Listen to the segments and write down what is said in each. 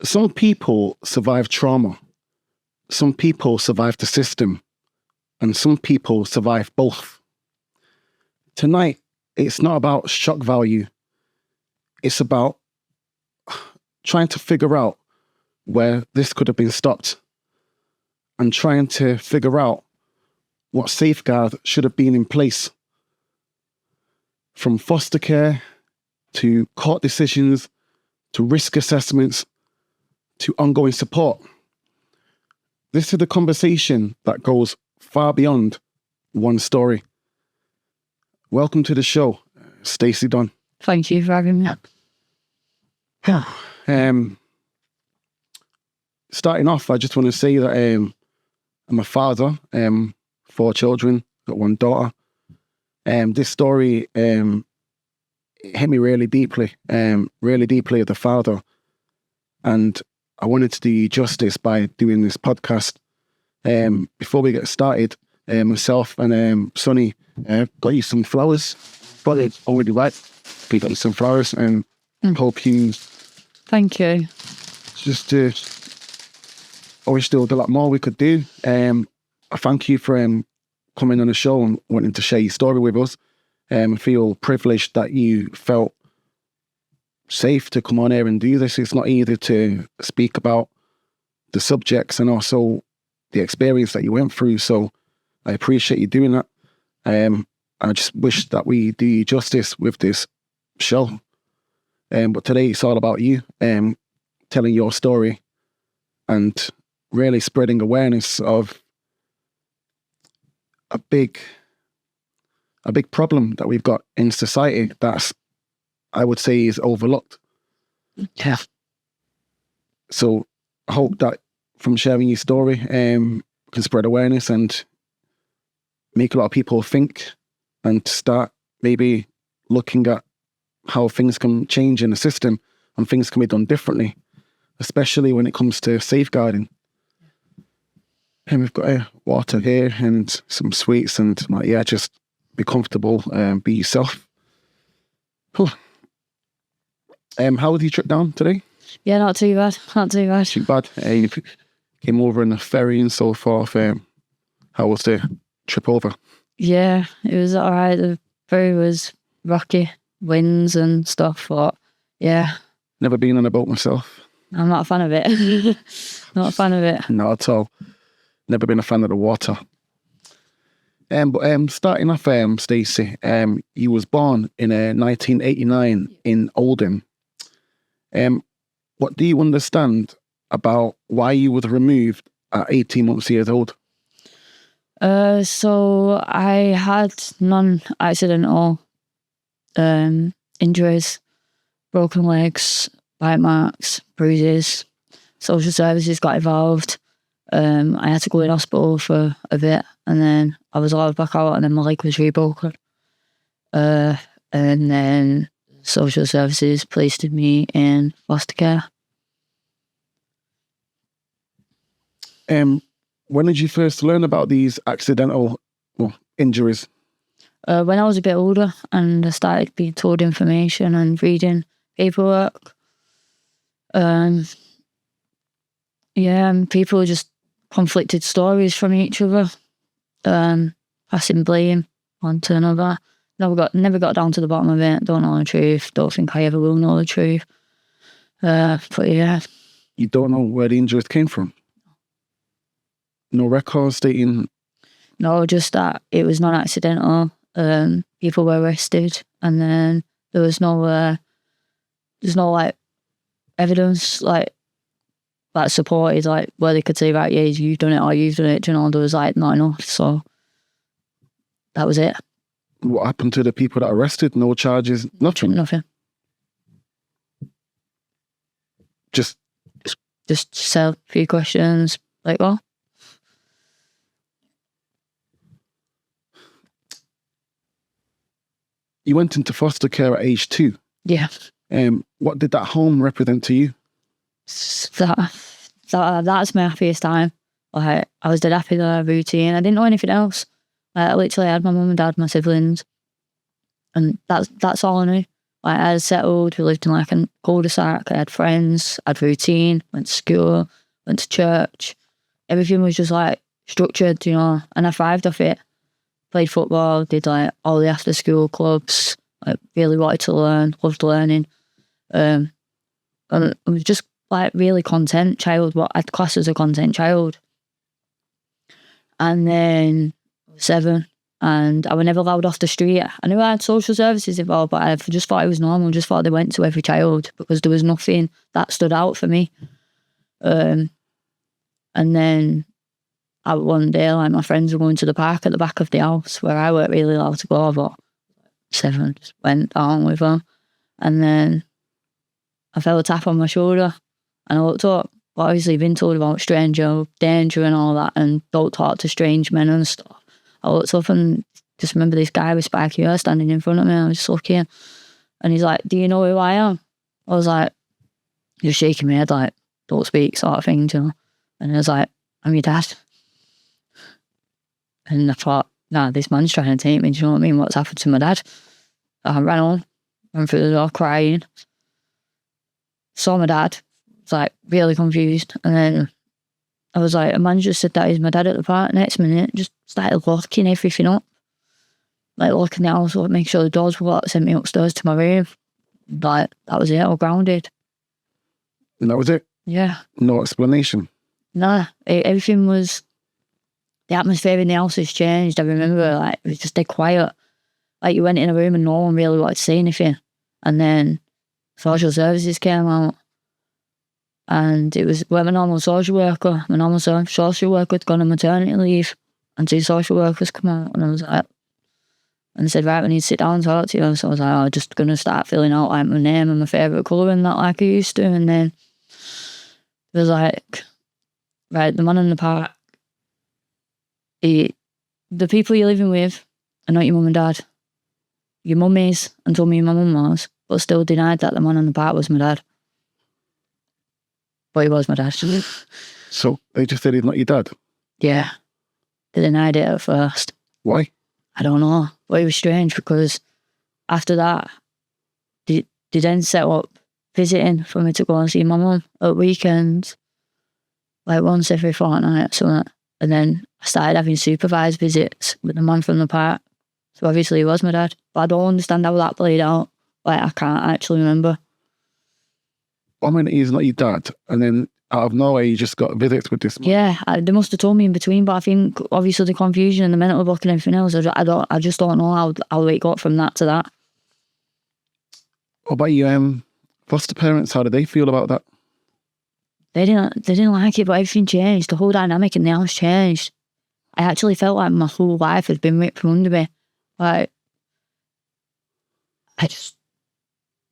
Some people survive trauma. Some people survive the system. And some people survive both. Tonight, it's not about shock value. It's about trying to figure out where this could have been stopped and trying to figure out what safeguard should have been in place. From foster care to court decisions to risk assessments to ongoing support. This is the conversation that goes far beyond one story. Welcome to the show, Stace Don. Thank you for having me. Starting off, I just want to say that I'm a father, 4 children, got 1 daughter. This story it hit me really deeply as a father. And I wanted to do you justice by doing this podcast. Before we get started, myself and Sonny got you some flowers. Probably already right. We got you some flowers and hope you... Thank you. Just always still a lot more we could do. I thank you for coming on the show and wanting to share your story with us. I feel privileged that you felt safe to come on here and do this. It's not easy to speak about the subjects and also the experience that you went through. So I appreciate you doing that. I just wish that we do you justice with this show. But today it's all about you telling your story and really spreading awareness of a big problem that we've got in society that's, I would say, is overlooked. Yeah. So I hope that from sharing your story can spread awareness and make a lot of people think and start maybe looking at how things can change in the system and things can be done differently, especially when it comes to safeguarding. And we've got water here and some sweets and just be comfortable and be yourself. Cool. How was your trip down today? Yeah, not too bad. Not too bad. Too bad. You came over in a ferry and so forth. How was the trip over? Yeah, it was all right. The ferry was rocky, winds and stuff, but yeah. Never been on a boat myself. I'm not a fan of it. Not a fan of it. Not at all. Never been a fan of the water. But starting off, Stacey, you was born in 1989 in Oldham. What do you understand about why you was removed at 18 months years old? So I had non-accidental injuries, broken legs, bite marks, bruises. Social services got involved. I had to go in hospital for a bit and then I was allowed back out and then my leg was rebroken. And then social services placed me in foster care. When did you first learn about these accidental injuries? When I was a bit older and I started being told information and reading paperwork. People just conflicted stories from each other, passing blame one to another. Never got down to the bottom of it. Don't know the truth. Don't think I ever will know the truth. But yeah. You don't know where the injuries came from? No records stating? No, just that it was non-accidental. People were arrested, and then there's no evidence that supported where they could say, right, yeah, you've done it or you've done it. Do you know, there was not enough. So that was it. What happened to the people that arrested? No charges? Nothing? Nothing. Just a few questions. Well. You went into foster care at age 2. Yeah. What did that home represent to you? That's my happiest time. I was dead happy with the routine. I didn't know anything else. I literally had my mum and dad, my siblings, and that's all I knew. Like, I had settled, we lived in like a cul-de-sac, I had friends, I had routine, went to school, went to church. Everything was just like structured, you know, and I thrived off it. Played football, did like all the after school clubs, like really wanted to learn, loved learning. And I was just like really content child, what I'd class as a content child. And then 7, and I was never allowed off the street. I knew I had social services involved, but I just thought it was normal, just thought they went to every child because there was nothing that stood out for me. And then one day, like, my friends were going to the park at the back of the house where I weren't really allowed to go, but 7, just went down with them. And then I felt a tap on my shoulder and I looked up. But obviously, been told about stranger danger and all that, and don't talk to strange men and stuff. I looked up and just remember this guy with spiky hair standing in front of me. I was just looking, and he's like, "Do you know who I am?" I was like, just shaking my head, like, "Don't speak," sort of thing, you know. And I was like, "I'm your dad." And I thought, nah, this man's trying to take me. Do you know what I mean? What's happened to my dad? I ran home, ran through the door crying. Saw my dad. Was like really confused. And then I was like, a man just said that he's my dad at the park. Next minute, just started locking everything up. Like locking the house up, make sure the doors were locked, sent me upstairs to my room. Like, that was it, I was grounded. And that was it? Yeah. No explanation? Nah, everything was... The atmosphere in the house has changed. I remember, like, it was just dead quiet. Like, you went in a room and no one really wanted to say anything. And then social services came out. And it was where my normal social worker had gone on maternity leave. And 2 social workers come out. And I was like... And they said, right, we need to sit down and talk to you. So I was like, I'm just going to start filling out, like, my name and my favourite colour and that, like I used to. And then it was like, right, the man in the park, the people you're living with are not your mum and dad. Your mum is, and told me my mum was, but still denied that the man in the park was my dad. But he was my dad. So they just said he's not your dad? Yeah. They denied it at first. Why? I don't know. But it was strange because after that, they then set up visiting for me to go and see my mum at weekends, like once every fortnight or something. And then I started having supervised visits with the man from the park. So obviously he was my dad. But I don't understand how that played out. Like, I can't actually remember. I mean, he's not your dad, and then out of nowhere you just got visits with this man. Yeah, they must have told me in between, but I think obviously the confusion and the mental block and everything else, I just don't know how it got from that to that. What about your foster parents? How did they feel about that? They didn't like it, but everything changed. The whole dynamic in the house changed. I actually felt like my whole life had been ripped from under me. Like, I just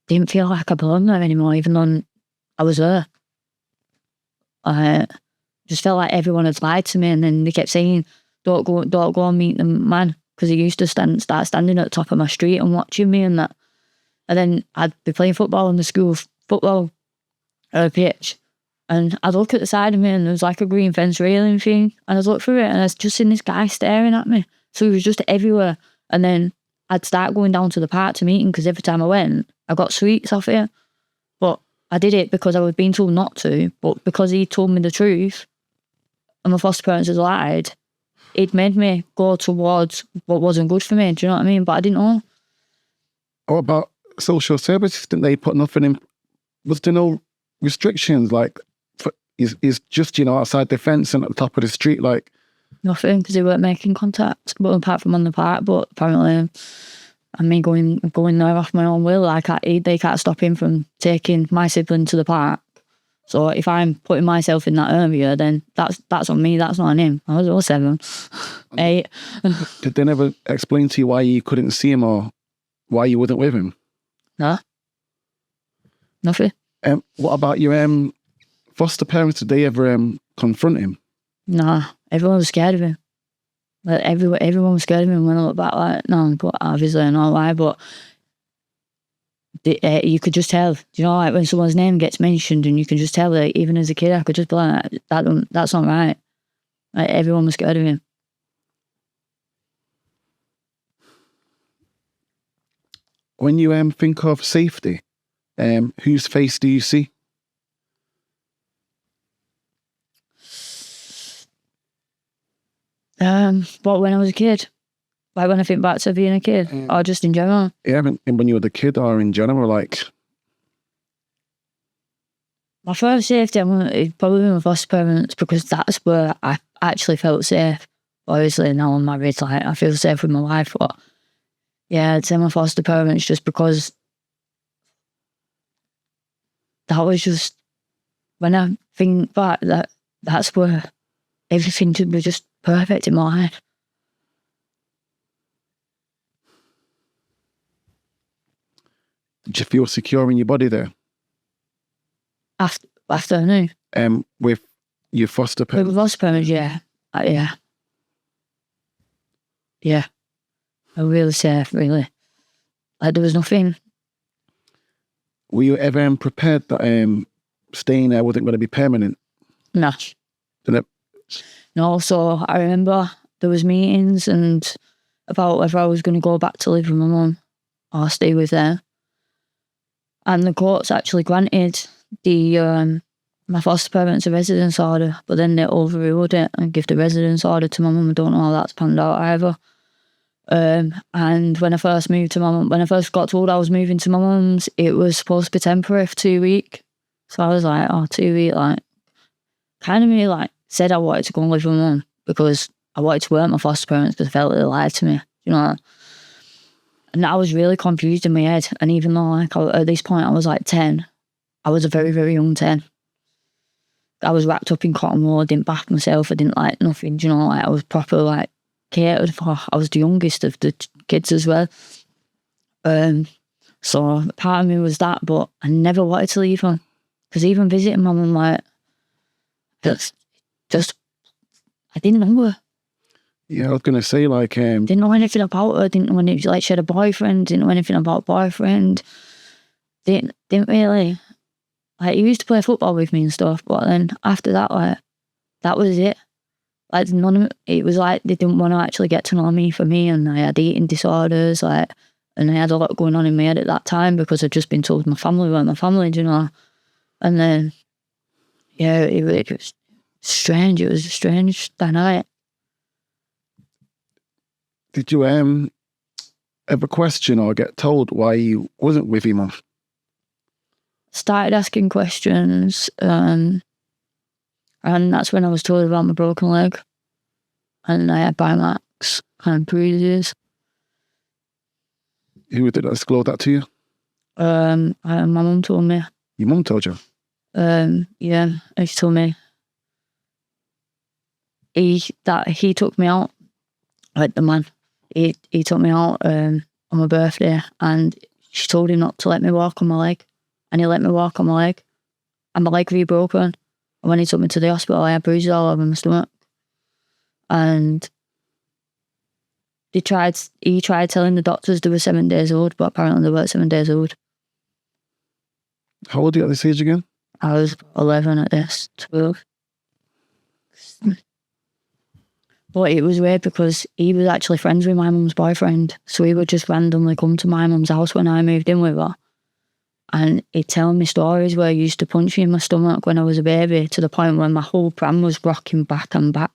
didn't feel like I belonged there anymore, even though I was there. I just felt like everyone had lied to me, and then they kept saying, don't go and meet the man, because he used to start standing at the top of my street and watching me and that. And then I'd be playing football on the school football pitch, and I'd look at the side of me and there was like a green fence railing thing, and I'd look through it and I'd just seen this guy staring at me. So he was just everywhere. And then I'd start going down to the park to meet him, because every time I went, I got sweets off it. But I did it because I was being told not to, but because he told me the truth and my foster parents had lied, it made me go towards what wasn't good for me. Do you know what I mean? But I didn't know. What about social services? Didn't they put nothing in? Was there no restrictions? Like, is just, outside the fence and at the top of the street, like? Nothing, because they weren't making contact, but apart from on the park. But apparently, I mean, going there off my own will, they can't stop him from taking my sibling to the park. So if I'm putting myself in that area, then that's on me, that's not on him. I was 7, 8. Did they never explain to you why you couldn't see him or why you wasn't with him? No. Nothing. What about your foster parents? Did they ever confront him? Nah, everyone was scared of him. Like, everyone was scared of him. When I look back, like, no, but obviously I know why, but you could just tell, like when someone's name gets mentioned, and you can just tell, that even as a kid, I could just be like, that's not right. Like, everyone was scared of him. When you think of safety, whose face do you see? But when I was a kid, like when I think back to being a kid, or just in general. Yeah, and when you were the kid, or in general, like. My first safety is probably my foster parents, because that's where I actually felt safe. Obviously, now I'm married, like I feel safe with my wife, but yeah, I'd say my foster parents, just because that was just, when I think back, that's where everything was just perfect in my life. Did you feel secure in your body there? After I knew. With your foster parents? With my foster parents, yeah. Yeah. Yeah. I was really safe, really. Like, there was nothing. Were you ever prepared that staying there wasn't going to be permanent? No. Didn't it? No, so I remember there was meetings and about whether I was going to go back to live with my mum or stay with her. And the courts actually granted my foster parents a residence order, but then they overruled it and give the residence order to my mum. I don't know how that's panned out either. And when I first moved to my mum, when I first got told I was moving to my mum's, it was supposed to be temporary for 2 weeks. So I was like, 2 weeks, like, kind of me, like, said I wanted to go and live with my mum because I wanted to work my foster parents because I felt like they lied to me, you know. And I was really confused in my head. And even though, like, at this point I was like 10, I was a very, very young 10. I was wrapped up in cotton wool, I didn't bath myself, I didn't like nothing, you know, like I was proper like catered for. I was the youngest of the kids as well. So part of me was that, but I never wanted to leave her. Because even visiting mum and like, just, I didn't know her. Yeah, I was going to say, like... didn't know anything about her, didn't know anything, like she had a boyfriend, didn't know anything about boyfriend. Didn't really... Like, he used to play football with me and stuff, but then after that, like, that was it. Like, none of it, it was like they didn't want to actually get to know me for me, and I had eating disorders, like, and I had a lot going on in my head at that time because I'd just been told my family weren't my family, you know. And then, yeah, it was strange. It was a strange dynamic. Did you ever question or get told why you wasn't with your mum? Started asking questions, and that's when I was told about my broken leg, and I had bite marks and bruises. Who did disclose that to you? My mum told me. Your mum told you? Yeah, she told me. He took me out, like the man. He took me out on my birthday, and she told him not to let me walk on my leg. And he let me walk on my leg, and my leg re-broken. And when he took me to the hospital, I had bruises all over my stomach. And he tried telling the doctors they were 7 days old, but apparently they weren't 7 days old. How old are you at this age again? I was 11 at this, 12. But it was weird because he was actually friends with my mum's boyfriend, so he would just randomly come to my mum's house when I moved in with her. And he'd tell me stories where he used to punch me in my stomach when I was a baby, to the point where my whole pram was rocking back and back.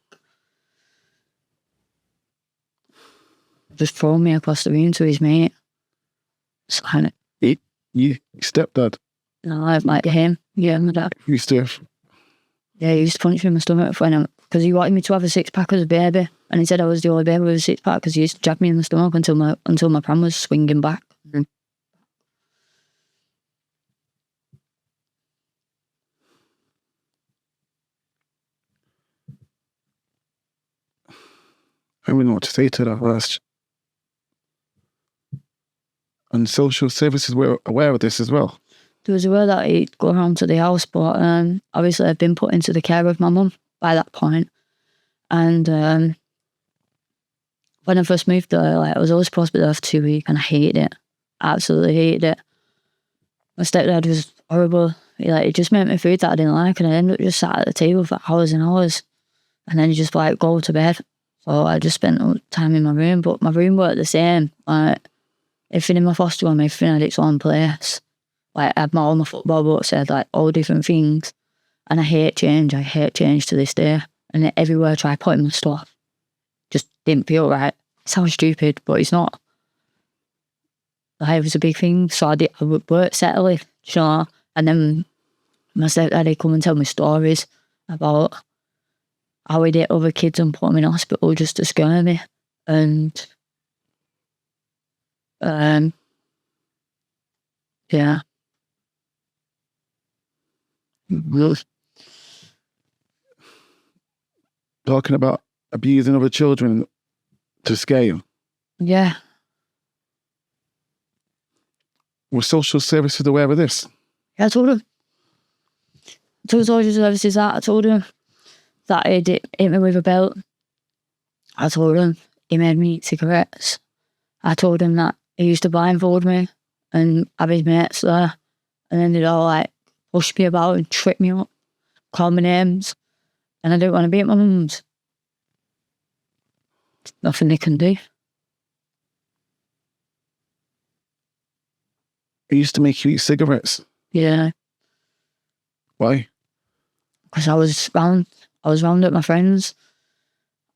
Just throwing me across the room to his mate. It's like... You stepdad? No, like him. Yeah, my dad. Used to? Yeah, he used to punch me in my stomach because he wanted me to have a six-pack as a baby. And he said I was the only baby with a six-pack because he used to jab me in the stomach until my pram was swinging back. I don't know what to say to that last. And social services were aware of this as well? There was a way that he'd go around to the house, but obviously I'd been put into the care of my mum by that point. And when I first moved there, like, I was always supposed to be there for 2 weeks, and I hated it. Absolutely hated it. My stepdad was horrible. He just made me food that I didn't like, and I ended up just sat at the table for hours and hours. And then he just like, go to bed. So I just spent time in my room, but my room weren't the same. Like, everything in my foster home, everything had its own place. Like, I had all my football books, I had like all different things. And I hate change. I hate change to this day. And everywhere I try putting my stuff, just didn't feel right. It sounds stupid, but it's not. Like, it was a big thing. So I would work settling, you know. And then my stepdad would come and tell me stories about how he did other kids and put them in hospital just to scare me. And yeah. Talking about abusing other children to scare you. Yeah. Were social services aware of this? Yeah, I told him. I told social services that. I told him that he'd hit me with a belt. I told him he made me eat cigarettes. I told him that he used to blindfold me and have his mates there. And then they'd all like push me about and trip me up, call me names. And I didn't want to be at my mum's. Nothing they can do. He used to make you eat cigarettes. Yeah. Why? Because I was round at my friends,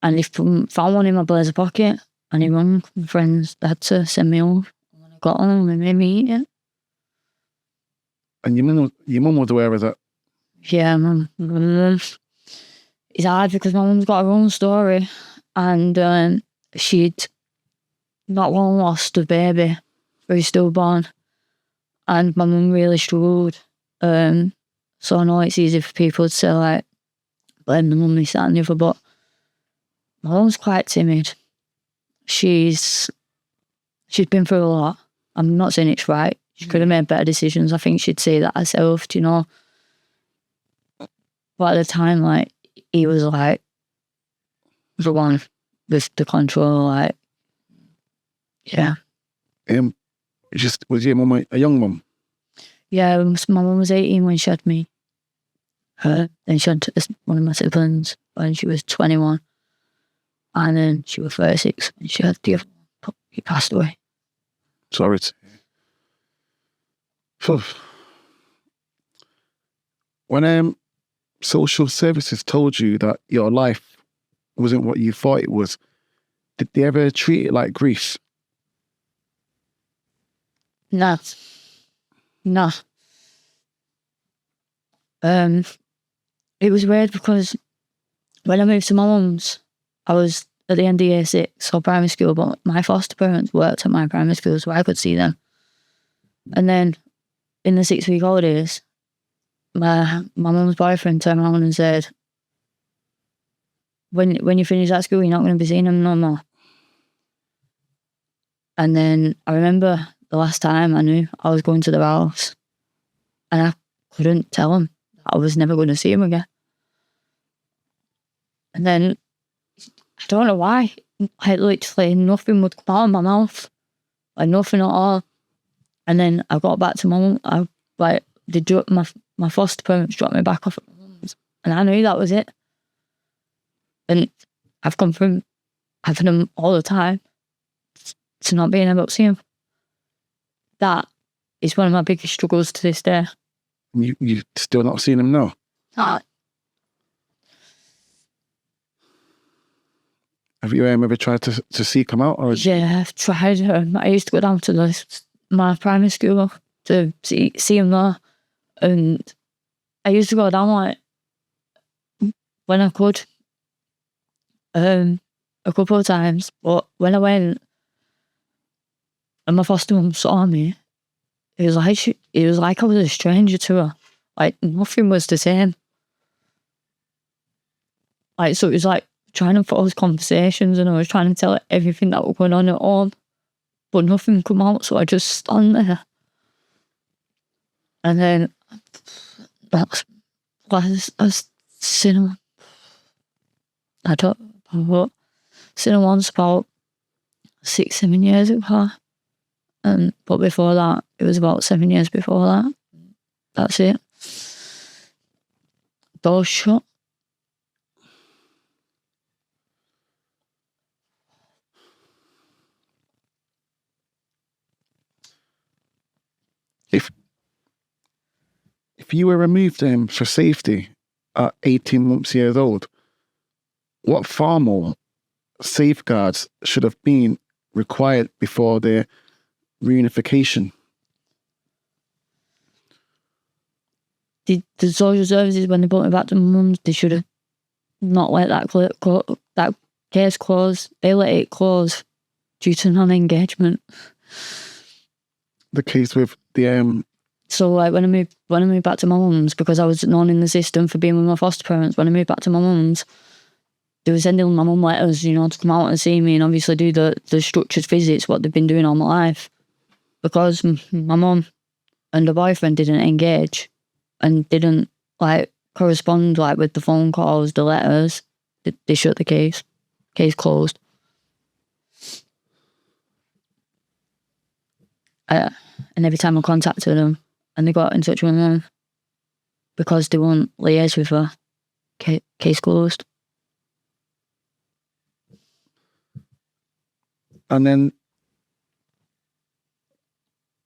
and if I found one in my blazer pocket and he rang my friends, they had to send me home. And when I got home, they made me eat it. And your mum was aware of that? Yeah, mum. It's hard because my mum's got her own story, and she'd not long lost a baby, very stillborn, and my mum really struggled. So I know it's easy for people to say, like, blame the mum, this, that and the other, but my mum's quite timid. She's been through a lot. I'm not saying it's right. She could have made better decisions. I think she'd say that herself, do you know? But at the time, like, he was like the one with the control, like, yeah. Was your mum a young mum? Yeah, my mum was 18 when she had me. Then she had one of my siblings when she was 21. And then she was 36 when she had the other one. He passed away. Sorry to hear. When social services told you that your life wasn't what you thought it was, did they ever treat it like grief? No. It was weird because when I moved to my mum's, I was at the end of year 6, so primary school, but my foster parents worked at my primary school, so I could see them. And then in the 6-week holidays, my mum's boyfriend turned around and said, when you finish that school, you're not going to be seeing him no more. And then I remember the last time I knew I was going to their house, and I couldn't tell him I was never going to see him again. And then, I don't know why, like, literally nothing would come out of my mouth. Like, nothing at all. And then I got back to my mum. My foster parents dropped me back off at my mum's. And I knew that was it. And I've come from having them all the time to not being able to see him. That is one of my biggest struggles to this day. You still not seeing him now? Have you ever tried to seek him out? Or? Yeah, I've tried. I used to go down to my primary school to see him there. And I used to go down, like, when I could, a couple of times. But when I went and my foster mum saw me, it was like I was a stranger to her. Like, nothing was the same. Like, so it was like trying to force conversations, and I was trying to tell her everything that was going on at home, but nothing come out, so I just stand there. And then I seen him. I don't know. Seen him once about 6-7 years ago. But before that, it was about 7 years before that. That's it. Doors shut. if you were removed for safety at 18 months years old, what far more safeguards should have been required before the reunification? The social services, when they brought me back to my mum's, they should have not let that case close. They let it close due to non-engagement. The case with the So like when I moved back to my mum's, because I was known in the system for being with my foster parents, when I moved back to my mum's, they were sending my mum letters, to come out and see me and obviously do the structured visits, what they've been doing all my life. Because my mum and her boyfriend didn't engage and didn't correspond with the phone calls, the letters, they shut the case. Case closed. And every time I contacted them and they got in touch with them, because they won't liaise with her, case closed. And then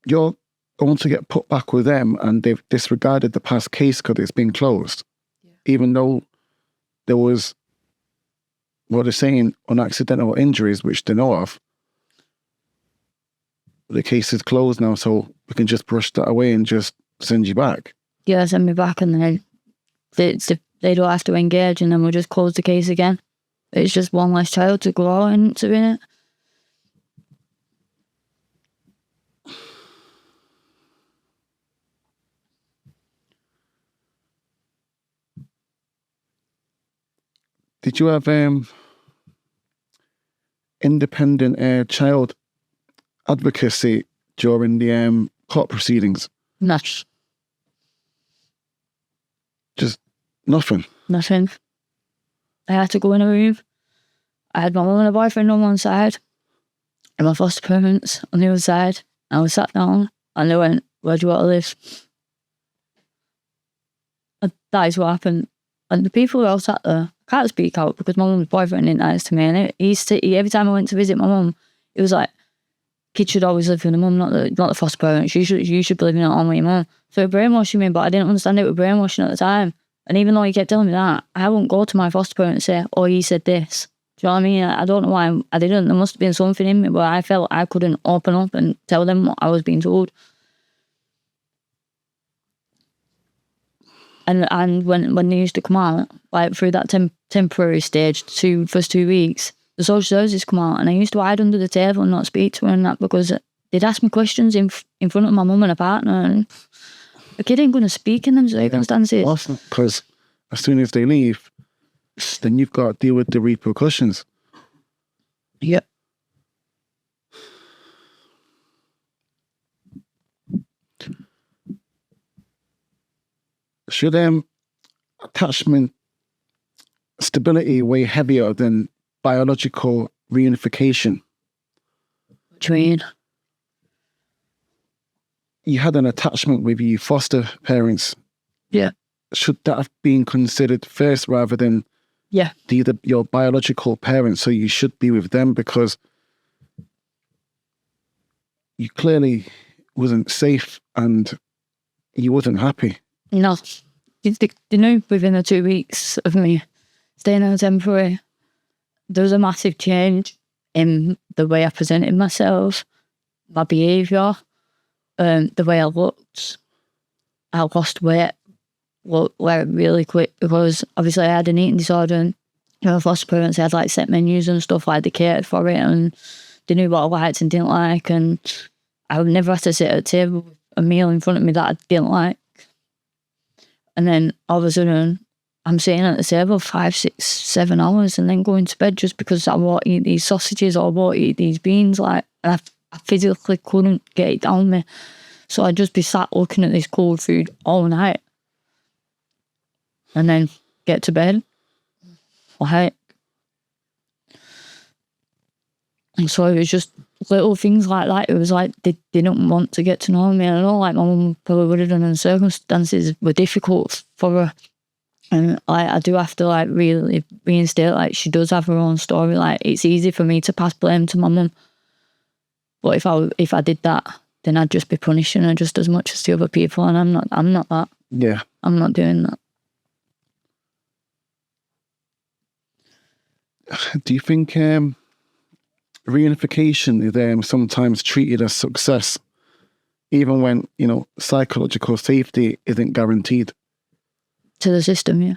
you're going to get put back with them and they've disregarded the past case because it's been closed. Yeah. Even though there was, what they're saying, unaccidental injuries, which they know of. The case is closed now, so we can just brush that away and just send you back. Yeah, send me back and then they don't have to engage and then we'll just close the case again. It's just one less child to grow into in it. Did you have independent child advocacy during the court proceedings? No. Just nothing? Nothing. I had to go in a room. I had my mum and a boyfriend on one side and my foster parents on the other side. I was sat down and they went, "Where do you want to live?" And that is what happened. And the people who all sat there, I can't speak out because my mum's boyfriend didn't nice to me. And he every time I went to visit my mum, it was like, kids should always live with the mum, not the foster parents. You should be living at home with your mum. So it brainwashing me, but I didn't understand it was brainwashing at the time. And even though he kept telling me that, I wouldn't go to my foster parent and say, "Oh, he said this." Do you know what I mean? I don't know why I didn't. There must have been something in me where I felt I couldn't open up and tell them what I was being told. And when they used to come out, through that temporary stage, first 2 weeks, the social services come out and I used to hide under the table and not speak to her and that because they'd ask me questions in front of my mum and a partner and a kid ain't going to speak in them circumstances. Awesome, because as soon as they leave, then you've got to deal with the repercussions. Yep. Should attachment stability weigh heavier than biological reunification? What do you mean? You had an attachment with your foster parents. Yeah. Should that have been considered first rather than your biological parents? So you should be with them because you clearly wasn't safe and you wasn't happy. No. They knew within the 2 weeks of me staying on temporary, there was a massive change in the way I presented myself, my behaviour, the way I looked. I lost weight really quick because obviously I had an eating disorder and my foster parents had set menus and stuff they catered for it and they knew what I liked and didn't like and I would never have to sit at a table with a meal in front of me that I didn't like. And then all of a sudden, I'm sitting at the table 5, 6, 7 hours and then going to bed just because I won't eat these sausages or I won't eat these beans. And I physically couldn't get it down me. So I'd just be sat looking at this cold food all night. And then get to bed. And so it was just little things like that. It was they didn't want to get to know me. I know my mum probably would have done and the circumstances were difficult for her. And I do have to really reinstate she does have her own story. It's easy for me to pass blame to my mum. But if I did that, then I'd just be punishing her just as much as the other people and I'm not that. Yeah. I'm not doing that. Do you think reunification is sometimes treated as success, even when, psychological safety isn't guaranteed? To the system, yeah.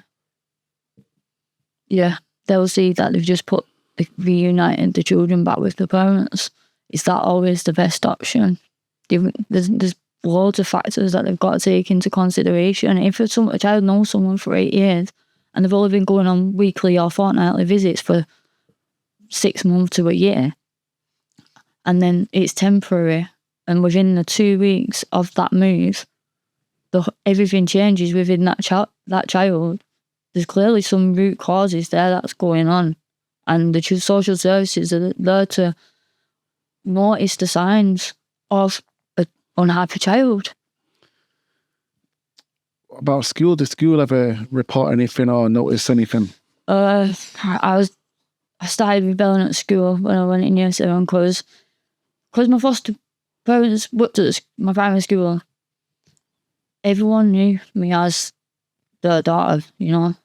Yeah, they'll see that they've just reunited the children back with the parents. Is that always the best option? There's loads of factors that they've got to take into consideration. If a child knows someone for 8 years and they've only been going on weekly or fortnightly visits for 6 months to a year, and then it's temporary, and within the 2 weeks of that move, everything changes within that child. There's clearly some root causes there that's going on, and the social services are there to notice the signs of an unhappy child. About school, did school ever report anything or notice anything? I started rebelling at school when I went in year 7 because my foster parents worked at my primary school. Everyone knew me as their daughter,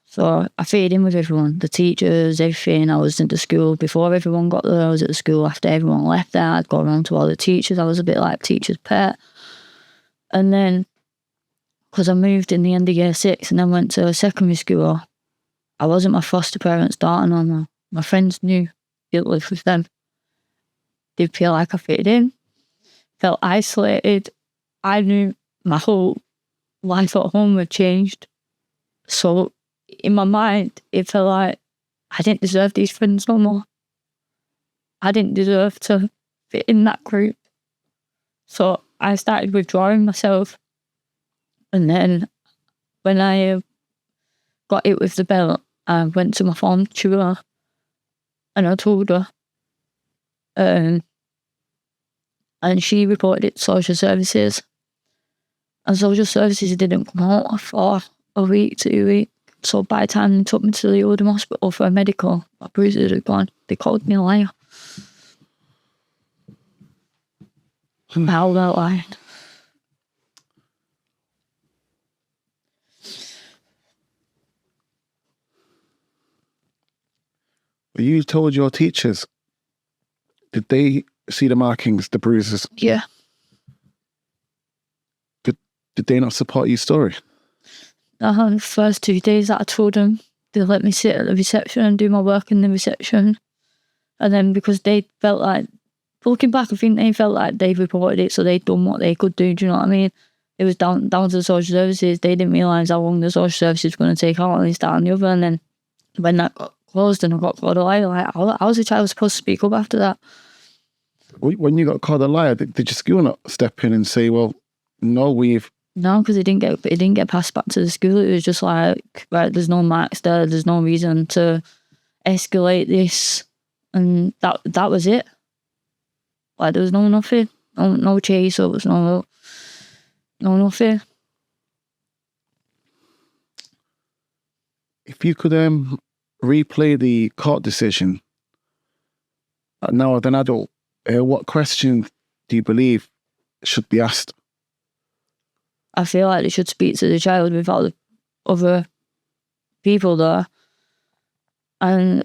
So I fitted in with everyone, the teachers, everything. I was into school before everyone got there. I was at the school after everyone left there. I'd go around to all the teachers. I was a bit like teacher's pet. And then, because I moved in the end of year 6 and then went to secondary school, I wasn't my foster parents' daughter no more. My friends knew it lived with them. Did feel like I fitted in, felt isolated. I knew my whole life at home had changed. So in my mind, it felt like I didn't deserve these friends no more. I didn't deserve to fit in that group. So I started withdrawing myself. And then when I got hit with the belt, I went to my form tutor and I told her. And she reported it to social services. And social services didn't come out for a week, 2 weeks. So by the time they took me to the Liburd hospital for a medical, my bruises had gone. They called me a liar. How that lied. You told your teachers, did they see the markings, the bruises? Yeah. Did they not support your story? The first 2 days that I told them, they let me sit at the reception and do my work in the reception. And then because they felt like, looking back, I think they felt like they reported it, so they'd done what they could do, do you know what I mean? It was down to the social services. They didn't realise how long the social services were going to take out on this, that and the other. And then when that got closed and I got called a liar, like, how was the child supposed to speak up after that? When you got called a liar, did your school not step in and say, well, no, No, because it didn't get passed back to the school. It was just like, right, there's no marks there. There's no reason to escalate this, and that was it. Like there was nothing, no chase ups, no nothing. If you could replay the court decision now as an adult, what question do you believe should be asked? I feel like they should speak to the child without the other people there. And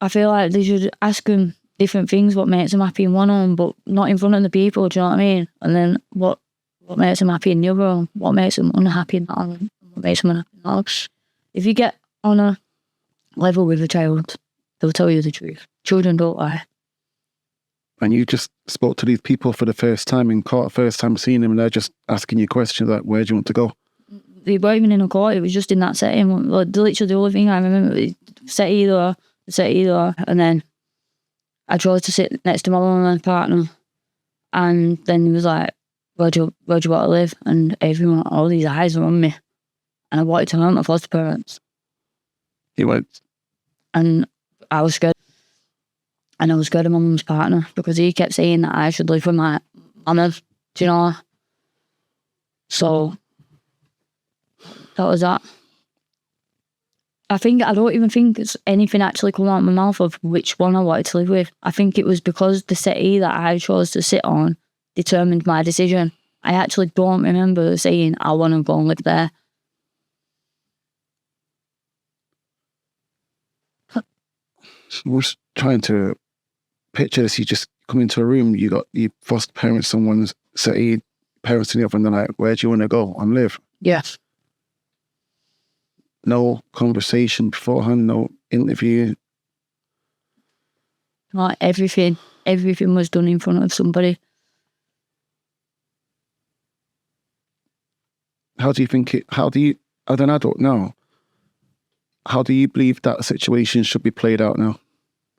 I feel like they should ask them different things, what makes them happy in one home, but not in front of the people, do you know what I mean? And then what makes them happy in the other home, what makes them unhappy in that home, what makes them unhappy in that home. If you get on a level with a child, they'll tell you the truth. Children don't lie. And you just spoke to these people for the first time in court, first time seeing them, and they're just asking you questions like, where do you want to go? They weren't even in a court, it was just in that setting. Like, literally the only thing I remember was settee there, and then I chose to sit next to my mum and my partner, and then he was like, where do you want to live? And everyone, all these eyes were on me, and I wanted to hurt my foster parents. You went? And I was scared. And I was scared of my mum's partner because he kept saying that I should live with my mama, do you know? So that was that. I don't even think it's anything actually come out of my mouth of which one I wanted to live with. I think it was because the settee that I chose to sit on determined my decision. I actually don't remember saying, I want to go and live there. I was trying to picture this. You just come into a room, you got your foster parents, someone's set parents in the other, and they're like, where do you want to go and live? Yeah. No conversation beforehand, no interview. Like everything was done in front of somebody. How do you, as an adult now, how do you believe that situation should be played out now?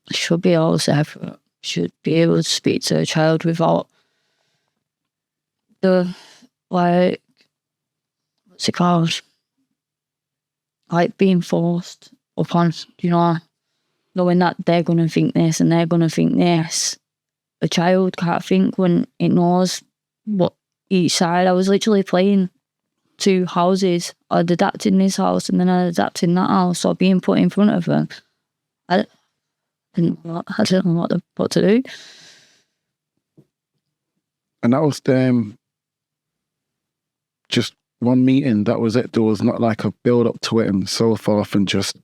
It should be all separate. Should be able to speak to a child without the, like, what's it called? Like being forced upon, knowing that they're going to think this and they're going to think this. A child can't think when it knows what each side. I was literally playing 2 houses. I'd adapt in this house and then I'd adapt in that house, or being put in front of them. I didn't know what to do. And that was just one meeting, that was it. There was not like a build up to it and so forth, and just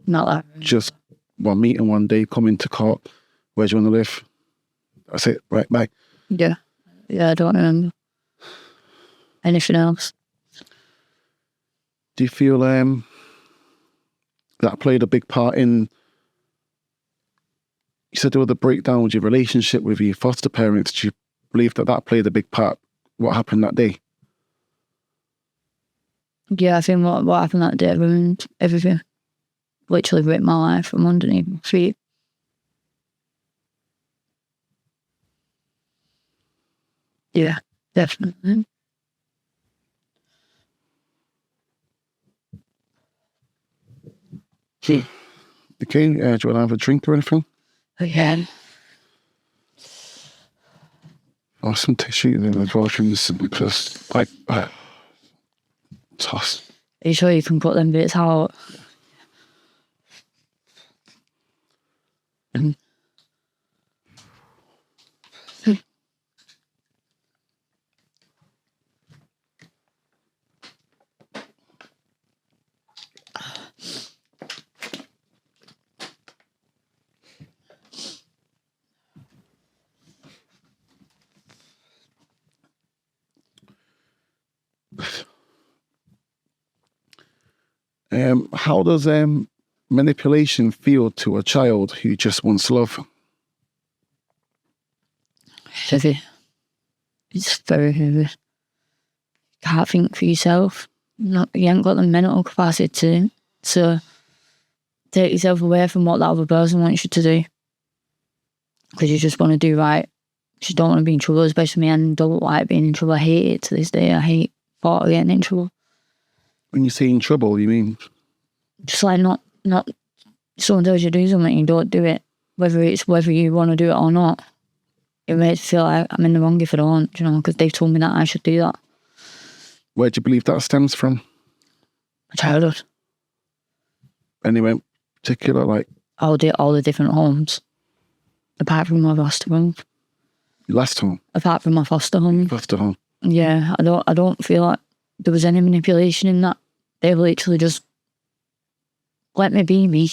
Not that. Just one meeting one day, come into court, where do you want to live? That's it, right, bye. Yeah, I don't remember anything else. Do you feel that played a big part in, you said there was a breakdown with your relationship with your foster parents? Do you believe that played a big part, what happened that day? Yeah, I think what happened that day ruined everything. Literally ripped my life from underneath my feet. Yeah, definitely. Okay, do you want to have a drink or anything? Again. Or some tissue in the washrooms, because toss. Are you sure you can cut them bits out? How does manipulation feel to a child who just wants love? Heavy. It's very heavy. Can't think for yourself. You ain't got the mental capacity to take yourself away from what that other person wants you to do. Because you just want to do right. You just don't want to be in trouble, especially me. I don't like being in trouble. I hate it to this day. I hate thought of getting in trouble. When you say in trouble, you mean? Just like not someone tells you to do something, you don't do it. Whether you want to do it or not. It makes me feel like I'm in the wrong if I don't, because they've told me that I should do that. Where do you believe that stems from? My childhood. Anywhere particular, like? All the different homes. Apart from my foster home. Last home? Apart from my foster home. Foster home. Yeah, I don't feel like there was any manipulation in that. They literally just let me be me.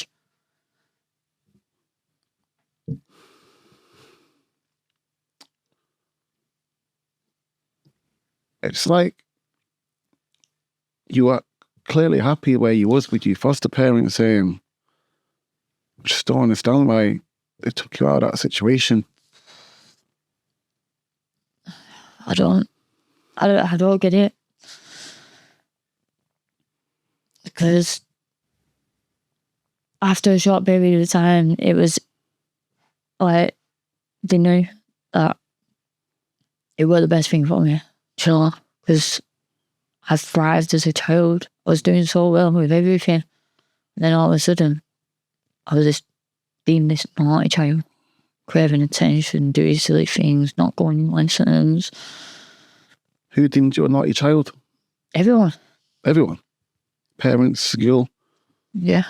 It's like you are clearly happy where you was with your foster parents, saying, I just don't understand why they took you out of that situation. I don't get it. Because after a short period of time, it was like they knew that it was the best thing for me, because I thrived as a child. I was doing so well with everything. And then all of a sudden, I was being this naughty child, craving attention, doing silly things, not going in lessons. Who deemed you a naughty child? Everyone. Everyone? Parents, school? Yeah.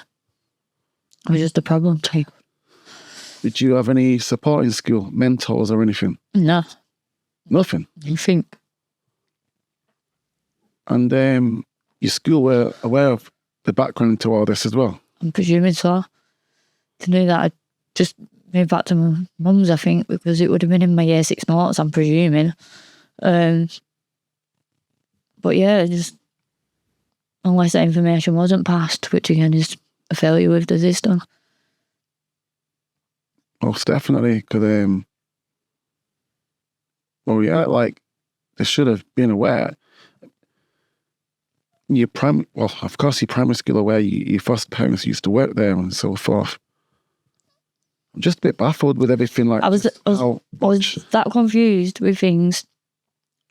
I was just a problem child. Did you have any support in school, mentors or anything? No. Nothing? You think? And your school were aware of the background to all this as well? I'm presuming so. To know that, I just moved back to my mum's, I think, because it would have been in my year 6 notes, I'm presuming. But yeah, just unless that information wasn't passed, which again is a failure with the system. Most definitely, because well, yeah, like they should have been aware. Of course, your primary school aware. Your foster parents used to work there and so forth. I'm just a bit baffled with everything. Like I was that confused with things.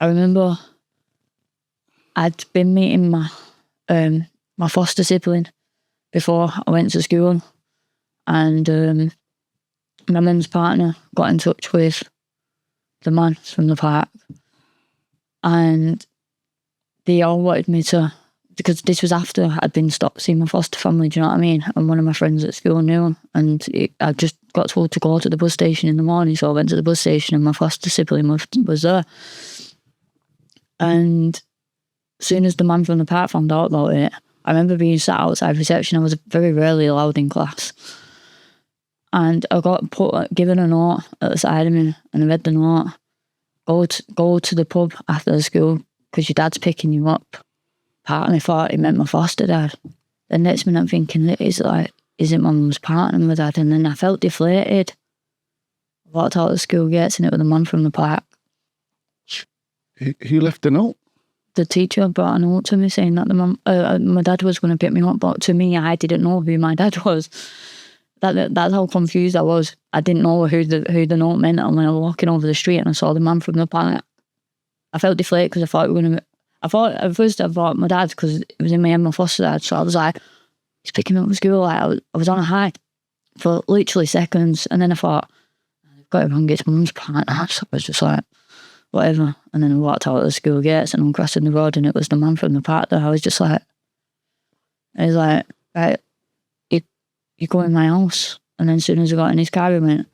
I remember I'd been meeting my foster sibling before I went to school, and my mum's partner got in touch with the man from the park, and they all wanted me to, because this was after I'd been stopped seeing my foster family, do you know what I mean? And one of my friends at school knew him, and I just got told to go to the bus station in the morning, so I went to the bus station and my foster sibling was there. And as soon as the man from the park found out about it, I remember being sat outside reception. I was very rarely allowed in class. And I got given a note at the side of me, and I read the note. Go to the pub after the school because your dad's picking you up. Part of me thought it meant my foster dad. The next minute I'm thinking, is it my mum's partner, my dad? And then I felt deflated. I walked out of the school gates and it was the man from the park. Who left the note? The teacher brought a note to me saying that my dad was going to pick me up, but to me, I didn't know who my dad was. That's how confused I was. I didn't know who the note meant, and when I was walking over the street and I saw the man from the park, I felt deflated because I thought at first I thought my dad, because it was in my head, my foster dad, so I was like, he's picking me up from school. Like I was on a high for literally seconds, and then I thought, I've got it wrong, it's mum's partner. So I was just like, whatever. And then I walked out of the school gates and I'm crossing the road and it was the man from the park there. I was just like, right, you go in my house. And then as soon as I got in his car, he went,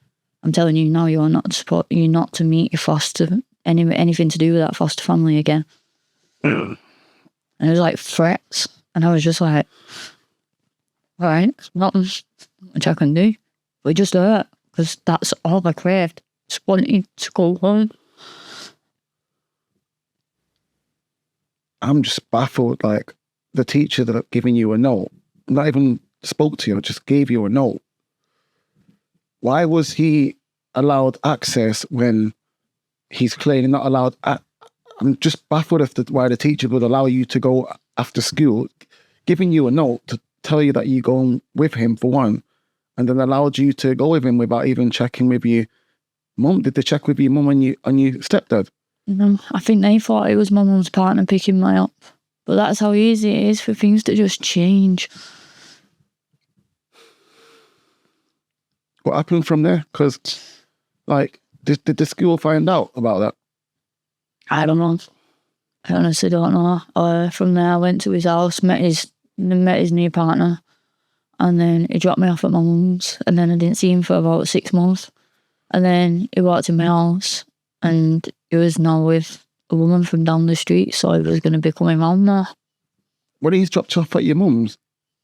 I'm telling you now, you're not to meet your foster, anything to do with that foster family again. And it was like threats. And I was just like, all right, nothing which I can do. But it just hurt because that's all I craved. Just wanted to go home. I'm just baffled, like the teacher that had given you a note, not even spoke to you, just gave you a note. Why was he allowed access when he's clearly not allowed? I'm just baffled as to why the teacher would allow you to go after school, giving you a note to tell you that you're going with him for one, and then allowed you to go with him without even checking with your mum. Did they check with your mum and your stepdad? No, I think they thought it was my mum's partner picking me up. But that's how easy it is for things to just change. What happened from there? Because, like, did the school find out about that? I don't know. I honestly don't know. From there, I went to his house, met his new partner, and then he dropped me off at my mum's, and then I didn't see him for about 6 months. And then he walked in my house, and he was now with a woman from down the street, so he was going to be coming round there. When he's dropped off at your mum's,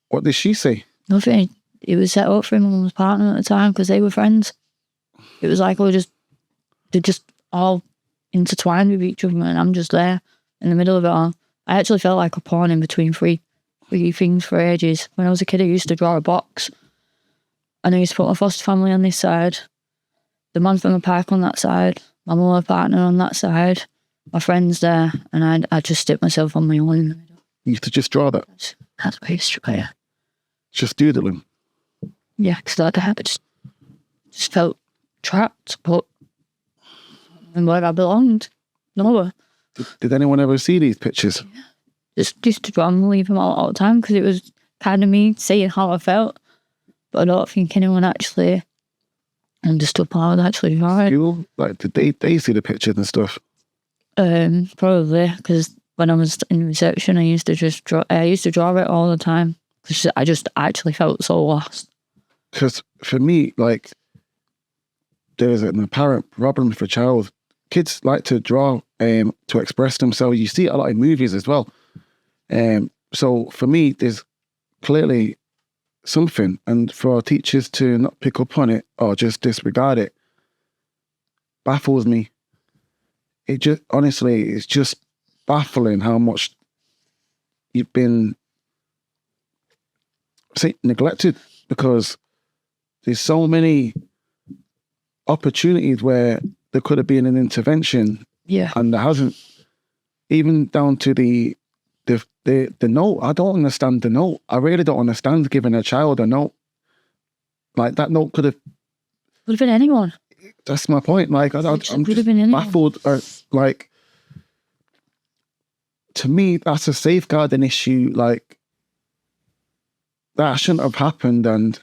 what did she say? Nothing. He was set up for my mum's partner at the time because they were friends. It was like they're just all intertwined with each other, and I'm just there in the middle of it all. I actually felt like a pawn in between three things for ages. When I was a kid, I used to draw a box, and I used to put my foster family on this side, the man from the park on that side, my mum partner on that side, my friends there, and I just stick myself on my own in the middle. You used to just draw that? That's what I used to draw, yeah. Just doodling? Yeah, because I just felt trapped, but where I belonged, nowhere. Did anyone ever see these pictures? Yeah. Just used to draw them and leave them out all the time because it was kind of me saying how I felt, but I don't think anyone actually understood how I was actually drawing. School? Like, did they see the pictures and stuff? Probably, because when I was in reception, I used to just draw. I used to draw it all the time because I just actually felt so lost. Because for me, like, there's an apparent problem for child. Kids like to draw to express themselves. You see it a lot in movies as well. So for me, there's clearly something, and for our teachers to not pick up on it or just disregard it baffles me. It just, honestly, it's just baffling how much you've been, say, neglected, because there's so many opportunities where there could have been an intervention, and there hasn't. Even down to the note. I don't understand the note. I really don't understand giving a child a note. Like, that note could have been anyone. That's my point. Like, I'm just baffled. Like, to me, that's a safeguarding issue. Like, that shouldn't have happened, and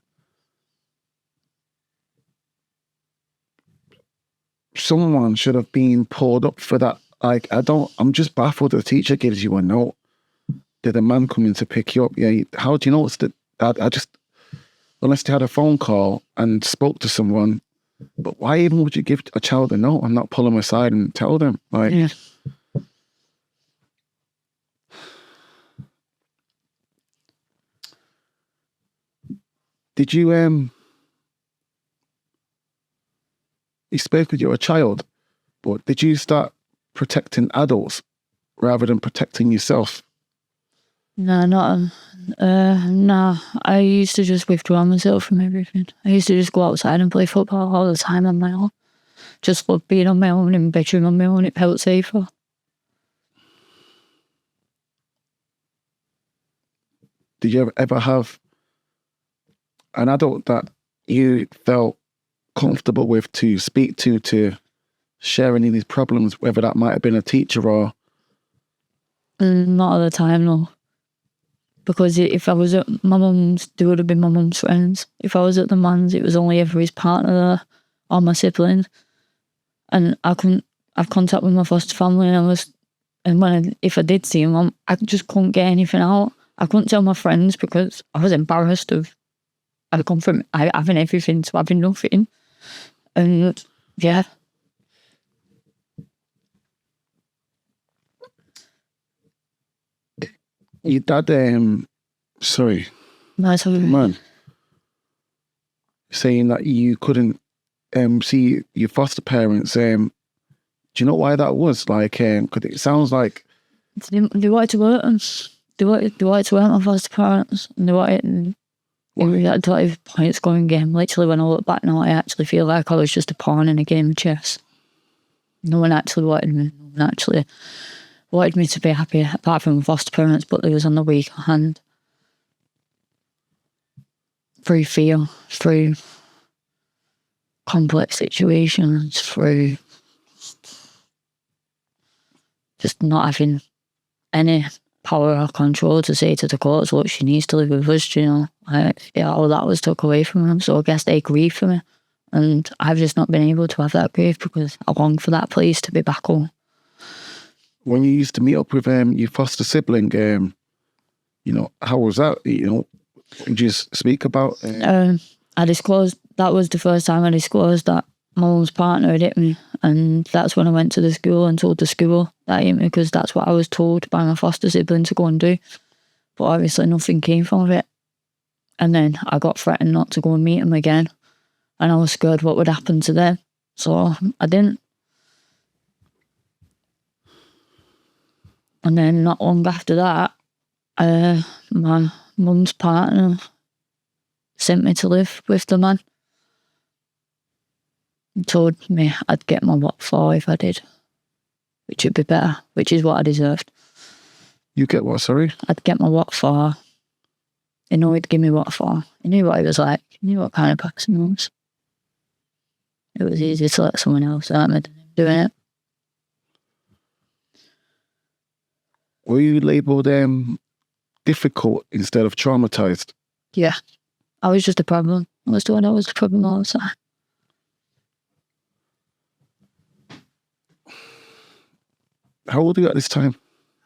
someone should have been pulled up for that. Like, I'm just baffled. The teacher gives you a note. Did a man come in to pick you up? Yeah. How do you know it's that? I just, unless they had a phone call and spoke to someone. But why even would you give a child a note and not pull them aside and tell them? Like, yeah. Did you you spoke with your child, but did you start protecting adults rather than protecting yourself? No, not no. I used to just withdraw myself from everything. I used to just go outside and play football all the time on my own. Just love being on my own in the bedroom on my own. It felt safer. Did you ever have an adult that you felt comfortable with to speak to share any of these problems, whether that might have been a teacher or? Not all the time, no. Because if I was at my mum's, they would have been my mum's friends. If I was at the man's, it was only ever his partner there or my siblings. And I couldn't have contact with my foster family, and if I did see him, I just couldn't get anything out. I couldn't tell my friends because I was embarrassed of I'd gone from having everything to having nothing. And yeah. Your dad, sorry. No, it's okay. Man, saying that you couldn't see your foster parents. Do you know why that was? Like, because it sounds like they wanted to work them. They wanted to work my foster parents, and they wanted. It was at 20 points going game. Literally, when I look back now, I actually feel like I was just a pawn in a game of chess. No one actually wanted me. No one actually wanted me to be happy, apart from foster parents, but they was on the weak hand. Through fear, through complex situations, through just not having any power or control to say to the courts, look, she needs to live with us, you know. All that was took away from them, so I guess they grieve for me. And I've just not been able to have that grief because I long for that place to be back home. When you used to meet up with your foster sibling, you know, how was that? You know, would you speak about? I disclosed, that was the first time I disclosed that my mum's partner had hit me, and that's when I went to the school and told the school that he hit me, because that's what I was told by my foster sibling to go and do. But obviously nothing came from it. And then I got threatened not to go and meet him again, and I was scared what would happen to them, so I didn't. And then not long after that, my mum's partner sent me to live with the man. He told me I'd get my what for if I did, which would be better, which is what I deserved. You get what, sorry? I'd get my what for. He knew he'd give me what for. He knew what he was like. He knew what kind of person he was. It was easy to let someone else hurt me than him doing it. Were you labelled difficult instead of traumatised? Yeah. I was just a problem. I was told I was a problem all the time. How old were you at this time?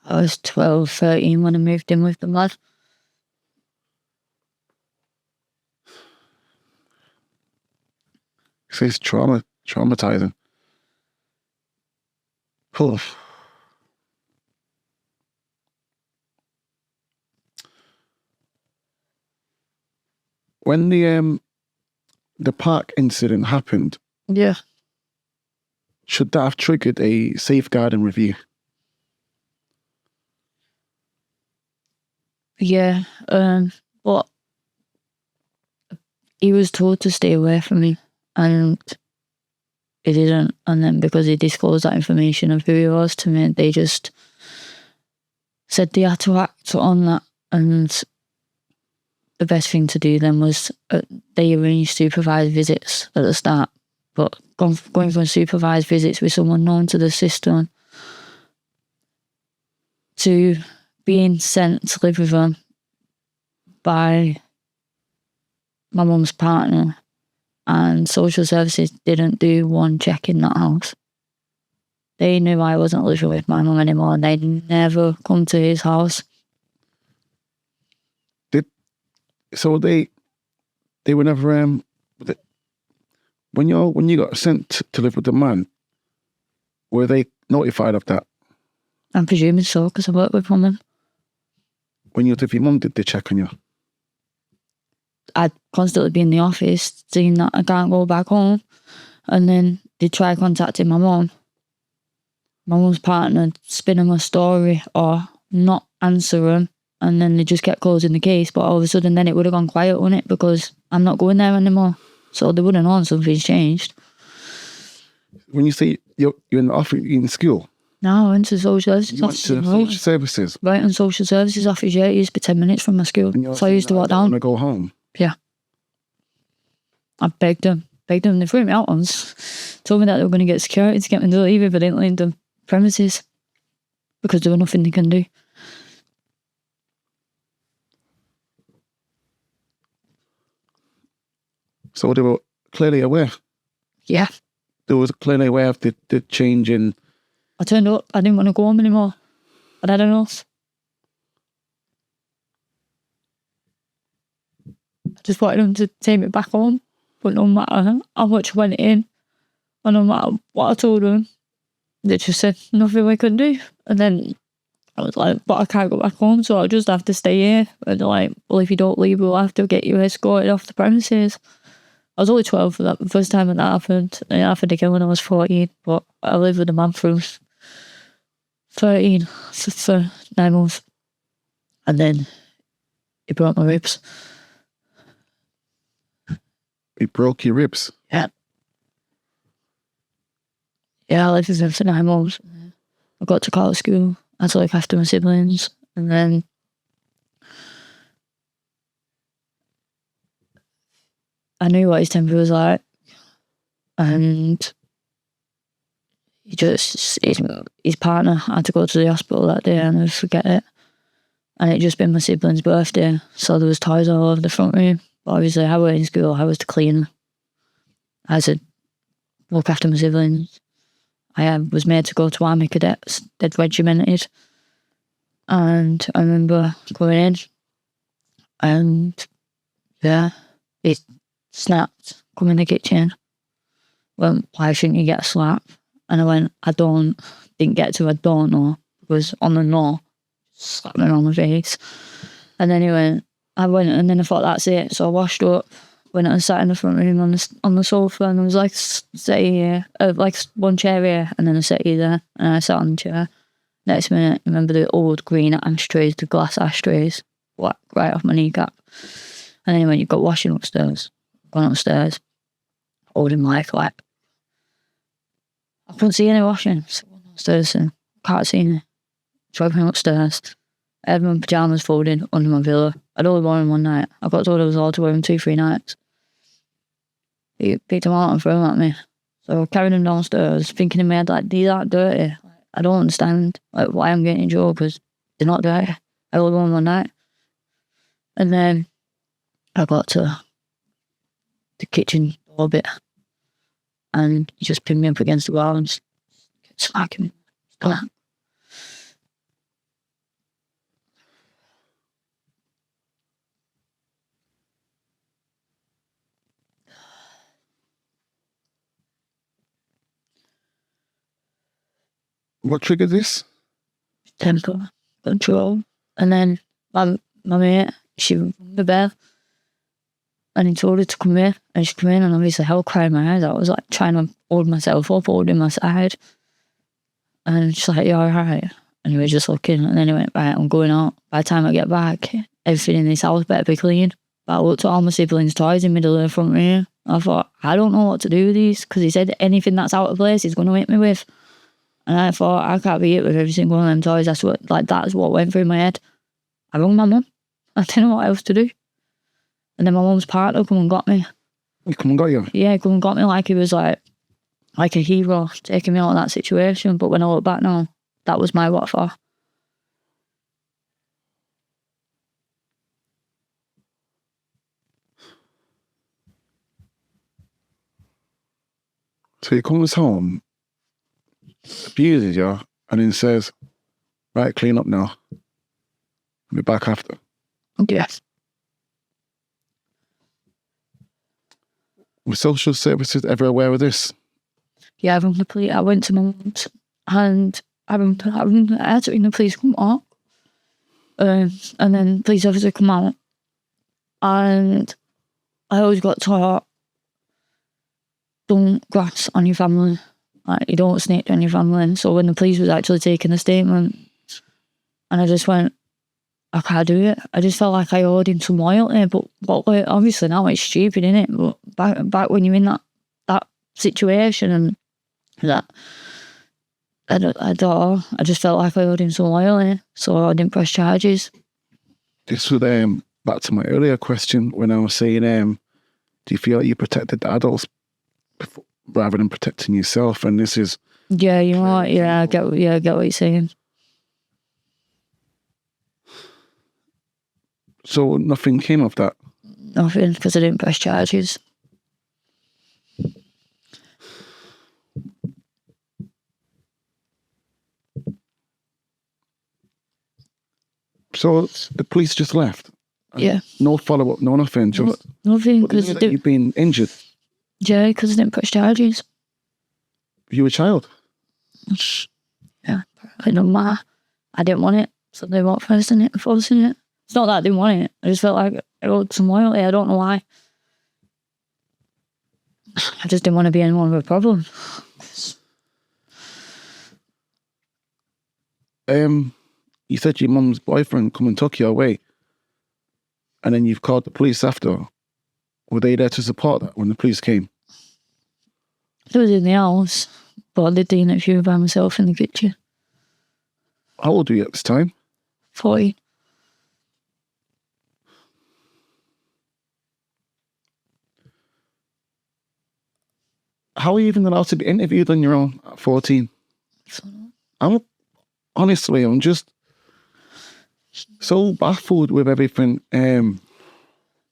I was 12, 13 when I moved in with the lad. It says traumatising. when the park incident happened, Yeah. should that have triggered a safeguarding review? Yeah. But he was told to stay away from me, and he didn't. And then because he disclosed that information of who he was to me, they just said they had to act on that. And the best thing to do then was they arranged supervised visits at the start. But going from supervised visits with someone known to the system to being sent to live with them by my mum's partner, and social services didn't do one check in that house. They knew I wasn't living with my mum anymore, and they'd never come to his house. So they were never when you got sent to live with the man, were they notified of that? I'm presuming so, because I worked with him. When you were with your mum, did they check on you? I'd constantly be in the office saying that I can't go back home, and then they try contacting my mum. My mum's partner spin him a story or not answer him, and then they just kept closing the case. But all of a sudden then it would have gone quiet, wouldn't it? Because I'm not going there anymore. So they would have known something's changed. When you say you're in the office, you're in school? No, I went to social services. You went to social services? Right, in social services office, yeah. It used to be 10 minutes from my school. So I used to walk down. Want to go home? Yeah. I begged them. They threw me out once. Told me that they were going to get security to get me to leave if I didn't leave the premises, because there was nothing they can do. So they were clearly aware? Yeah. They was clearly aware of the change in... I turned up. I didn't want to go home anymore. I'd had enough. I just wanted them to take me back home. But no matter how much went in, and no matter what I told them, they just said nothing we could do. And then I was like, but I can't go back home, so I'll just have to stay here. And they're like, well, if you don't leave, we'll have to get you escorted off the premises. I was only 12 for that, the first time that happened. It happened again when I was 14, but I lived with a man through 13 for 9 months. And then he broke my ribs. He broke your ribs? Yeah. Yeah, I lived with him for 9 months. I got to college school. I had to look after my siblings. And then I knew what his temper was like. And his partner had to go to the hospital that day, and I'd forget it. And it just been my sibling's birthday, so there was toys all over the front room. But obviously I was in school, I was the cleaner. I had to look after my siblings. I was made to go to Army Cadets, dead regimented. And I remember going in, and yeah, it snapped, come in the kitchen, went, why shouldn't you get a slap? And I went, didn't get to, I don't know, because on the no, slapped me on my face. And then I went, and then I thought, that's it. So I washed up, went and sat in the front room on the sofa, and there was like a settee here, like one chair here, and then a settee there, and I sat on the chair. Next minute, I remember the old green ashtrays, the glass ashtrays, right off my kneecap. And then he went, you've got washing upstairs. Gone upstairs, holding my like, I couldn't see any washing. So I went upstairs and can't see any. So I went upstairs. I had my pyjamas folded under my pillow. I'd only worn them one night. I got told I was allowed to wear them 2-3 nights. He picked them out and threw them at me. So I carried them downstairs, thinking in my head, like, these aren't dirty. I don't understand why I'm getting in trouble, because they're not dirty. I only wore them one night. And then I got to the kitchen door bit, and he just pinned me up against the wall and just kept smacking me. What triggered this? Temper, control. And then my mate, she rang the bell, And he told her to come in, and she came in, and obviously hell crying my eyes out. I was like trying to hold myself up, holding my side. And she's like, "You alright?" And he was just looking, and then he went, "Right, I'm going out. By the time I get back, everything in this house better be clean." But I looked at all my siblings' toys in the middle of the front room. I thought, I don't know what to do with these, because he said anything that's out of place he's going to hit me with. And I thought, I can't be hit with every single one of them toys. That's what went through my head. I rang my mum. I didn't know what else to do. And then my mum's partner come and got me. He come and got you? Yeah, he come and got me like he was like a hero, taking me out of that situation. But when I look back now, that was my what for. So he comes home, abuses you, and then says, "Right, clean up now. I'll be back after." Yes. Were social services ever aware of this? Yeah, I rang the police. I went to my mum's, and I had to ring the police to come out. And then the police officer come out, and I always got taught, don't grass on your family. Like, you don't snitch on your family. So when the police was actually taking a statement, and I just went, I can't do it. I just felt like I owed him some loyalty. But obviously now it's stupid, innit? But back when you're in that situation and that, I just felt like I owed him some loyalty. So I didn't press charges. This was back to my earlier question when I was saying, do you feel like you protected the adults rather than protecting yourself? And this is... Yeah, you know what? Yeah, I get what you're saying. So nothing came of that? Nothing, because I didn't press charges. So the police just left? Yeah. No follow-up, no nothing? Just nothing, because you've been injured? Yeah, because I didn't press charges. You were a child? Yeah, it doesn't matter. I didn't want it, so they weren't forcing it. It's not that I didn't want it. I just felt like I owed some loyalty. I don't know why. I just didn't want to be anyone with a problem. You said your mum's boyfriend come and took you away, and then you've called the police after. Were they there to support that when the police came? It was in the house, but I did the interview by myself in the kitchen. How old were you at this time? 40. How are you even allowed to be interviewed on your own at 14? I'm just so baffled with everything.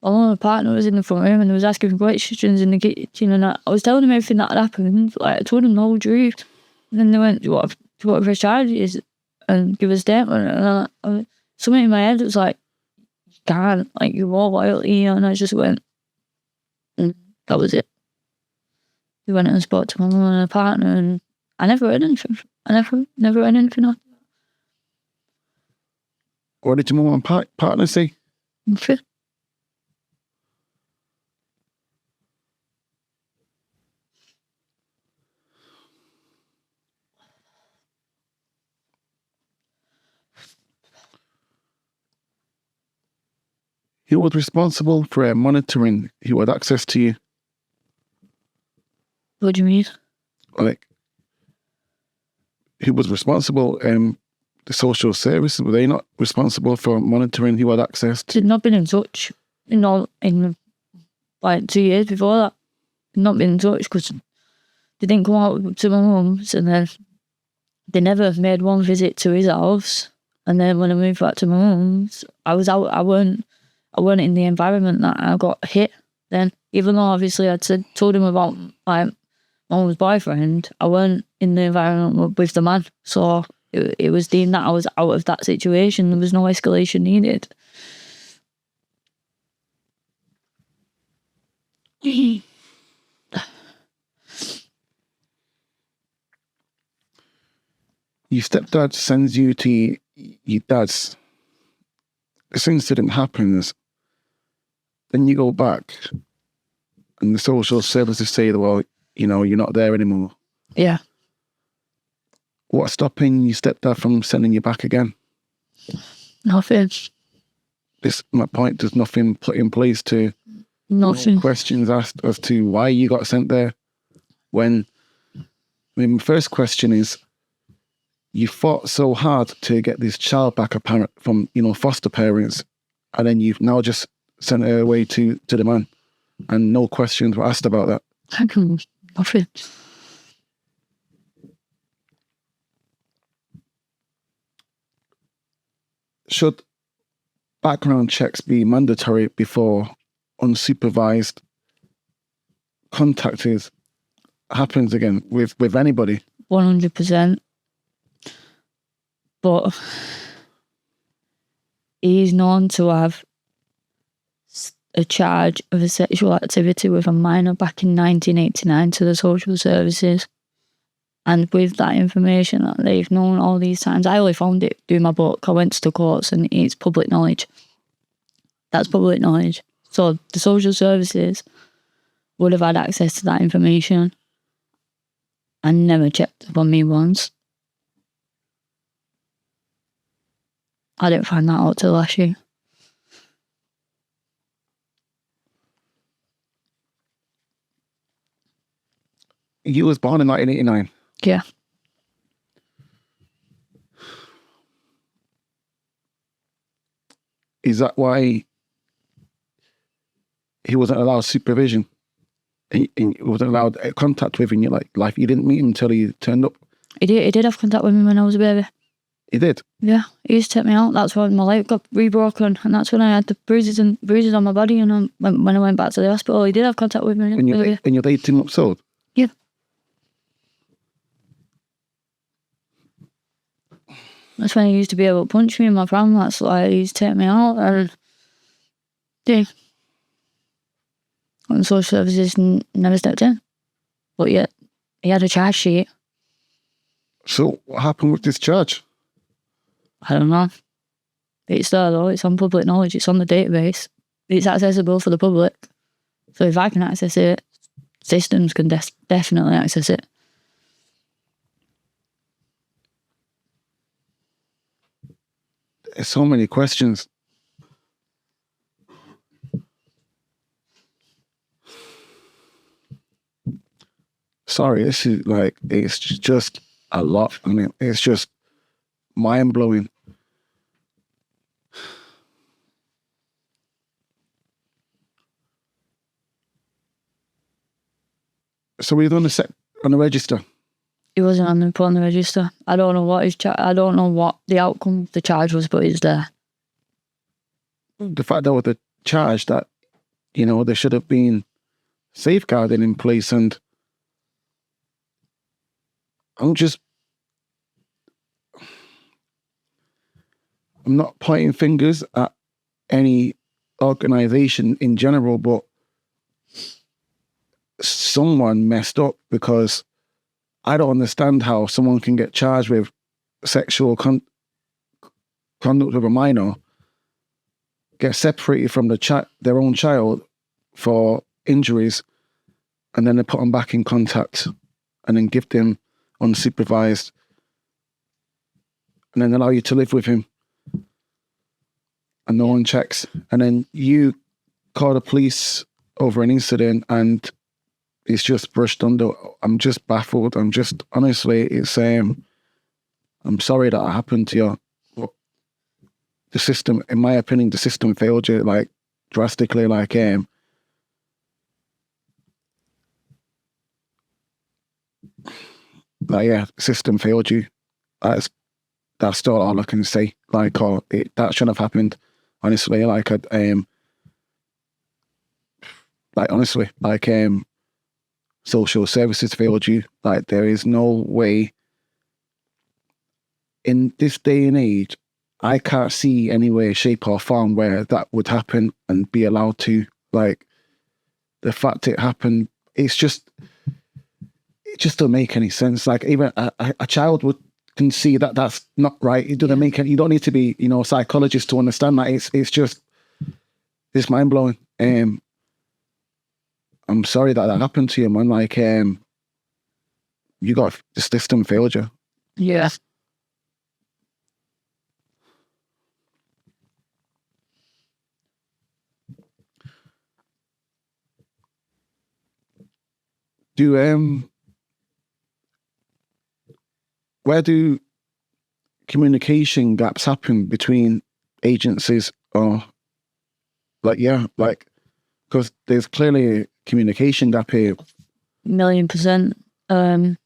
My partner was in the front room and was asking questions in the kitchen, and I was telling him everything that had happened. Like, I told him the whole truth. And then they went, do you want to press charges and give a statement? And something in my head was like, you can't, like, you're all loyalty. And I just went, and that was it. We went and spoke to my mum and her partner, and I never heard anything. I never heard anything after that. What did your mum and partner say? Nothing. Who was responsible for monitoring who had access to you? What do you mean? Like, who was responsible? The social services, were they not responsible for monitoring who had access to? They'd not been in touch, in like 2 years before that. They'd not been in touch because they didn't come out to my mum's, and then they never made one visit to his house. And then when I moved back to my mum's, I was out. I weren't in the environment that I got hit then. Even though obviously I'd told him about my mum's boyfriend, I weren't in the environment with the man. So it was deemed that I was out of that situation. There was no escalation needed. Your stepdad sends you to your dad's. This incident happens, then you go back and the social services say, well, you know, you're not there anymore. Yeah. What's stopping your stepdad from sending you back again? Nothing. My point, there's nothing put in place to Nothing. questions asked as to why you got sent there. When, I mean, my first question is, you fought so hard to get this child back apparent from, you know, foster parents, and then you've now just sent her away to the man, and no questions were asked about that. Nothing. Should background checks be mandatory before unsupervised contact happens again with anybody? 100%. But he's known to have a charge of a sexual activity with a minor back in 1989 to the social services. And with that information that they've known all these times, I only found it doing my book. I went to the courts and it's public knowledge. That's public knowledge. So the social services would have had access to that information and never checked up on me once. I didn't find that out till last year. You was born in 1989. Yeah. Is that why he wasn't allowed supervision? He wasn't allowed contact with in your life. You didn't meet him until he turned up. He did have contact with me when I was a baby. He did? Yeah, he used to take me out. That's when my leg got rebroken, and that's when I had the bruises on my body. And when I went back to the hospital, he did have contact with me. And you're 18 months old? Yeah. That's when he used to be able to punch me in my pram. That's why he used to take me out. And yeah. And social services never stepped in. But yet, he had a charge sheet. So what happened with this charge? I don't know. It's there though. It's on public knowledge. It's on the database. It's accessible for the public. So if I can access it, systems can definitely access it. There's so many questions. Sorry, this is it's just a lot. I mean, it's just mind-blowing. So we've done on the register. He wasn't put on the register. I don't know what I don't know what the outcome of the charge was, but it's there. The fact that with the charge that, you know, there should have been safeguarding in place, and I'm not pointing fingers at any organisation in general, but someone messed up, because I don't understand how someone can get charged with sexual conduct with a minor, get separated from their own child for injuries, and then they put them back in contact and then give them unsupervised and then allow you to live with him and no one checks. And then you call the police over an incident and it's just brushed under. I'm just baffled. Honestly, it's I'm sorry that it happened to you. But the system, in my opinion, the system failed you drastically. System failed you. That's still all I can say. That shouldn't have happened. Honestly, social services failed you. There is no way in this day and age, I can't see any way, shape or form where that would happen and be allowed to. The fact it happened, it just doesn't make any sense. Even a child can see that that's not right. It doesn't make any, you don't need to be, a psychologist to understand that. It's just, It's mind blowing. I'm sorry that happened to you, man. Like, the system failed you. Yeah. Where do communication gaps happen between agencies, or because there's clearly a communication gap here. 1,000,000%.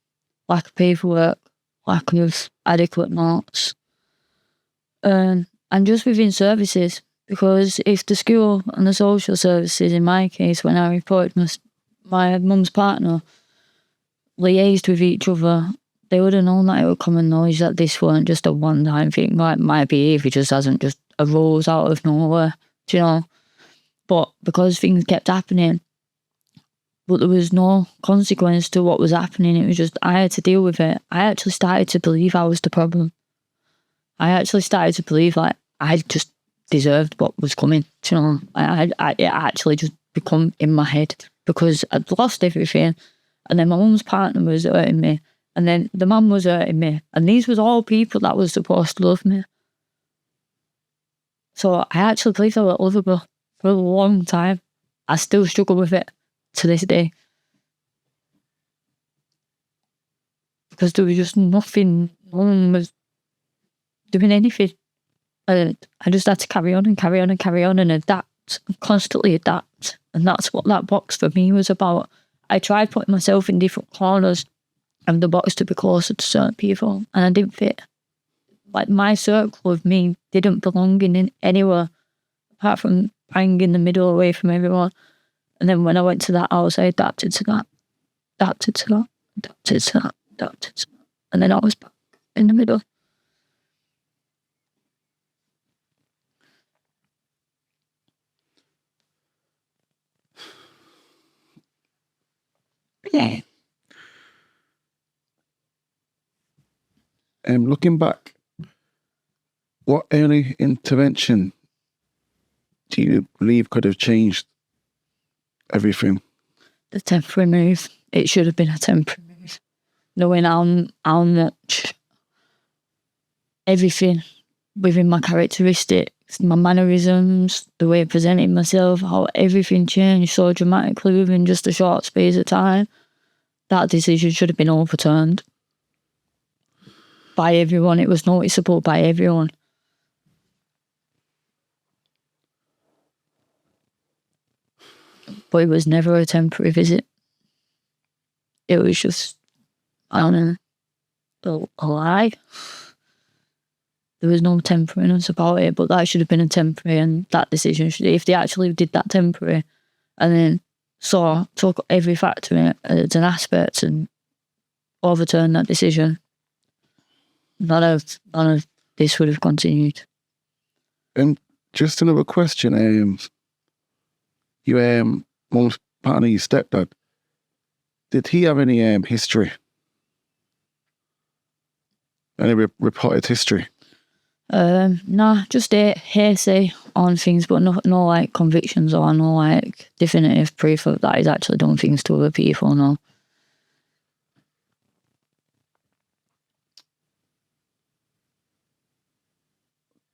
Lack of paperwork, lack of adequate notes, and just within services. Because if the school and the social services, in my case, when I reported my mum's partner, liaised with each other, they would have known that it would common knowledge that this weren't just a one-time thing. Like, my behaviour just hasn't just arose out of nowhere, do you know? But because things kept happening, but there was no consequence to what was happening, it was just, I had to deal with it. I actually started to believe I was the problem. I actually started to believe, like, I just deserved what was coming, do you know? It actually just become in my head, because I'd lost everything, and then my mum's partner was hurting me, and then the mum was hurting me, and these was all people that was supposed to love me. So I actually believed I was lovable for a long time. I still struggle with it to this day, because there was just nothing. No one was doing anything. I just had to carry on and carry on and carry on and adapt, constantly adapt. And that's what that box for me was about. I tried putting myself in different corners of the box to be closer to certain people, and I didn't fit. Like, my circle of me didn't belong in anywhere apart from hanging in the middle away from everyone. And then when I went to that house, I adapted to that, adapted to that, adapted to that, adapted to that. And then I was back in the middle. Yeah. Looking back, what early intervention do you believe could have changed everything? The temporary move. It should have been a temporary move. Knowing how much everything within my characteristics, my mannerisms, the way I presented myself, how everything changed so dramatically within just a short space of time. That decision should have been overturned by everyone. It was noticeable by everyone. But it was never a temporary visit. It was just, I don't know, a lie. There was no temporariness about it, but that should have been a temporary, and that decision should, if they actually did that temporary and then took every factor as an aspect and overturned that decision, none of this would have continued. And just another question, your mum's partner, your stepdad, did he have any history? Any reported history? Nah, just hearsay on things, but no like convictions or no like definitive proof of that he's actually done things to other people, no.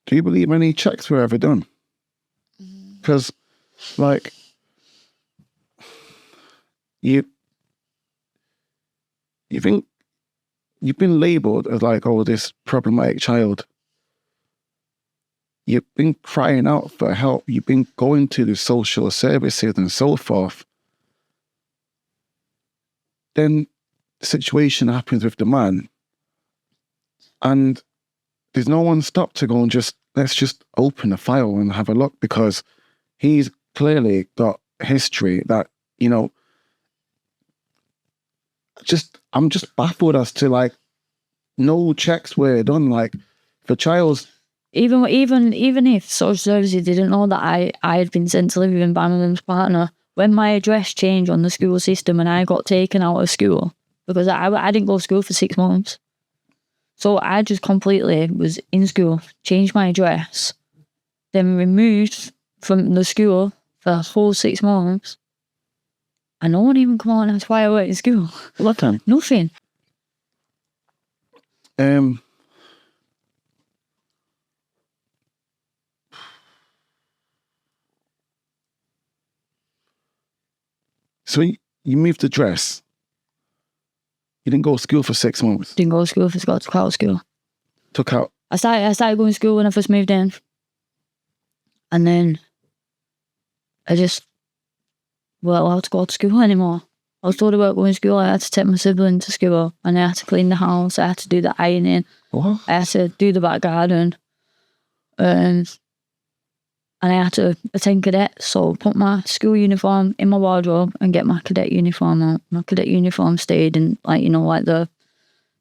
Do you believe any checks were ever done? Because, like, you think you've been labelled as like, oh, this problematic child. You've been crying out for help. You've been going to the social services and so forth. Then the situation happens with the man, and there's no one stopped to go and let's just open a file and have a look, because he's clearly got history that, you know, I'm just baffled as to, like, no checks were done, like, for child's. Even if social services didn't know that I had been sent to live with him by my mum's partner, when my address changed on the school system and I got taken out of school, because I didn't go to school for 6 months. So I just completely was in school, changed my address, then removed from the school for a whole 6 months. And no one even come on and asked why I worked in school. What time? Nothing. So you moved address. You didn't go to school for 6 months. Didn't go to school, took out of school. Took out. I started going to school when I first moved in. And then I just weren't allowed to go to school anymore. I was told about going to school. I had to take my sibling to school, and I had to clean the house. I had to do the ironing. What? I had to do the back garden. And I had to attend cadet, so put my school uniform in my wardrobe and get my cadet uniform out. My cadet uniform stayed in, like, the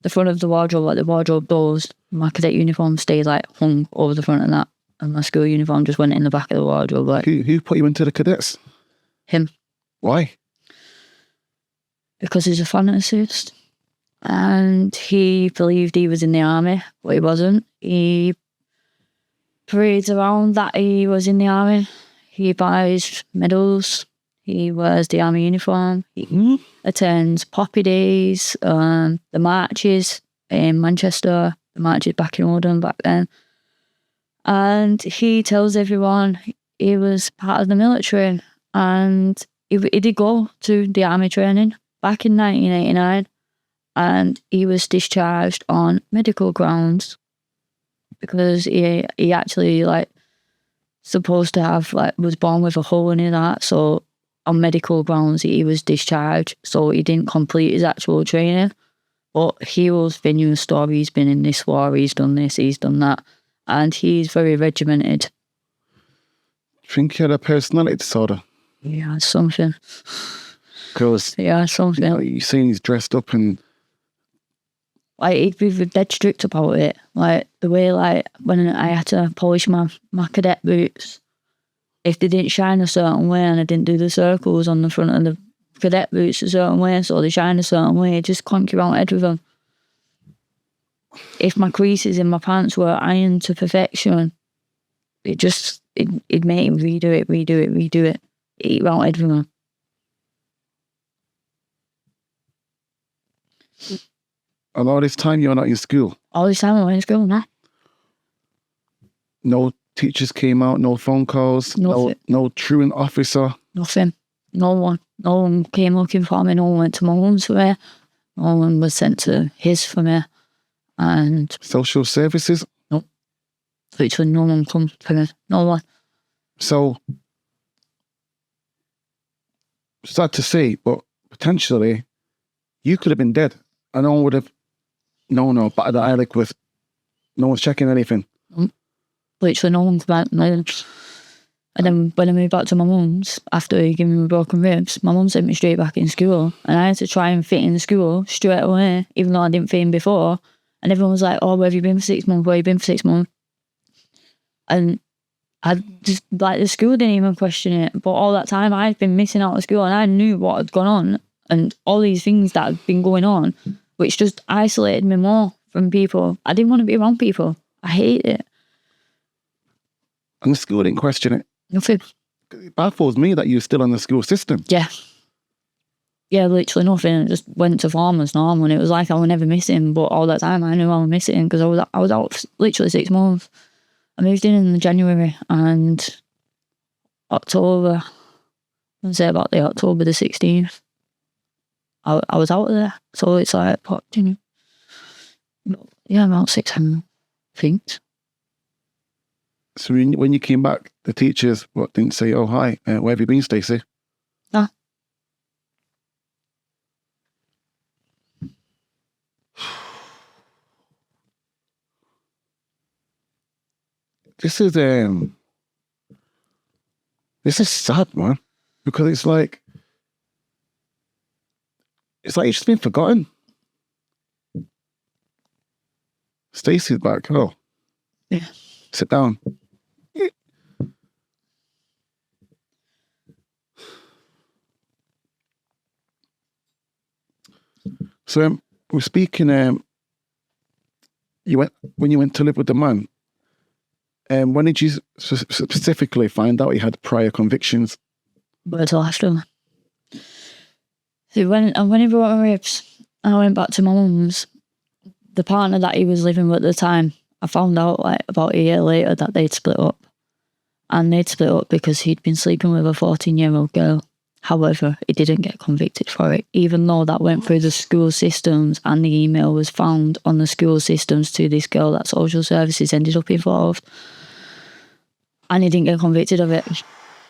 front of the wardrobe, like the wardrobe doors. My cadet uniform stayed hung over the front of that, and my school uniform just went in the back of the wardrobe. Who put you into the cadets? Him. Why? Because he's a fantasist, and he believed he was in the army, but he wasn't. He parades around that he was in the army. He buys medals. He wears the army uniform. He attends Poppy Days, the marches in Manchester, the marches back in Oldham back then. And he tells everyone he was part of the military, and he did go to the army training back in 1989, and he was discharged on medical grounds because he actually supposed to have was born with a hole in his heart, so on medical grounds he was discharged, so he didn't complete his actual training. But he was the news story, he's been in this war, he's done this, he's done that, and he's very regimented. Think he had a personality disorder? Yeah, something. Because something. You're saying he's dressed up and he'd be dead strict about it. The way when I had to polish my cadet boots, if they didn't shine a certain way and I didn't do the circles on the front of the cadet boots a certain way, so they shine a certain way, he'd just clonk you around the head with them. If my creases in my pants were ironed to perfection, it'd make him redo it. Eat around the head with them. And all this time you're not in school? All this time I went to school, no. No teachers came out, no phone calls, no truant officer? Nothing. No one came looking for me, no one went to my mum's for me, no one was sent to his for me. And social services? Nope. Literally no one come for me, no one. So, sad to say, but potentially you could have been dead and no one would have batted the eyelid with no one's checking anything. Literally no one came out. And then when I moved back to my mum's, after he gave me broken ribs, my mum sent me straight back in school, and I had to try and fit in the school straight away, even though I didn't fit in before. And everyone was like, "Oh, where have you been for 6 months? Where have you been for 6 months?" And I just, the school didn't even question it. But all that time I'd been missing out of school, and I knew what had gone on and all these things that had been going on, which just isolated me more from people. I didn't want to be around people. I hate it. And the school didn't question it? Nothing. It baffles me that you're still in the school system. Yeah. Yeah, literally nothing. I just went to farmers normal, and it was like I was never missing, but all that time I knew I was missing because I was out for literally 6 months. I moved in January, and October, I'd say about the October the 16th, I was out of there. So it's like, about 6 months, I think. So when you came back, the teachers didn't say, "Oh, hi, where have you been, Stacey?" No. This is sad, man, because it's like it's just been forgotten. Stacey's back. Oh, yeah. Sit down. So we're speaking. When you went to live with the man. When did you specifically find out he had prior convictions? But until after. So when he brought my ribs, I went back to my mum's. The partner that he was living with at the time, I found out like about a year later that they'd split up. And they'd split up because he'd been sleeping with a 14-year-old girl. However, he didn't get convicted for it, even though that went through the school systems and the email was found on the school systems to this girl that social services ended up involved. And he didn't get convicted of it.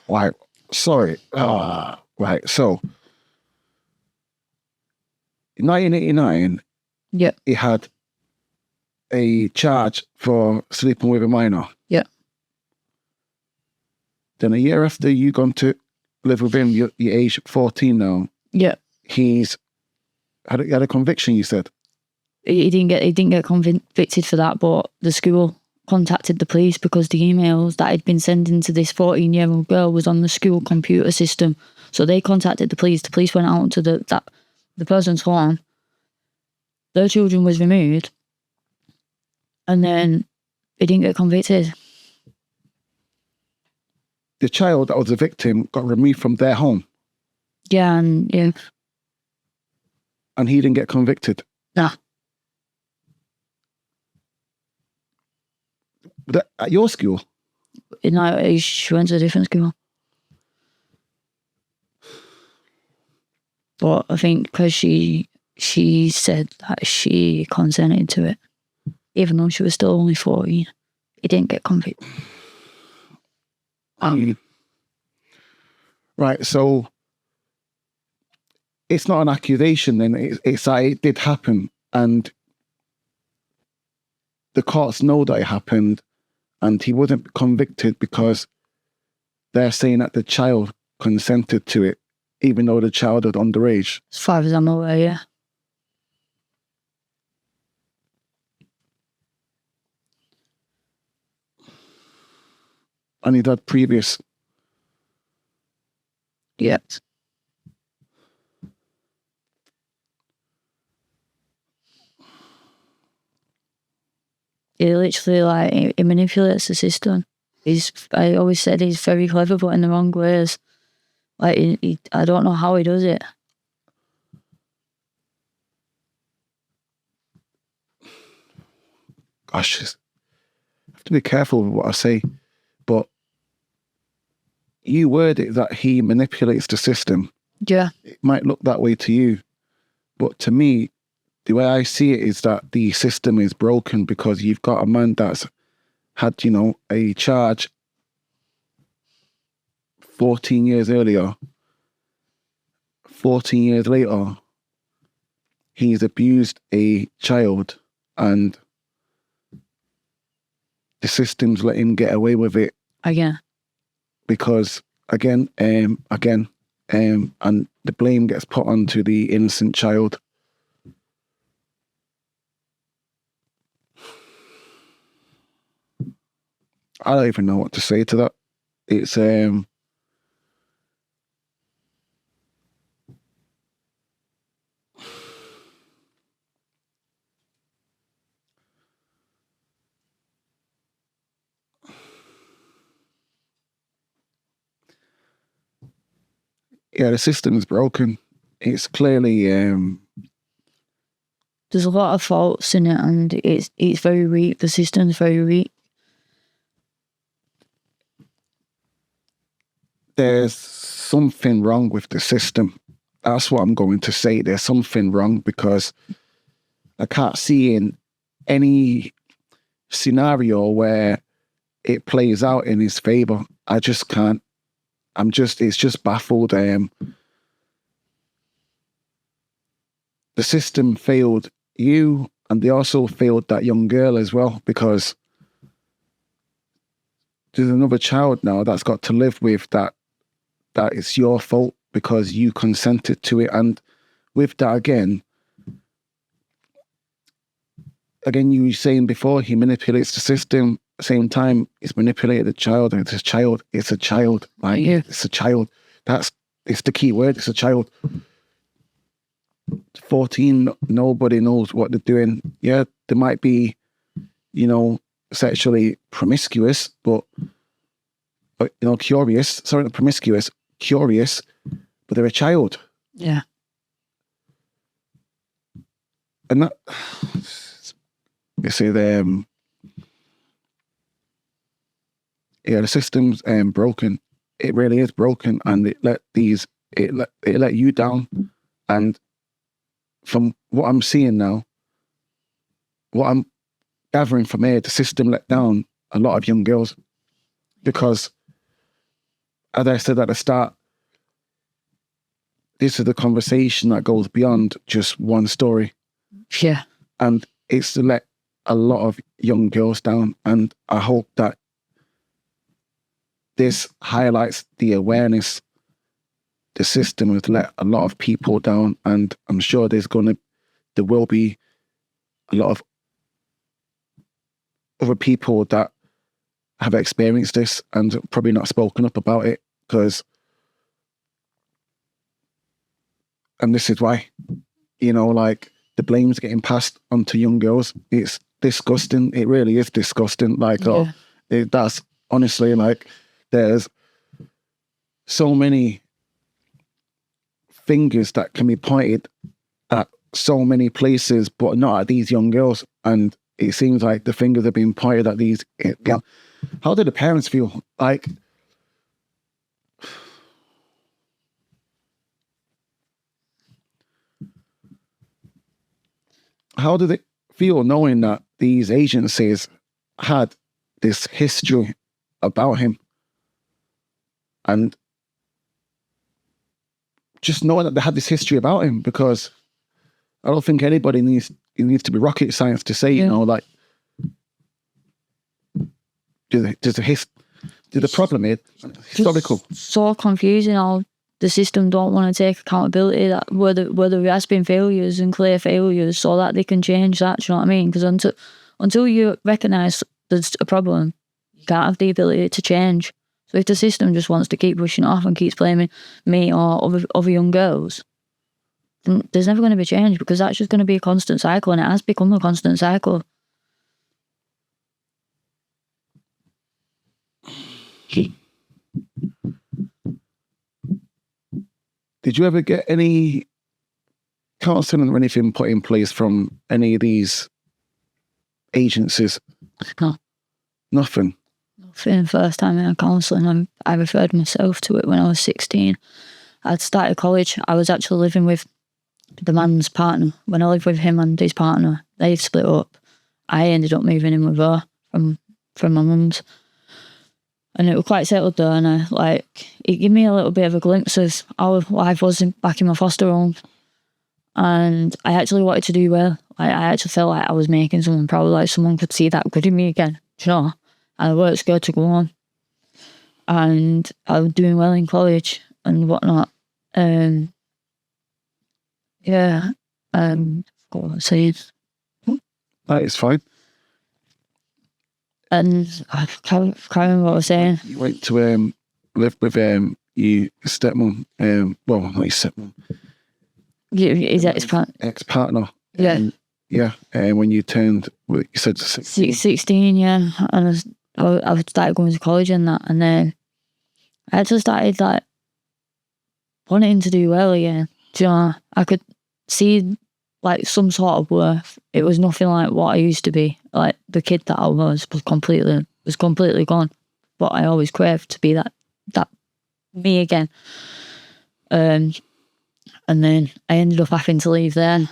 Right. Sorry. Right. So, in 1989, Yeah. he had a charge for sleeping with a minor. Yeah. Then a year after you gone to live with him, you're age 14 now. Yeah. He's had a conviction, you said? He didn't get convicted for that, but the school contacted the police because the emails that had been sending to this 14-year-old girl was on the school computer system. So they contacted the police. The police went out to the person's home. Their children was removed. And then he didn't get convicted. The child that was the victim got removed from their home. Yeah, and yeah. And he didn't get convicted. Nah. At your school? No, she went to a different school. But I think because she said that she consented to it, even though she was still only 14, he didn't get convicted. Right, so it's not an accusation then, it's that it did happen and the courts know that it happened and he wasn't convicted because they're saying that the child consented to it, even though the child was underage. As far as I'm aware, yeah. And he'd had previous. Yes. He literally, he manipulates the system. I always said he's very clever, but in the wrong ways. I don't know how he does it. Gosh, I have to be careful with what I say, but you word it that he manipulates the system. Yeah. It might look that way to you, but to me, the way I see it is that the system is broken because you've got a man that's had, a charge 14 years earlier, 14 years later, he's abused a child and the system's let him get away with it. Again. Because, and the blame gets put onto the innocent child. I don't even know what to say to that. It's the system is broken. It's clearly there's a lot of faults in it, and it's very weak. The system's very weak. There's something wrong with the system. That's what I'm going to say. There's something wrong because I can't see in any scenario where it plays out in his favor. I just can't. It's just baffled. The system failed you, and they also failed that young girl as well, because there's another child now that's got to live with that it's your fault because you consented to it. And with that again, you were saying before, he manipulates the system. At the same time, he's manipulated the child, and it's a child. It's a child. It's a child. It's the key word. It's a child. 14, nobody knows what they're doing. Yeah, there might be, sexually promiscuous, but curious. Sorry, not promiscuous, curious, but they're a child. Yeah. And that, you see, the system's broken. It really is broken, and it let you down. And from what I'm seeing now, what I'm gathering from here, the system let down a lot of young girls, because, as I said at the start, this is the conversation that goes beyond just one story. Yeah. And it's to let a lot of young girls down. And I hope that this highlights the awareness the system has let a lot of people down. And I'm sure there will be a lot of other people that have experienced this and probably not spoken up about it, and this is why, like, the blame's getting passed onto young girls. It's disgusting. It really is disgusting. Like, that's honestly, like, there's so many fingers that can be pointed at so many places, but not at these young girls. And it seems like the fingers are being pointed at these. How do the parents feel? Like, how do they feel knowing that these agencies had this history about him? And just knowing that they had this history about him, because I don't think anybody needs to be rocket science to say, like, the problem is historical. So confusing how the system don't want to take accountability that where there has been failures and clear failures, so that they can change that. Do you know what I mean? Because until you recognise there's a problem, you can't have the ability to change. So if the system just wants to keep pushing it off and keeps blaming me or other young girls, then there's never going to be change, because that's just going to be a constant cycle, and it has become a constant cycle. Did you ever get any counselling or anything put in place from any of these agencies? No. Nothing? Nothing. First time in counselling, I referred myself to it when I was 16. I'd started college. I was actually living with the man's partner. When I lived with him and his partner, they split up. I ended up moving in with her from my mum's. And it was quite settled there, and it gave me a little bit of a glimpse of how life was back in my foster home. And I actually wanted to do well. I actually felt like I was making someone proud, like someone could see that good in me again, And I worked scared to go on. And I was doing well in college and whatnot. What was I saying? That is fine. And I can't remember what I was saying. You went to live with your stepmom, well, not your stepmom. His ex-partner. Yeah. When you turned, you said 16. 16, yeah. And I started going to college and that, and then I actually started like wanting to do well again. I could see like some sort of worth. It was nothing like what I used to be. Like the kid that I was completely gone. But I always craved to be that me again. And then I ended up having to leave then.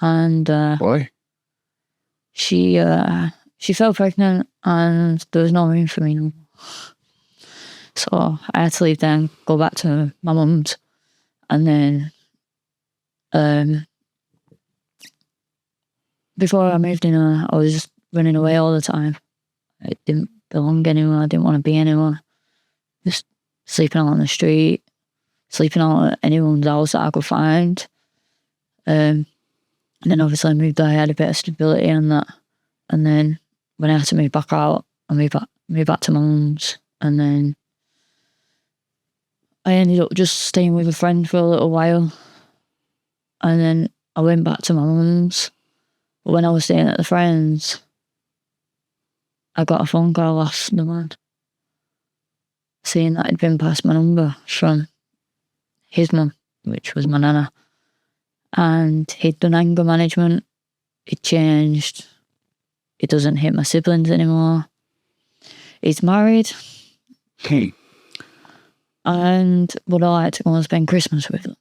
And why? She fell pregnant and there was no room for me no more. So I had to leave then, go back to my mum's, and then before I moved in, I was just running away all the time. I didn't belong anywhere. I didn't want to be anywhere. Just sleeping out on the street, sleeping out at anyone's house that I could find. And then obviously I moved there. I had a bit of stability and that. And then when I had to move back out, I moved back to my mum's. And then I ended up just staying with a friend for a little while. And then I went back to my mum's. But when I was staying at the friend's, I got a phone call off the man saying that I'd been passed my number from his mum, which was my nana, and he'd done anger management. He'd changed. He doesn't hit my siblings anymore. He's married. And would I like to go and spend Christmas with them?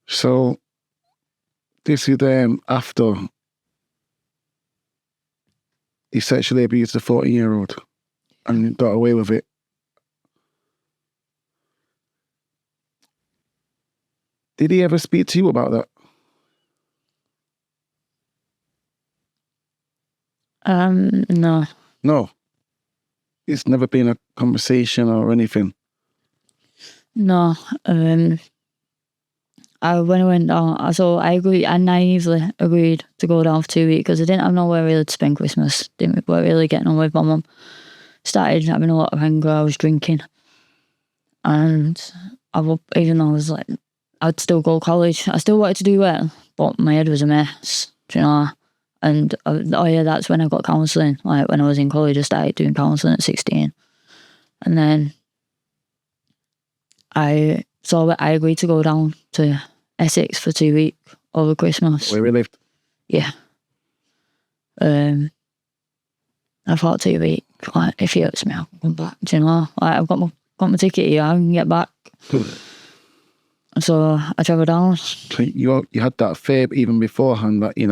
So, this is after he sexually abused a 14-year-old and got away with it. Did he ever speak to you about that? No. No. It's never been a conversation or anything. No. When I went down, I naively agreed to go down for 2 weeks because I didn't have nowhere really to spend Christmas. Didn't really getting on with my mum. Started having a lot of anger. I was drinking, and even though I was like, I'd still go to college. I still wanted to do well, but my head was a mess. Do you know? And that's when I got counselling. Like when I was in college, I started doing counselling at 16, and then I agreed to go down to Essex for 2 weeks over Christmas. Where we lived? Yeah. I thought 2 weeks. Like, if he hurts me, I'll come back. Do you know? Like, I've got my ticket here. I can get back. So I travelled down. So you had that fear even beforehand that he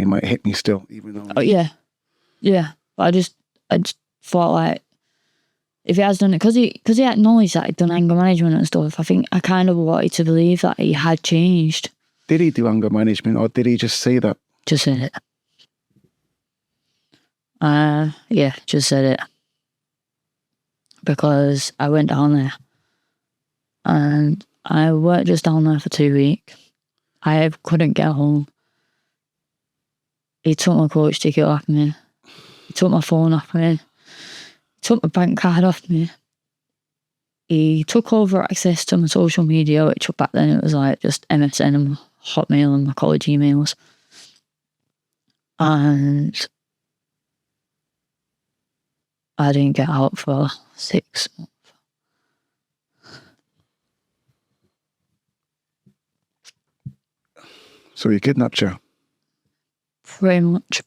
might hit me still, even though. Oh yeah. But I just thought like, if he has done it, because he acknowledged that he'd done anger management and stuff, I think I kind of wanted to believe that he had changed. Did he do anger management, or did he just say that? Just said it. Yeah, just said it. Because I went down there, and I worked just down there for 2 weeks. I couldn't get home. He took my coach ticket off me. He took my phone off me. Took my bank card off me. He took over access to my social media, which back then it was like just MSN and Hotmail and my college emails. And I didn't get out for 6 months. So he kidnapped you? Pretty much.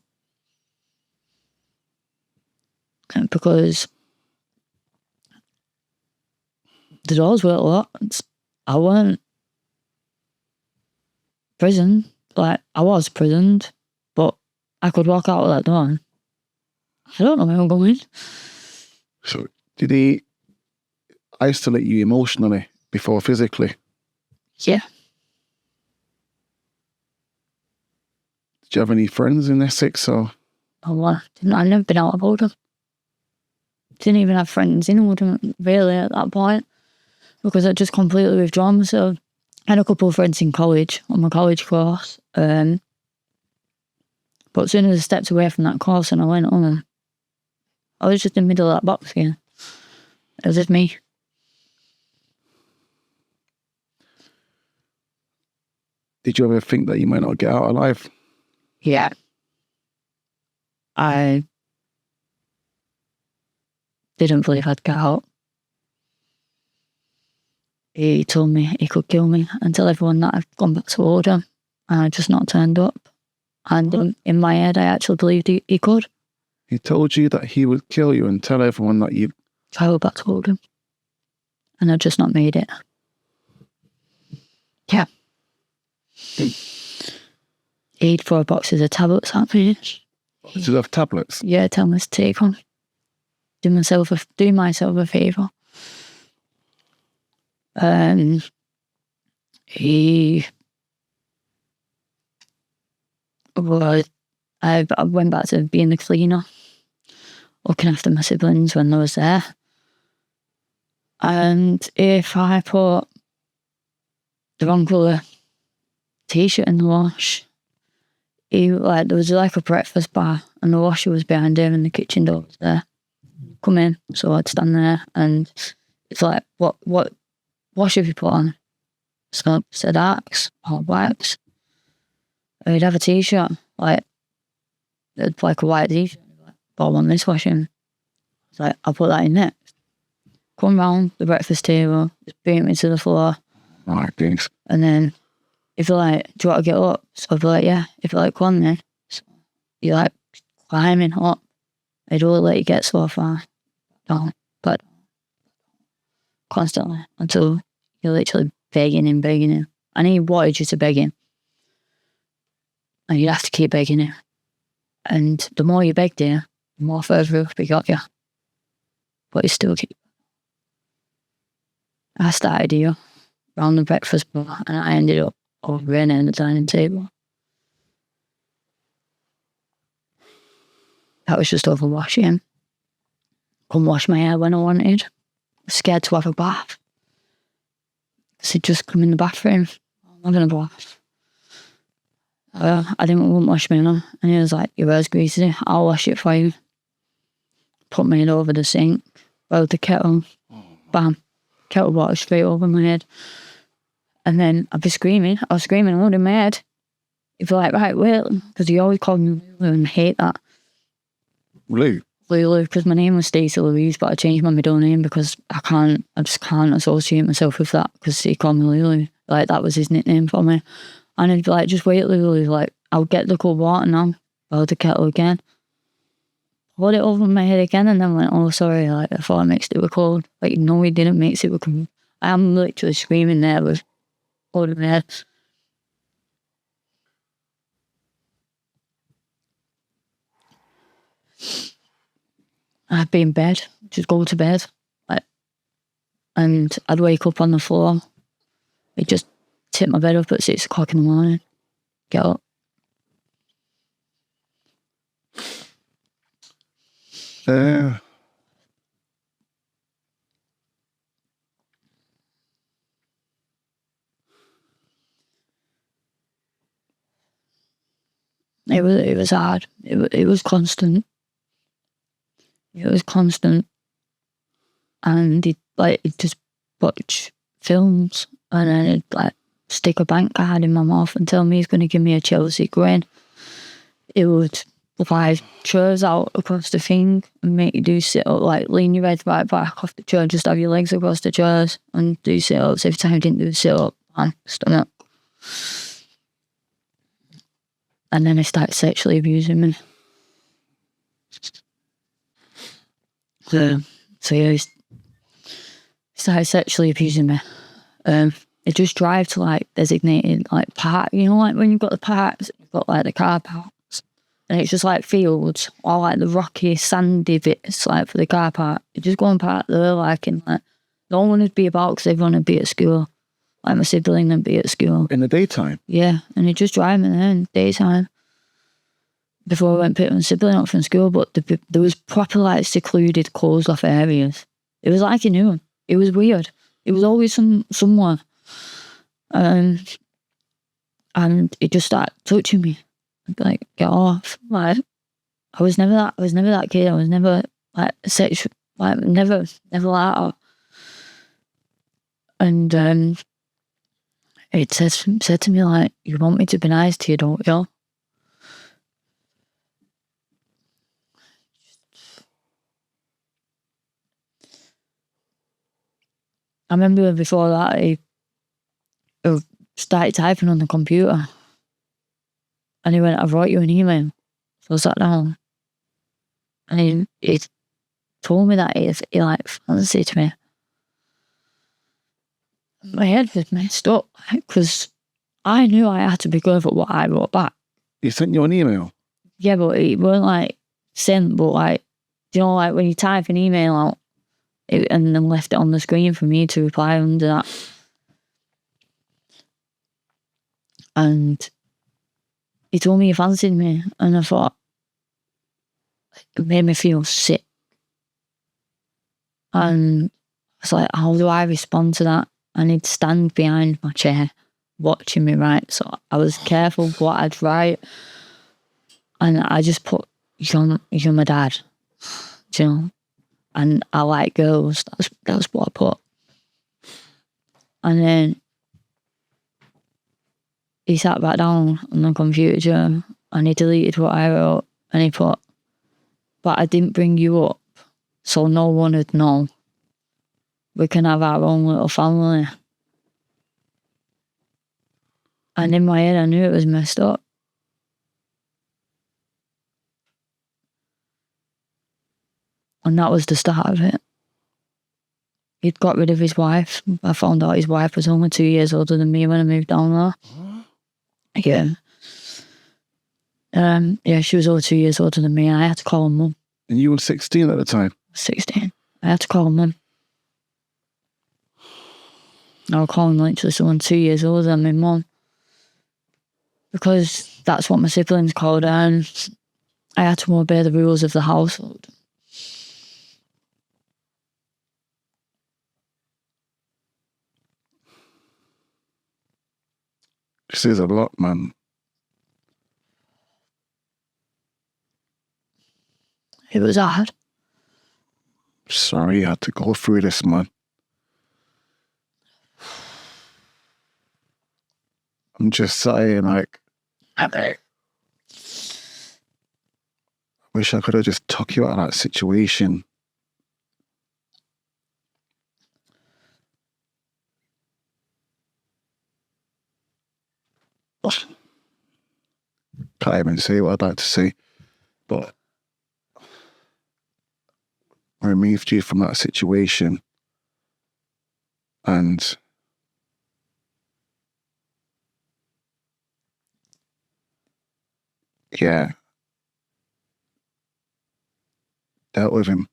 Because the doors were locked. I weren't prisoned. Like, I was prisoned, but I could walk out of that door. I don't know where I'm going. So did he isolate you emotionally before physically? Yeah. Did you have any friends in Essex or? Oh, I've never been out of Oldham. Didn't even have friends in Oldham really at that point, because I'd just completely withdrawn myself. I had a couple of friends in college, on my college course, but as soon as I stepped away from that course and I went home, I was just in the middle of that box again. It was just me. Did you ever think that you might not get out alive? Yeah. I didn't believe I'd get out. He told me he could kill me and tell everyone that I'd gone back to Oldham and I'd just not turned up. And in my head, I actually believed he could. He told you that he would kill you and tell everyone that you travelled back to Oldham. And I'd just not made it. Yeah. He'd throw boxes of tablets at me. Boxes of tablets? Yeah, tell me to take on. Do myself a favour. He I went back to being the cleaner, looking after my siblings when I was there. And if I put the wrong colour t-shirt in the wash, there was like a breakfast bar and the washer was behind him and the kitchen door was there. Come in, so I'd stand there and it's like, what wash have you put on? So I said Axe or wax. he'd have a t-shirt, like a white t-shirt, but I want this washing. It's like, I'll put that in next. Come round the breakfast table, just beat me to the floor. Right, thanks. And then if you're like, do you want to get up? So I'd be like, yeah. If you're like, come on then. So you're like climbing up. I'd only let you get so far. Down, but constantly until you're literally begging him. And he wanted you to beg him. And you'd have to keep begging him. And the more you begged him, the more further up he got you. But he still keep. I started here around the breakfast bar and I ended up over in the dining table. That was just overwashing. Couldn't wash my hair when I wanted. Scared to have a bath. So he'd just come in the bathroom. I'm having a bath. I didn't want to wash my hair. And he was like, your hair's greasy. I'll wash it for you. Put me over the sink. Boiled the kettle. Bam. Kettle water straight over my head. And then I'd be screaming. I was screaming out in my head. He'd be like, right, wait. Because he always called me Lulu and I hate that. Lulu, because my name was Stace Louise, but I changed my middle name because I just can't associate myself with that because he called me Lulu. Like, that was his nickname for me. And he'd be like, just wait, Lulu. Like, I'll get the cold water now. Boil the kettle again. Hold it over my head again and then went, oh, sorry, like, I thought I mixed it with cold. Like, no, he didn't mix it with cold. I'm literally screaming there with cold in my head. I'd be in bed, just go to bed, like, and I'd wake up on the floor. He'd just tip my bed up at 6 o'clock in the morning, get up. It was hard. It was constant. It was constant. And he'd just watch films and then he'd like stick a bank card in my mouth and tell me he's going to give me a Chelsea grin. It would fly chairs out across the thing and make you do sit up, like lean your head right back off the chair, just have your legs across the chairs and do sit ups. Every time you didn't do a sit up, stomach. And then he started sexually abusing me. So yeah, he started sexually abusing me. It just drive to like designated like park, you know, like when you've got the parks, you've got like the car parks, and it's just like fields or like the rocky, sandy bits like for the car park. You just go and park there, like, and like no one would be about because everyone would be at school. Like my sibling would be at school in the daytime. Yeah, and he'd just drive me there in daytime. Before I went pick my sibling up from school, but there was proper like secluded, closed off areas. It was like he knew him. It was weird. It was always somewhere. And he just started touching me. I'd be like, get off. Like, I was never that kid. I was never like sexual, like never like that. And it said to me like, you want me to be nice to you, don't you? I remember before that he started typing on the computer and he went, I wrote you an email. So I sat down and he told me that he like fancied me. My head was messed up because I knew I had to be good at what I wrote back. He sent you an email? Yeah, but it weren't like sent, but like, you know, like when you type an email out, and then left it on the screen for me to reply under that. And he told me he fancied me, and I thought, it made me feel sick. And I was like, how do I respond to that? And he'd stand behind my chair watching me write, so I was careful what I'd write. And I just put, you're my dad, do you know? And I like girls. That's what I put. And then he sat back down on the computer and he deleted what I wrote and he put, "But I didn't bring you up, so no one would know. We can have our own little family." And in my head, I knew it was messed up. And that was the start of it. He'd got rid of his wife. I found out his wife was only 2 years older than me when I moved down there. Yeah, she was over 2 years older than me, and I had to call her mum. And you were 16 at the time? 16. I had to call her mum. I was calling literally someone 2 years older than my mum. Because that's what my siblings called her, and I had to obey the rules of the household. This is a lot, man. It was hard. Sorry you had to go through this, man. I'm just saying, like, I wish I could have just took you out of that situation. Can't even say what I'd like to say, but I removed you from that situation, and yeah, dealt with him.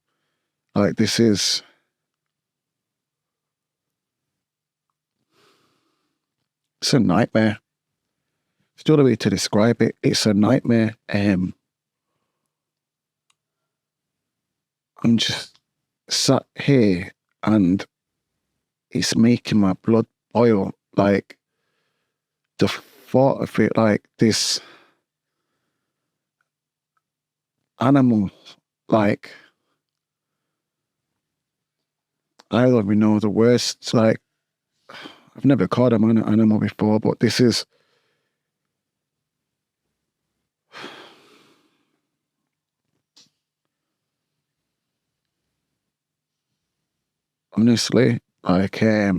Like, this is, it's a nightmare. It's the other way to describe it. It's a nightmare. I'm just sat here and it's making my blood boil. Like, the thought of it, like this animal, like, I don't even know the worst. Like, I've never called him an animal before, but this is, honestly, like, I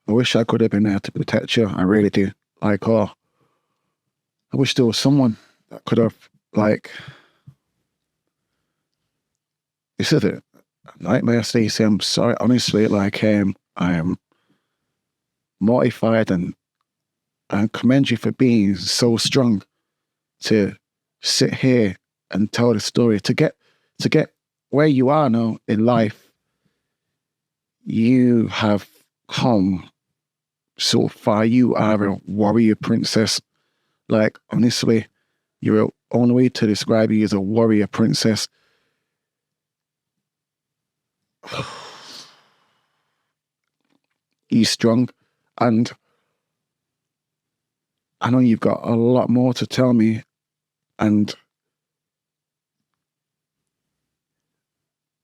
wish I could have been there to protect you. I really do. Like, oh, I wish there was someone that could have, like, this is a nightmare, Stacey. I'm sorry. Honestly, like, I am mortified, and I commend you for being so strong to sit here and tell the story. To get where you are now in life, you have come so far. You are a warrior princess. Like, honestly, your only way to describe you is a warrior princess. You're strong, and I know you've got a lot more to tell me, and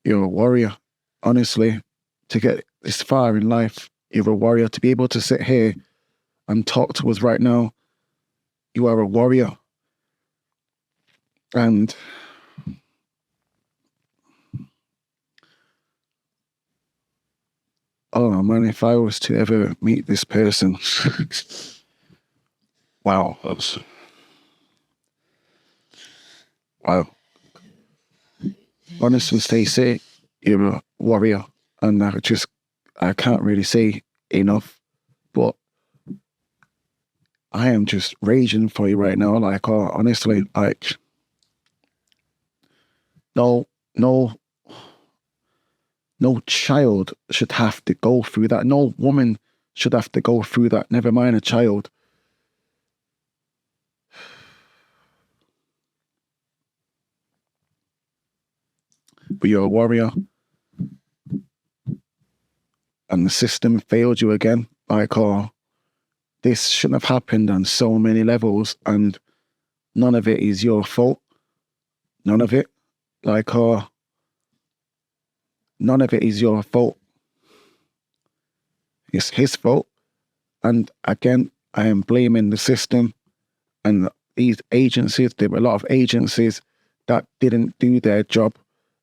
you're a warrior. Honestly, to get this far in life, you're a warrior. To be able to sit here and talk to us right now, you are a warrior. And oh man, if I was to ever meet this person, wow, wow. Honestly, Stacey, you're a warrior, and I can't really say enough, but I am just raging for you right now. Like, oh, honestly, like, no child should have to go through that. No woman should have to go through that, never mind a child. But you're a warrior, and the system failed you again. like, oh, this shouldn't have happened on so many levels, and none of it is your fault. None of it. Like, oh, none of it is your fault. It's his fault. And again, I am blaming the system and these agencies. There were a lot of agencies that didn't do their job.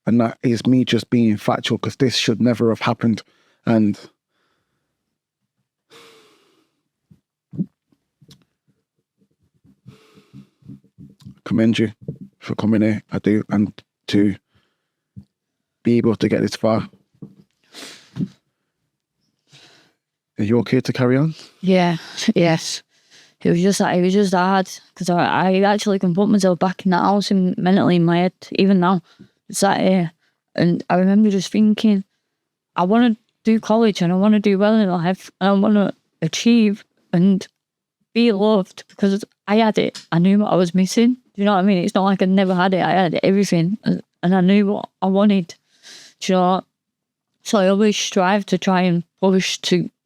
And that is me just being factual, because this should never have happened. And commend you for coming here. I do. And to be able to get this far. Are you okay to carry on? Yeah, yes. It was just hard, because I actually can put myself back in that house and mentally in my head, even now. It's that here. And I remember just thinking, I want to do college and I want to do well in life and I want to achieve and be loved, because I had it. I knew what I was missing. Do you know what I mean? It's not like I never had it. I had everything and I knew what I wanted. Do you know? So I always strive to try and push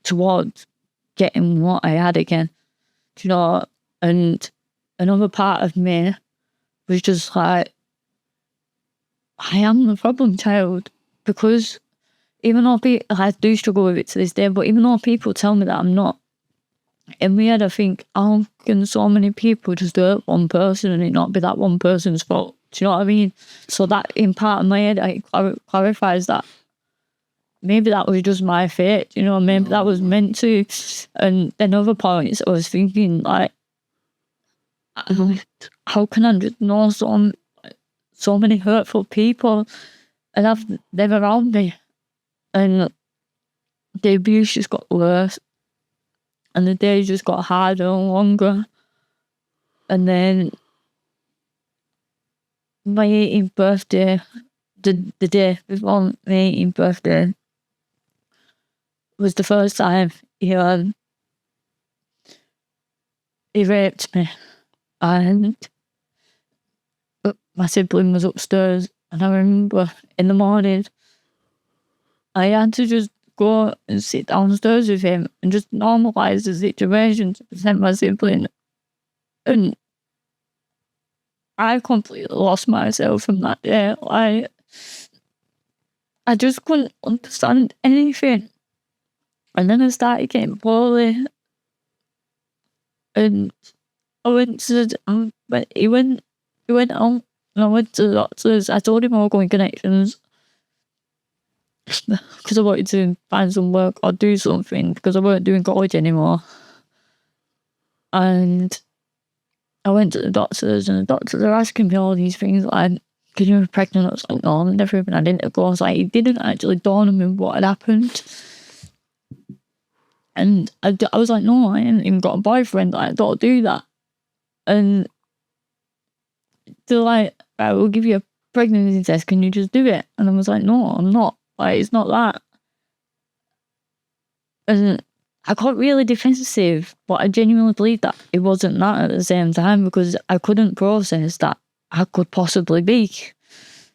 towards getting what I had again. Do you know? And another part of me was just like, I am the problem child, because even though I do struggle with it to this day, but even though people tell me that I'm not, in my head I think, how can so many people just hurt one person and it not be that one person's fault? Do you know what I mean? So that in part of my head, it clarifies that maybe that was just my fate, you know, maybe that was meant to. And then other points I was thinking, like, how can I just know so many hurtful people and have them around me? And the abuse just got worse. And the days just got harder and longer. And then my 18th birthday, the day before my 18th birthday, was the first time he raped me. And my sibling was upstairs, and I remember in the morning I had to just go and sit downstairs with him and just normalise the situation to present my sibling. And I completely lost myself from that day. Like, I just couldn't understand anything. And then I started getting poorly. And I went to he went out and I went to the doctors. I told him I was going connections because I wanted to find some work or do something, because I weren't doing college anymore. And I went to the doctors, and the doctors are asking me all these things like, can you be pregnant? I was like, no, I've never been identical. I was like, it didn't actually dawn on me what had happened. And I was like, no, I ain't even got a boyfriend. Like, I don't do that. And they're like, right, we'll give you a pregnancy test. Can you just do it? And I was like, no, I'm not. Like, it's not that. And I got really defensive, but I genuinely believed that it wasn't that at the same time, because I couldn't process that I could possibly be.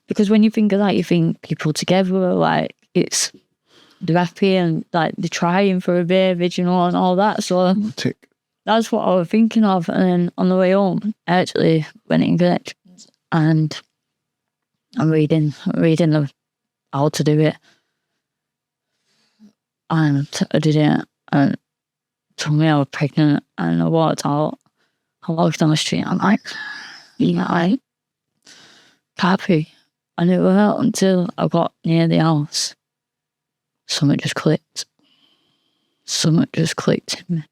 Because when you think of that, you think people together, like, it's, they're happy and like they're trying for a baby, you know, and all that. So that's what I was thinking of. And then on the way home, I actually went in connections and I'm reading how to do it. And I did it, and told me I was pregnant, and I walked out. I walked down the street, I'm like, happy. And it wasn't until I got near the house, something just clicked. Something just clicked in me.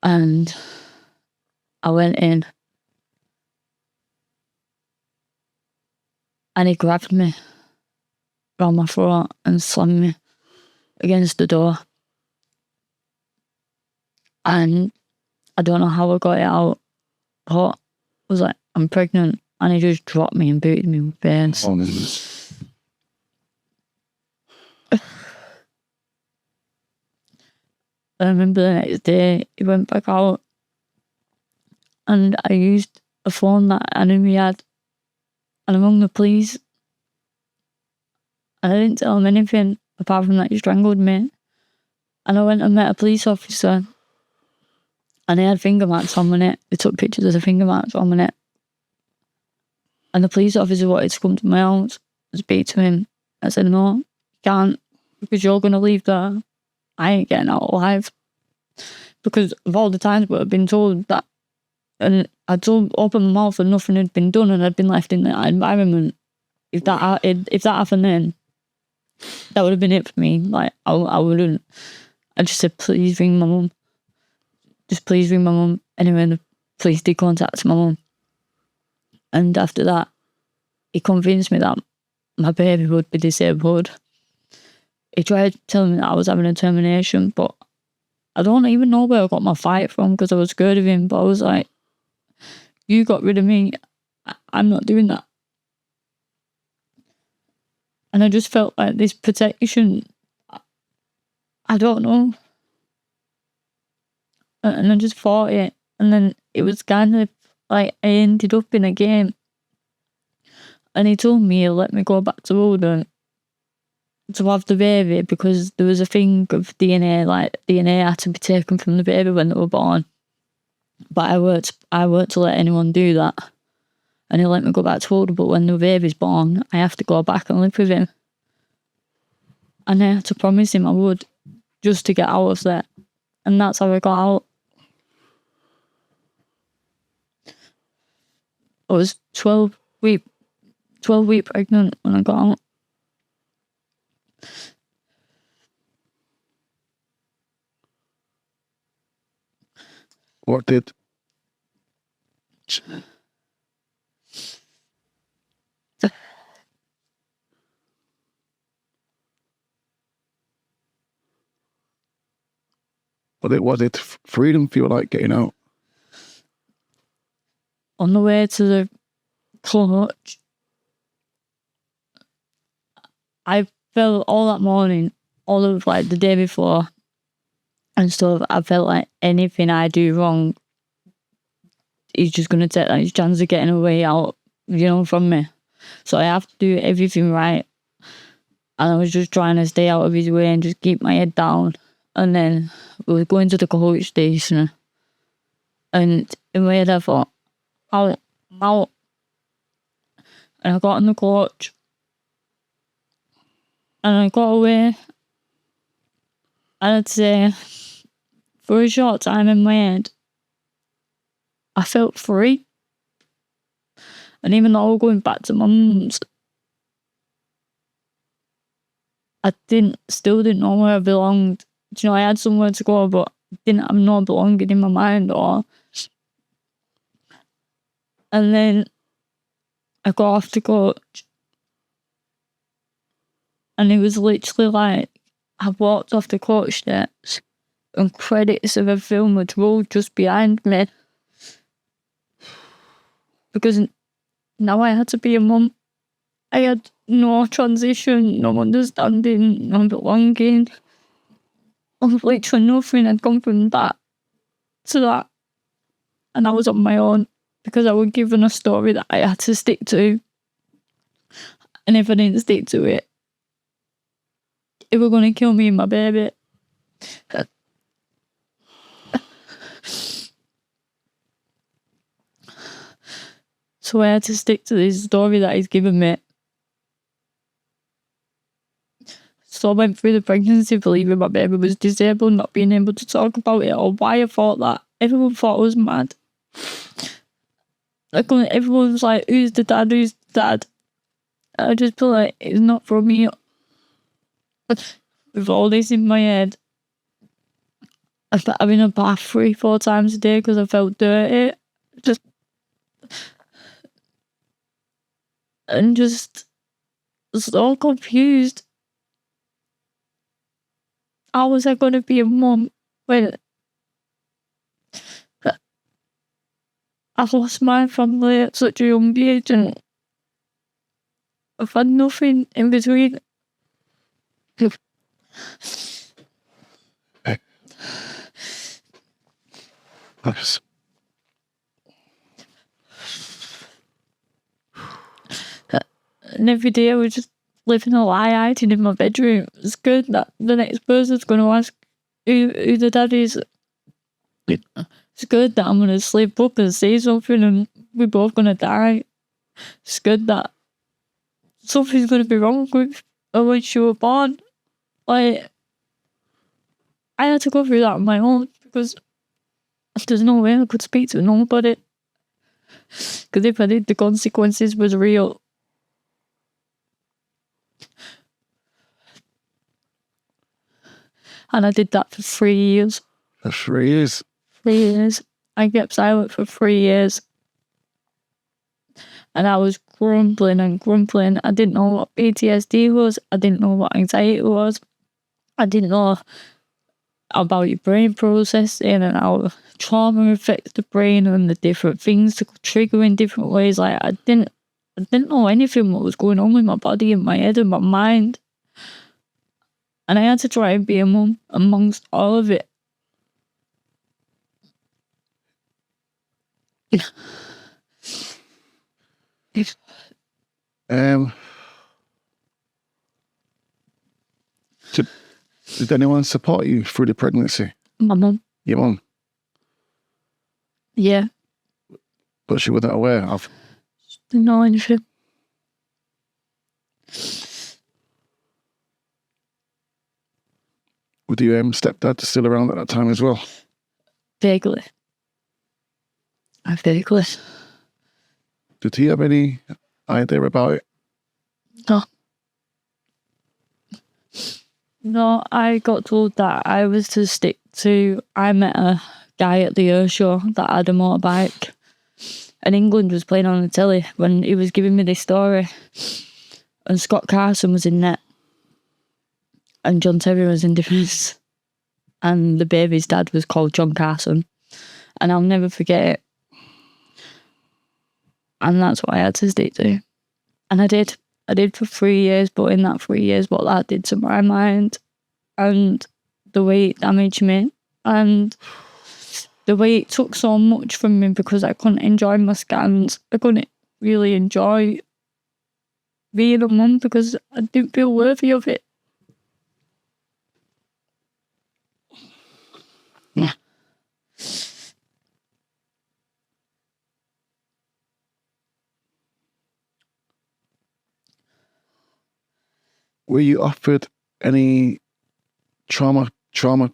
And I went in, and he grabbed me around my throat and slammed me against the door. And I don't know how I got it out, but I was like, I'm pregnant. And he just dropped me and booted me with pains. Oh, I remember the next day, he went back out and I used a phone that I knew he had, and I rang the police. And I didn't tell him anything apart from that he strangled me. And I went and met a police officer, and they had finger marks on my neck. They took pictures of the finger marks on my neck. And the police officer wanted to come to my house and speak to him. I said, no, you can't, because you're going to leave there. I ain't getting out alive. Because of all the times where I've been told that, and I'd opened my mouth and nothing had been done, and I'd been left in that environment. If that happened then, that would have been it for me. Like, I wouldn't. I just said, please ring my mum. Just please ring my mum. Anyway, the police did contact my mum. And after that, he convinced me that my baby would be disabled. He tried telling me that I was having a termination, but I don't even know where I got my fight from, because I was scared of him. But I was like, you got rid of me. I'm not doing that. And I just felt like this protection, I don't know. And I just fought it. And then it was kind of like I ended up in a game. And he told me he'll let me go back to London to have the baby, because there was a thing of DNA, like DNA had to be taken from the baby when they were born. But I weren't to let anyone do that. And he'll let me go back to London, but when the baby's born, I have to go back and live with him. And I had to promise him I would, just to get out of there. And that's how I got out. I was 12 week pregnant when I got out. What did? What did freedom feel like getting out? On the way to the coach, I felt all that morning, all of like the day before and stuff, I felt like anything I do wrong, he's just going to take his chance of getting away out, from me. So I have to do everything right. And I was just trying to stay out of his way and just keep my head down. And then we were going to the coach station. And in my head I thought, I'm out. And I got in the coach. And I got away. And I'd say, for a short time in my head, I felt free. And even though I was going back to my mum's, I still didn't know where I belonged. I had somewhere to go, but didn't have no belonging in my mind And then I got off the coach, and it was literally like I walked off the coach steps and credits of a film had rolled just behind me. Because now I had to be a mum. I had no transition, no understanding, no belonging. Literally nothing had gone from that to that. And I was on my own because I was given a story that I had to stick to. And if I didn't stick to it, it was going to kill me and my baby. So I had to stick to this story that he's given me. So I went through the pregnancy believing my baby was disabled, not being able to talk about it or why I thought that. Everyone thought I was mad. Everyone was like, who's the dad? Who's the dad? I just feel like it's not from me. With all this in my head, I'm in a bath 3-4 times a day because I felt dirty. Just so confused. How was I going to be a mum when I've lost my family at such a young age and I've had nothing in between? Nice. And every day I was just living a lie, hiding in my bedroom. Scared that the next person's going to ask who the dad is. Scared that I'm going to slip up and say something and we're both going to die. Scared that something's going to be wrong with her when she was born. Like, I had to go through that on my own because there's no way I could speak to nobody. Because if I did, the consequences was real. And I did that for 3 years. For 3 years? 3 years. I kept silent for 3 years. And I was grumbling and grumbling. I didn't know what PTSD was. I didn't know what anxiety was. I didn't know about your brain processing and how trauma affects the brain and the different things to trigger in different ways. Like, I didn't know anything what was going on with my body and my head and my mind. And I had to try and be a mum amongst all of it. Did anyone support you through the pregnancy? My mum. Your mum? Yeah. But she wasn't aware of? Didn't know anything. Was your stepdad still around at that time as well? Vaguely. Vaguely. Did he have any idea about it? No. No, I got told that I was to stick to... I met a guy at the air show that had a motorbike, and England was playing on the telly when he was giving me this story, and Scott Carson was in net, and John Terry was in defence, and the baby's dad was called John Carson, and I'll never forget it. And that's what I had to stick to. And I did. I did for 3 years, but in that 3 years, what that did to my mind and the way it damaged me and the way it took so much from me because I couldn't enjoy my scans. I couldn't really enjoy being a mum because I didn't feel worthy of it. Yeah. Were you offered any trauma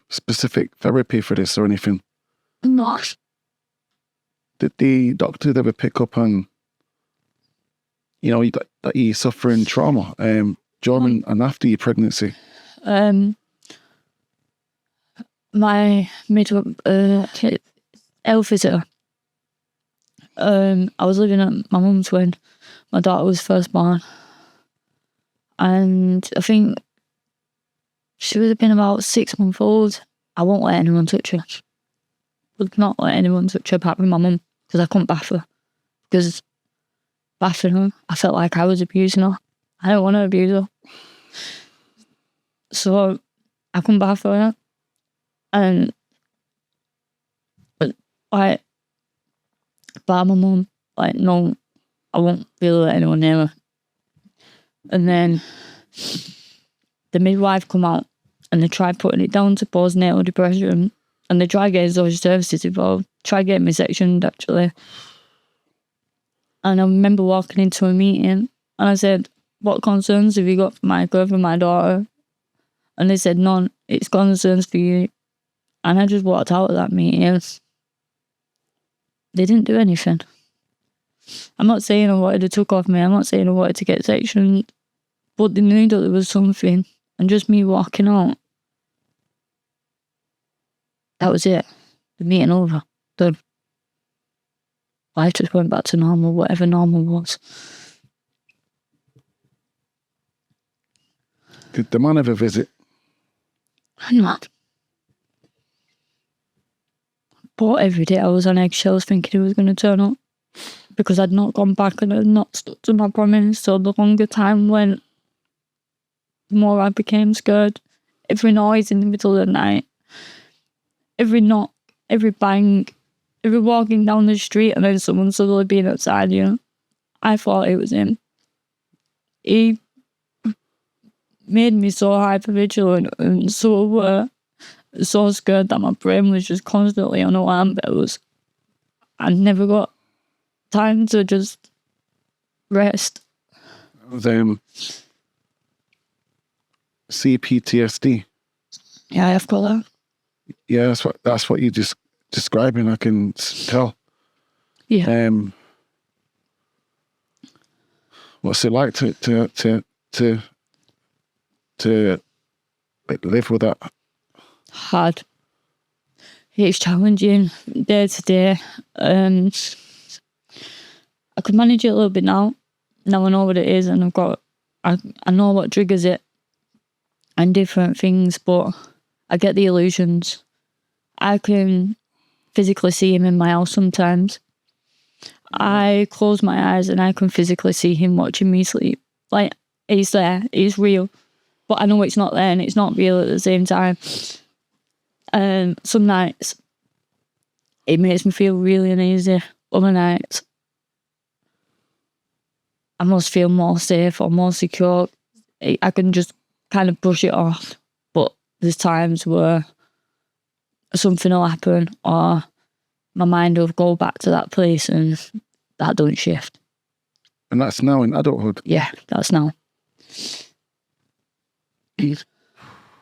specific therapy for this or anything? No. Did the doctor ever pick up on, that you're suffering trauma during and after your pregnancy? My health visitor. I was living at my mum's when my daughter was first born. And I think she would have been about 6 months old. I won't let anyone touch her. Would not let anyone touch her apart from my mum because I couldn't bath her. Because bathing her, I felt like I was abusing her. I don't want to abuse her. So I couldn't bath her. And by my mum, no, I won't really let anyone near her. And then the midwife come out and they tried putting it down to postnatal depression and they tried getting social services involved, tried getting me sectioned actually. And I remember walking into a meeting and I said, what concerns have you got for my girl, for my daughter? And they said, none, it's concerns for you. And I just walked out of that meeting. They didn't do anything. I'm not saying I wanted to took off me. I'm not saying I wanted to get sectioned. But they knew that there was something. And just me walking out. That was it. The meeting over. Done. Life just went back to normal, whatever normal was. Did the man ever visit? No. But every day I was on eggshells thinking he was going to turn up. Because I'd not gone back and I'd not stuck to my promise. So the longer time went, the more I became scared. Every noise in the middle of the night, every knock, every bang, every walking down the street and then someone suddenly being outside you. I thought it was him. He made me so hypervigilant and so aware. so scared that my brain was just constantly on alarm bells. I never got time to just rest. CPTSD. Yeah, I've got that. Yeah, that's what you're just describing. I can tell. Yeah. What's it like to live with that? Hard. It's challenging day to day. I could manage it a little bit now. Now I know what it is, and I know what triggers it and different things, but I get the illusions. I can physically see him in my house sometimes. I close my eyes and I can physically see him watching me sleep. Like, he's there, he's real, but I know it's not there and it's not real at the same time. Some nights it makes me feel really uneasy. Other nights I must feel more safe or more secure. I can just kind of brush it off, but there's times where something will happen or my mind will go back to that place and that don't shift. And that's now in adulthood? Yeah, that's now.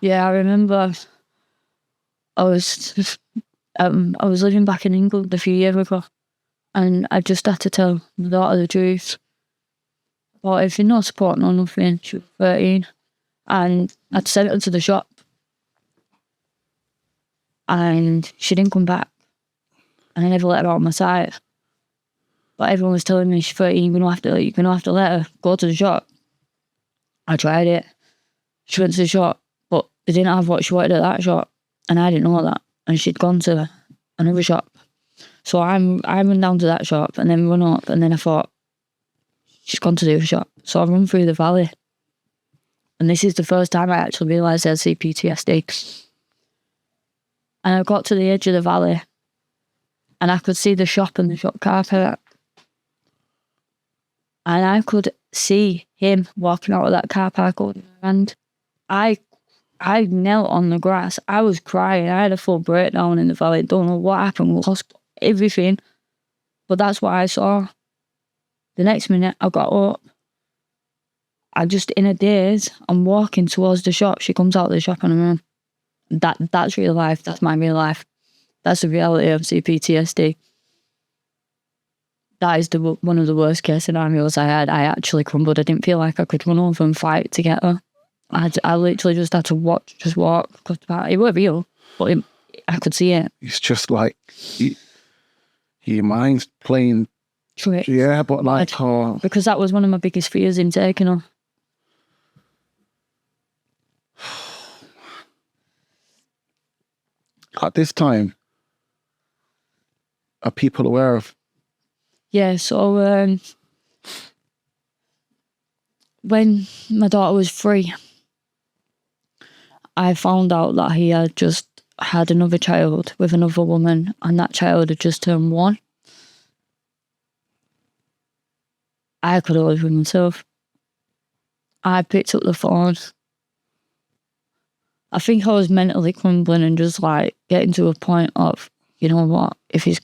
Yeah, I remember I was living back in England a few years ago, and I just had to tell my daughter the truth about everything, no support, no nothing. She was 13, and I'd sent her to the shop, and she didn't come back, and I never let her out of my sight. But everyone was telling me she's 13, you're gonna have to let her go to the shop. I tried it. She went to the shop, but they didn't have what she wanted at that shop, and I didn't know that. And she'd gone to another shop. So I ran down to that shop and then run up, and then I thought, she's gone to the other shop. So I run through the valley. And this is the first time I actually realised I had CPTSD. And I got to the edge of the valley and I could see the shop and the shop car park. And I could see him walking out of that car park holding her hand. I knelt on the grass. I was crying. I had a full breakdown in the valley. Don't know what happened. We lost everything. But that's what I saw. The next minute, I got up. I just, in a daze, I'm walking towards the shop. She comes out of the shop and I'm in. That's real life. That's my real life. That's the reality of CPTSD. That is one of the worst case scenarios I had. I actually crumbled. I didn't feel like I could run over and fight to get her. I literally just had to walk. It was real, but I could see it. It's just like your mind's playing tricks. Yeah, but like because that was one of my biggest fears in taking her. At this time, are people aware of? Yeah, so when my daughter was 3, I found out that he had just had another child with another woman, and that child had just turned 1. I could have lived with myself. I picked up the phone. I think I was mentally crumbling and just like getting to a point of, you know what, if he's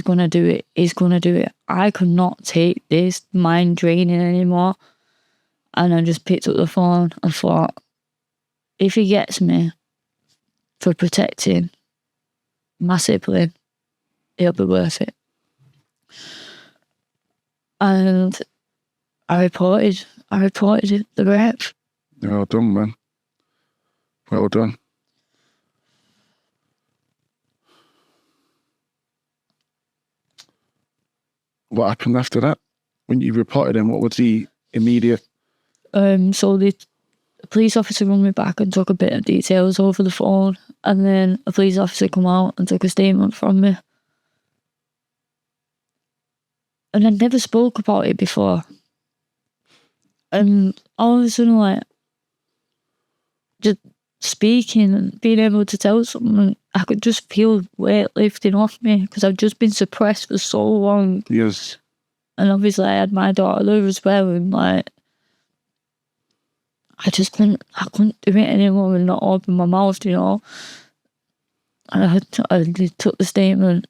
gonna do it, he's gonna do it. I could not take this mind draining anymore. And I just picked up the phone and thought, if he gets me for protecting my sibling, it'll be worth it. And I reported the rape. Well done, man. Well done. What happened after that? When you reported him, what was the immediate? So the police officer rang me back and took a bit of details over the phone, and then a police officer come out and took a statement from me. And I never spoke about it before. And all of a sudden, like, just speaking and being able to tell someone, I could just feel weight lifting off me because I've just been suppressed for so long. Yes. And obviously I had my daughter there as well, and like, I couldn't do it anymore and not open my mouth, you know. And I took the statement,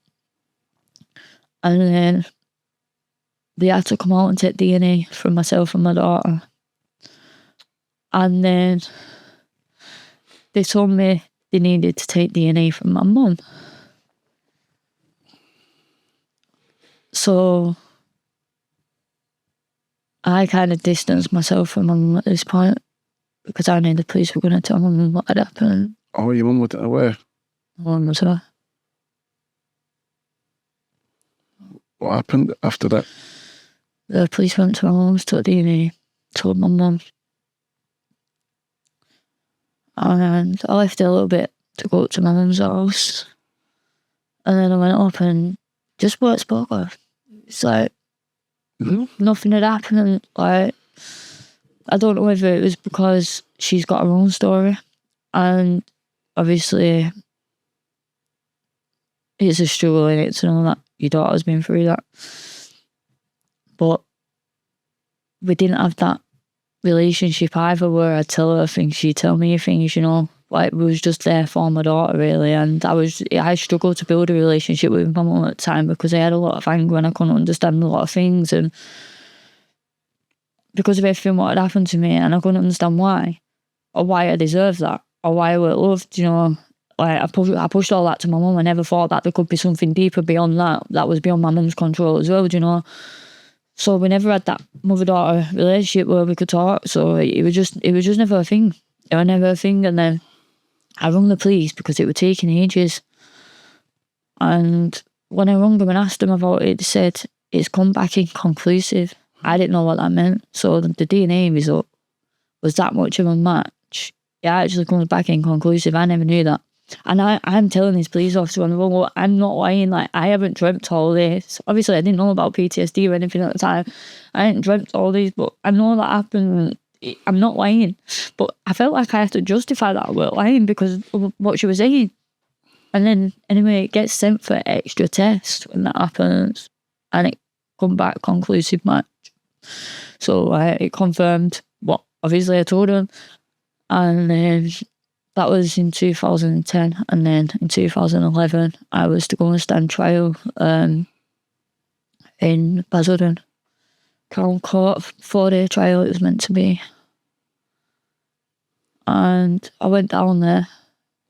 and then they had to come out and take DNA from myself and my daughter. And then they told me they needed to take DNA from my mum. So I kind of distanced myself from my mum at this point because I knew the police were going to tell my mum what had happened. Oh, your mum wasn't aware? My mum was her. What happened after that? The police went to my mum's, took DNA, told my mum. And I left it a little bit to go up to my mum's house. And then I went up and just weren't spoke of. It's like, nothing had happened. Like, I don't know whether it was because she's got her own story. And obviously, it's a struggle in it to know that your daughter's been through that. But we didn't have that relationship either where I'd tell her things, she'd tell me things, you know. Like, we was just there for my daughter, really. And I struggled to build a relationship with my mum at the time because I had a lot of anger and I couldn't understand a lot of things. And because of everything what had happened to me, and I couldn't understand why, or why I deserved that, or why I was loved, you know. Like, I pushed all that to my mum. I never thought that there could be something deeper beyond that. That was beyond my mum's control as well, you know. So we never had that mother-daughter relationship where we could talk. So it was just never a thing. It was never a thing. And then I rung the police because it was taking ages. And when I rung them and asked them about it, they said it's come back inconclusive. I didn't know what that meant. So the DNA result was that much of a match. It actually comes back inconclusive. I never knew that. And I'm telling this police officer on the phone, well, I'm not lying. Like, I haven't dreamt all this. Obviously, I didn't know about PTSD or anything at the time. I hadn't dreamt all this, but I know that happened. I'm not lying. But I felt like I had to justify that I weren't lying because of what she was saying. And then, anyway, it gets sent for extra tests when that happens. And it come back conclusive match. So it confirmed what obviously I told him. And then that was in 2010, and then in 2011 I was to go and stand trial in Basildon Crown Court, 4-day trial it was meant to be. And I went down there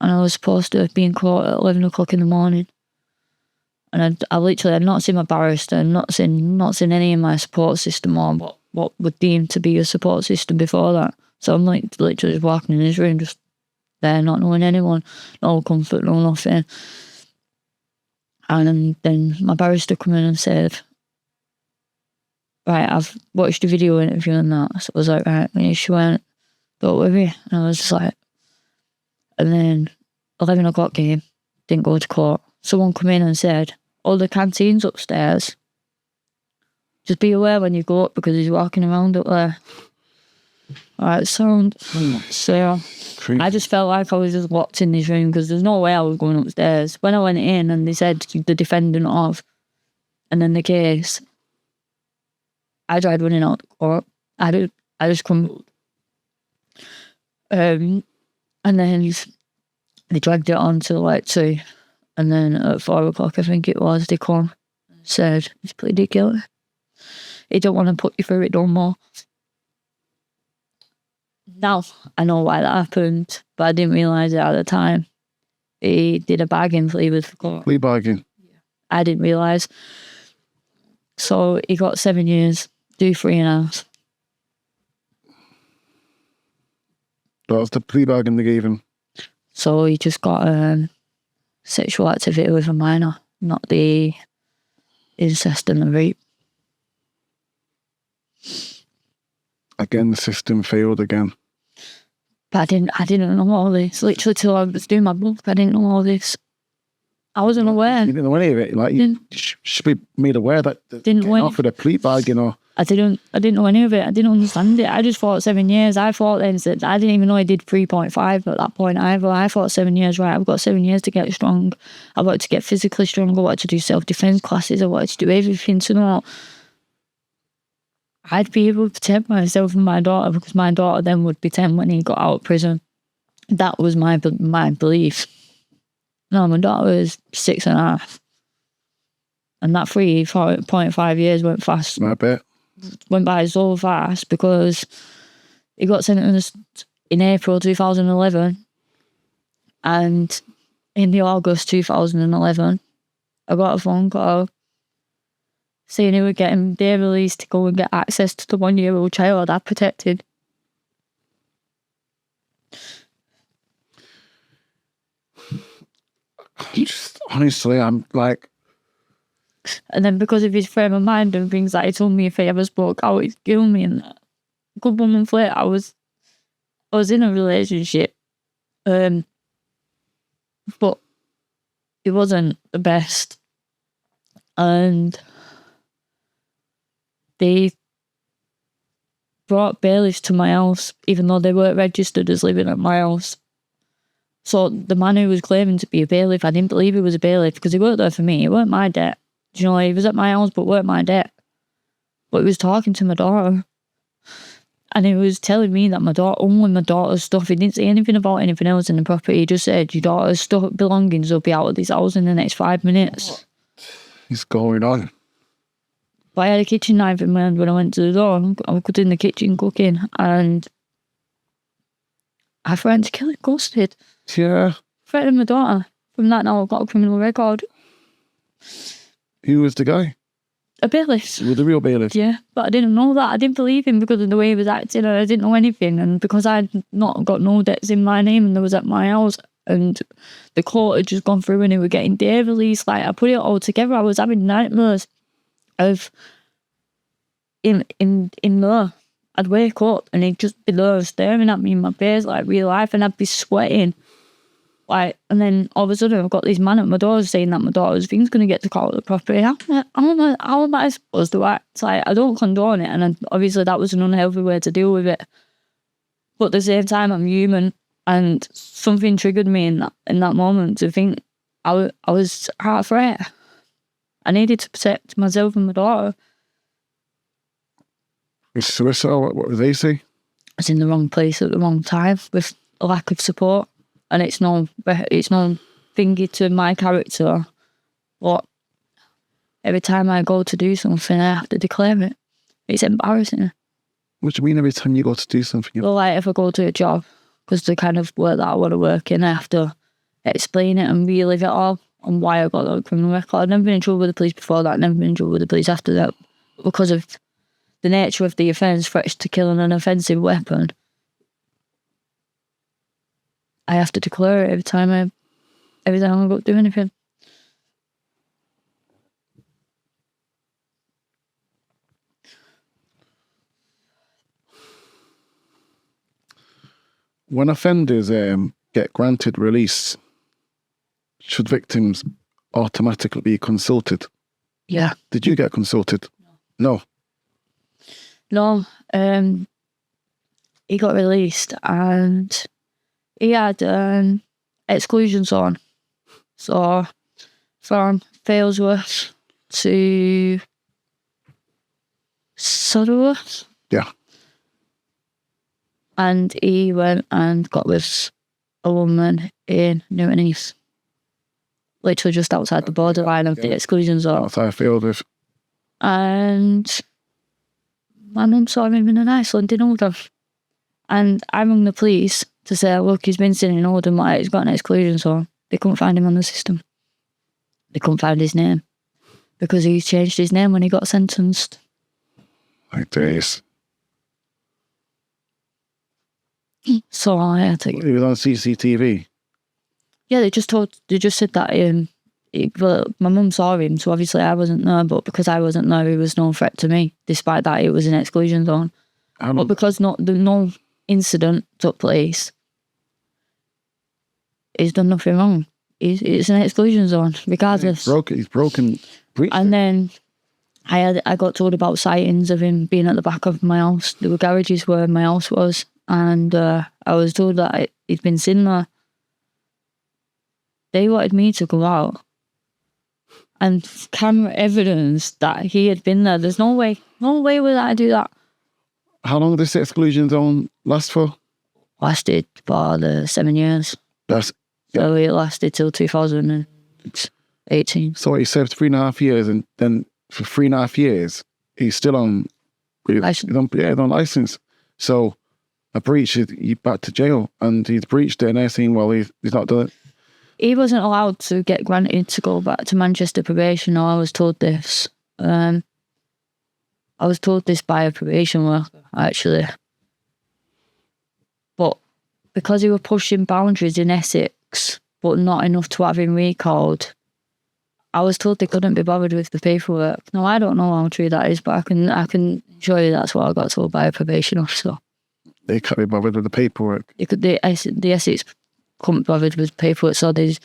and I was supposed to be in court at 11 o'clock in the morning. And I literally had not seen my barrister, not seen any of my support system or what would deem to be a support system before that. So I'm like literally just walking in this room, just there, not knowing anyone, no comfort, no nothing. And then my barrister come in and said, right, I've watched the video interview and that. So I was like, right, and she went, go with me. And I was just like, and then 11 o'clock came, didn't go to court. Someone come in and said, oh, the canteen's upstairs. Just be aware when you go up because he's walking around up there. Alright, so I just felt like I was just locked in this room because there's no way I was going upstairs. When I went in and they said the defendant of, and then the case, I tried running out the court. I just crumbled. And then they dragged it on till like 2. And then at 4 o'clock, I think it was, they come and said, he's pleaded guilty. He don't want to put you through it no more. Now, I know why that happened, but I didn't realise it at the time. He did a bargain plea with the court. Plea bargain? I didn't realise. So he got 7 years, do 3.5. That was the plea bargain they gave him? So he just got sexual activity with a minor, not the incest and the rape. Again, the system failed again. But I didn't know all this. Literally till I was doing my book, I didn't know all this. I wasn't aware. You didn't know any of it. Like, you should be made aware that didn't offered a plea bargain or... I didn't know any of it. I didn't understand it. I just thought 7 years. I thought then that I didn't even know I did 3.5 at that point either. I thought 7 years, right, I've got 7 years to get strong. I wanted to get physically strong. I wanted to do self-defense classes. I wanted to do everything to know I'd be able to protect myself and my daughter because my daughter then would be 10 when he got out of prison. That was my belief. No, my daughter was 6.5. And that 3.5 years went fast. I bet. Went by so fast because he got sentenced in April 2011. And in the August 2011, I got a phone call saying he would get him day released to go and get access to the 1-year-old child I protected. Just honestly, I'm like, and then because of his frame of mind and things that he told me if he ever spoke out, he'd kill me. And that. A couple of months later, I was in a relationship, but it wasn't the best, and they brought bailiffs to my house, even though they weren't registered as living at my house. So the man who was claiming to be a bailiff, I didn't believe he was a bailiff because he worked there for me. He weren't my debt. Do you know, he was at my house but weren't my debt. But he was talking to my daughter. And he was telling me that only my daughter's stuff. He didn't say anything about anything else in the property. He just said, your daughter's stuff, belongings will be out of this house in the next 5 minutes. what is going on? But I had a kitchen knife in my hand when I went to the door. I was in the kitchen cooking and I threatened to kill him, ghosted. Yeah. Threatened my daughter. From that now I've got a criminal record. Who was the guy? A bailiff. With the real bailiff? Yeah, but I didn't know that. I didn't believe him because of the way he was acting and I didn't know anything. And because I'd not got no debts in my name and they was at my house and the court had just gone through and they were getting day release, like I put it all together. I was having nightmares of in there. I'd wake up and he'd just be there staring at me in my face like real life and I'd be sweating. Like, and then all of a sudden I've got this man at my door saying that my daughter's thing's going to get to call the property. How am I supposed to act? It's like, I don't condone it, and obviously that was an unhealthy way to deal with it. But at the same time, I'm human, and something triggered me in that moment to think I was at a threat. I needed to protect myself and my daughter. Suicide, what did they say? I was in the wrong place at the wrong time with a lack of support. And it's no thingy to my character, but every time I go to do something, I have to declare it. It's embarrassing. What do you mean every time you go to do something? Well, like if I go to a job, because the kind of work that I want to work in, I have to explain it and relive it all and why I got that criminal record. I've never been in trouble with the police before that, never been in trouble with the police after that. Because of the nature of the offence, threats to kill an offensive weapon, I have to declare it every time I go to do anything. When offenders get granted release, should victims automatically be consulted? Yeah. Did you get consulted? No. No. He got released and he had exclusions on. So from Failsworth to Sutterworth. Yeah. And he went and got with a woman in Newton East. Literally just outside the borderline of the exclusion zone. Outside Failsworth. And my mum saw him in an Iceland in Oldham. And I rang the police to say, look, he's been sitting in Oldham, like, he's got an exclusion zone. They couldn't find him on the system. They couldn't find his name. Because he changed his name when he got sentenced. Like days. So I had to... He was on CCTV? Yeah, they just said that well, my mum saw him, so obviously I wasn't there, but because I wasn't there, he was no threat to me, despite that it was an exclusion zone. But because no incident took place, he's done nothing wrong. It's an exclusion zone, regardless. He's broken. And then I got told about sightings of him being at the back of my house. There were garages where my house was, and I was told that he'd been seen there. They wanted me to go out and camera evidence that he had been there. There's no way would I do that. How long did this exclusion zone last for? Lasted for the 7 years. That's So it lasted till 2018. So he served 3.5 years, and then for 3.5 years, he's still on License. he's on license. So a breach is you back to jail, and he's breached it, and they're saying, well, he's not done it. He wasn't allowed to get granted to go back to Manchester probation. No, I was told this. I was told this by a probation worker, actually. But because he was pushing boundaries in Essex, but not enough to have him recalled, I was told they couldn't be bothered with the paperwork. Now, I don't know how true that is, but I can show you that's what I got told by a probation officer. They can't be bothered with the paperwork. The Essex couldn't be bothered with paperwork, so they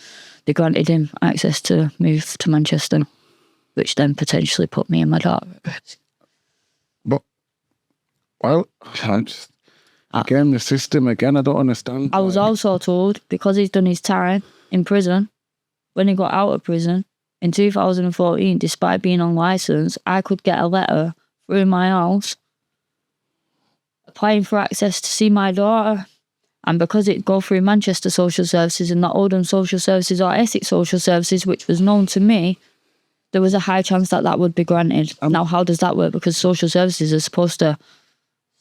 granted him access to move to Manchester, which then potentially put me and my daughter at risk. But, well, again, the system, I don't understand. I was also told, because he's done his time in prison, when he got out of prison in 2014, despite being on licence, I could get a letter through my house applying for access to see my daughter. And because it'd go through Manchester Social Services and not Oldham Social Services or Essex Social Services, which was known to me, there was a high chance that that would be granted. Now, how does that work? Because social services are supposed to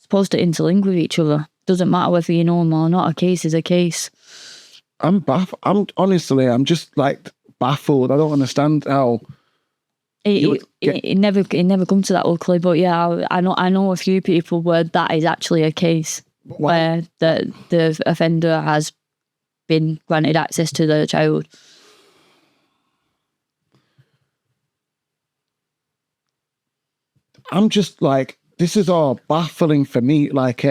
interlink with each other. Doesn't matter whether you know them or not. A case is a case. I'm honestly, I'm just like baffled. I don't understand how. It never come to that luckily, but yeah, I know a few people where that is actually a case where the offender has been granted access to their child. I'm just like, this is all baffling for me. Like,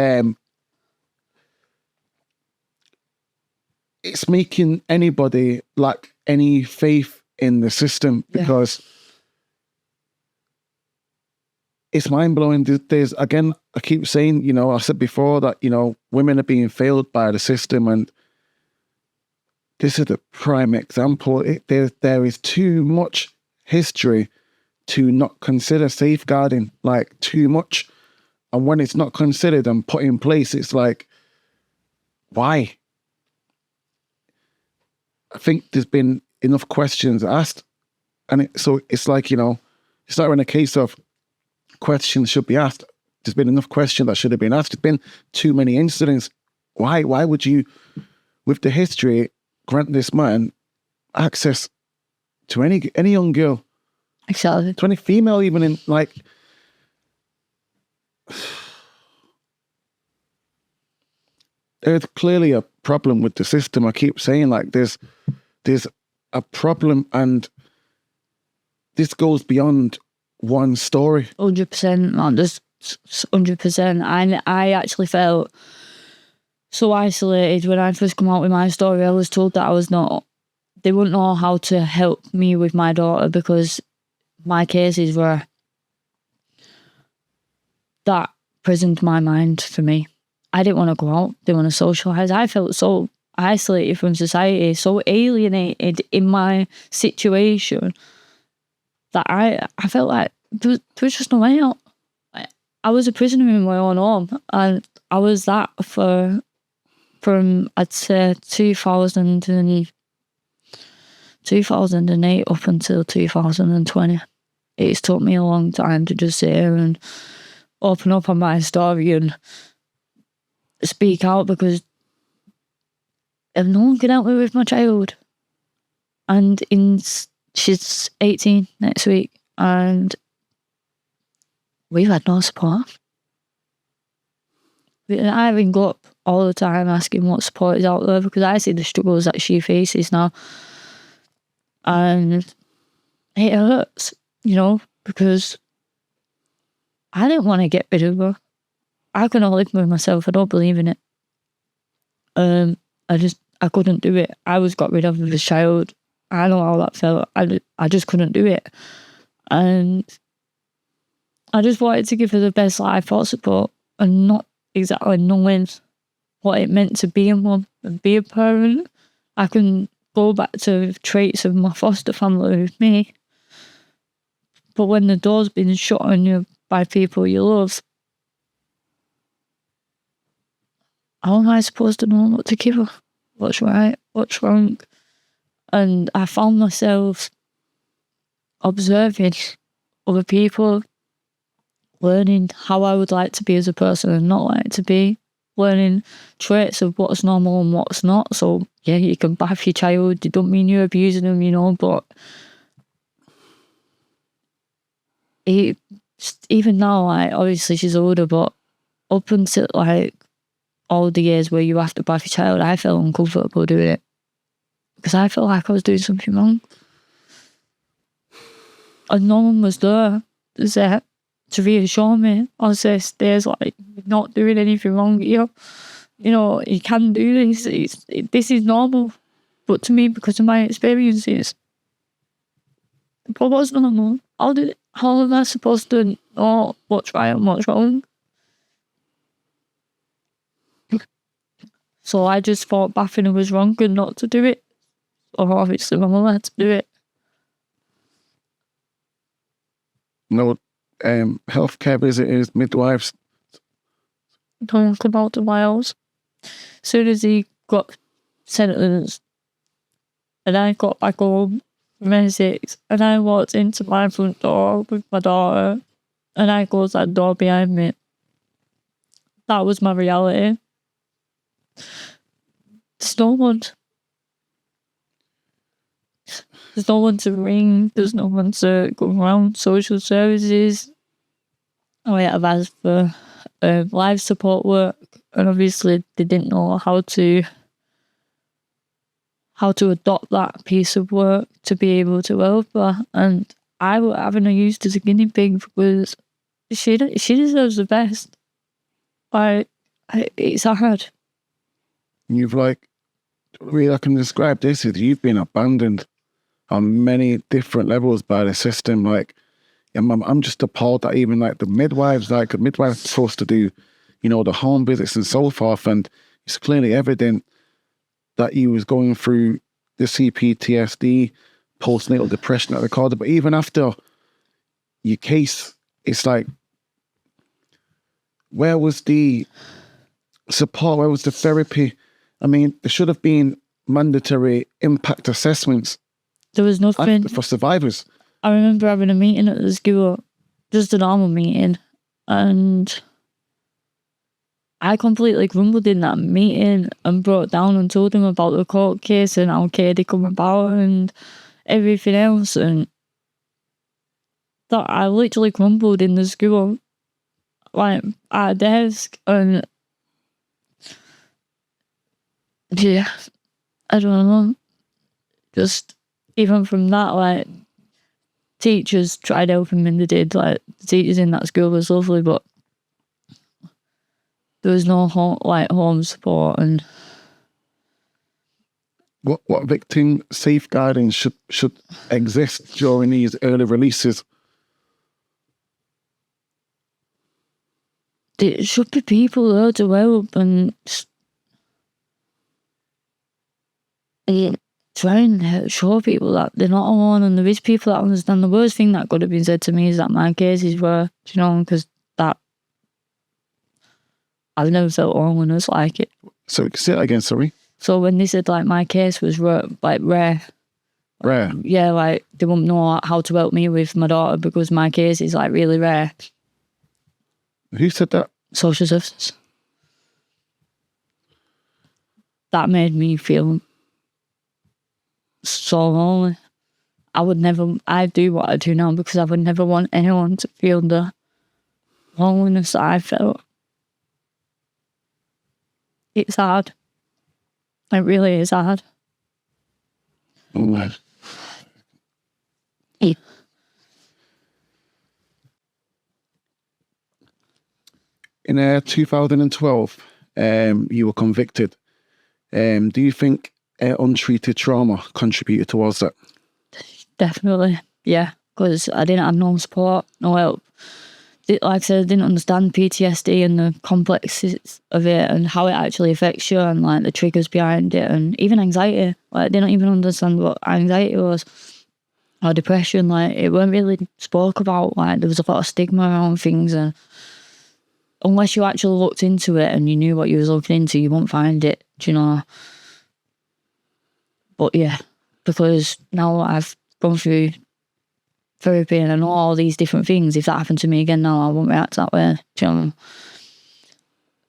it's making anybody like any faith in the system, because it's mind-blowing. There's, again, I keep saying, I said before that, women are being failed by the system, and this is the prime example. There is too much history to not consider safeguarding, like too much. And when it's not considered and put in place, it's like, why? I think there's been enough questions asked. And so it's like, it's not in a case of questions should be asked. There's been enough questions that should have been asked. There's been too many incidents. Why would you, with the history, grant this man access to any young girl? Exactly. To any female, even in like. There's clearly a problem with the system. I keep saying, like, there's a problem, and this goes beyond one story. 100%, man. Just 100%. I actually felt so isolated when I first come out with my story. I was told that they wouldn't know how to help me with my daughter because my cases were that prisoned my mind for me. I didn't want to go out, didn't want to socialise. I felt so isolated from society, so alienated in my situation that I felt like there was just no way out. I was a prisoner in my own home, and I was that from I'd say 2008 up until 2020. It's took me a long time to just sit here and open up on my story and speak out, because if no one can help me with my child, and she's 18 next week, and we've had no support. I ring up all the time asking what support is out there, because I see the struggles that she faces now, and it hurts, because I didn't want to get rid of her. I can only live with myself. I don't believe in it. I couldn't do it. I was got rid of as a child. I know how that felt. I just couldn't do it. And I just wanted to give her the best life possible, and not exactly knowing what it meant to be a mum and be a parent. I can go back to traits of my foster family with me. But when the door's been shut on you by people you love, how am I supposed to know what to give her? What's right? what's wrong. And I found myself observing other people, learning how I would like to be as a person and not like to be, learning traits of what's normal and what's not. So yeah, you can bath your child, it don't mean you're abusing them, you know, but even now, like, obviously she's older, but up until like all the years where you have to bath your child, I felt uncomfortable doing it because I felt like I was doing something wrong. And no one was there to reassure me. I say, Stace, like, you're not doing anything wrong here. You know, you can do this. This is normal. But to me, because of my experiences, it was normal. How am I supposed to know what's right and what's wrong? So I just thought bathing was wrong and not to do it. Or obviously I'm allowed to do it. No, healthcare visitors, midwives. Talk about the Wales. As soon as he got sentenced and I got back home from M6 and I walked into my front door with my daughter and I closed that door behind me. That was my reality. There's no one. There's no one to ring. There's no one to go around social services. I have asked for life support work, and obviously they didn't know how to adopt that piece of work to be able to help her. And I was having her used as a guinea pig because she deserves the best. It's hard. You've the way I can describe this is you've been abandoned on many different levels by the system. I'm just appalled that even the midwives, the midwives are supposed to do, the home visits and so forth, and it's clearly evident that you was going through the CPTSD, postnatal depression that they called it. But even after your case, it's where was the support? Where was the therapy? I mean, there should have been mandatory impact assessments. There was nothing for survivors. I remember having a meeting at the school, just a normal meeting, and I completely grumbled in that meeting and broke down and told them about the court case and how Katie come about and everything else, and that I literally grumbled in the school, at a desk, and yeah, I don't know, just even from that, teachers tried helping me, and they did. The teachers in that school was lovely, but there was no home support. And what victim safeguarding should exist during these early releases? There should be people there to help and try and show people that they're not alone, and there is people that understand. The worst thing that could have been said to me is that my cases were, because that I've never felt loneliness like it. So say it again, sorry. So when they said my case was rare. Rare? Yeah, they won't know how to help me with my daughter because my case is really rare. Who said that? Social services. That made me feel so lonely. I do what I do now because I would never want anyone to feel the loneliness that I felt. It's hard. It really is hard. Oh, yeah. In 2012, you were convicted. Do you think untreated trauma contributed towards that? Definitely, yeah, because I didn't have no support, no help. Like I said, I didn't understand PTSD and the complexities of it and how it actually affects you and the triggers behind it, and even anxiety. I didn't even understand what anxiety was or depression. It weren't really spoke about. There was a lot of stigma around things, and unless you actually looked into it and you knew what you was looking into, you won't find it. But yeah, because now I've gone through therapy and I know all these different things, if that happened to me again now, I won't react that way. Do you know?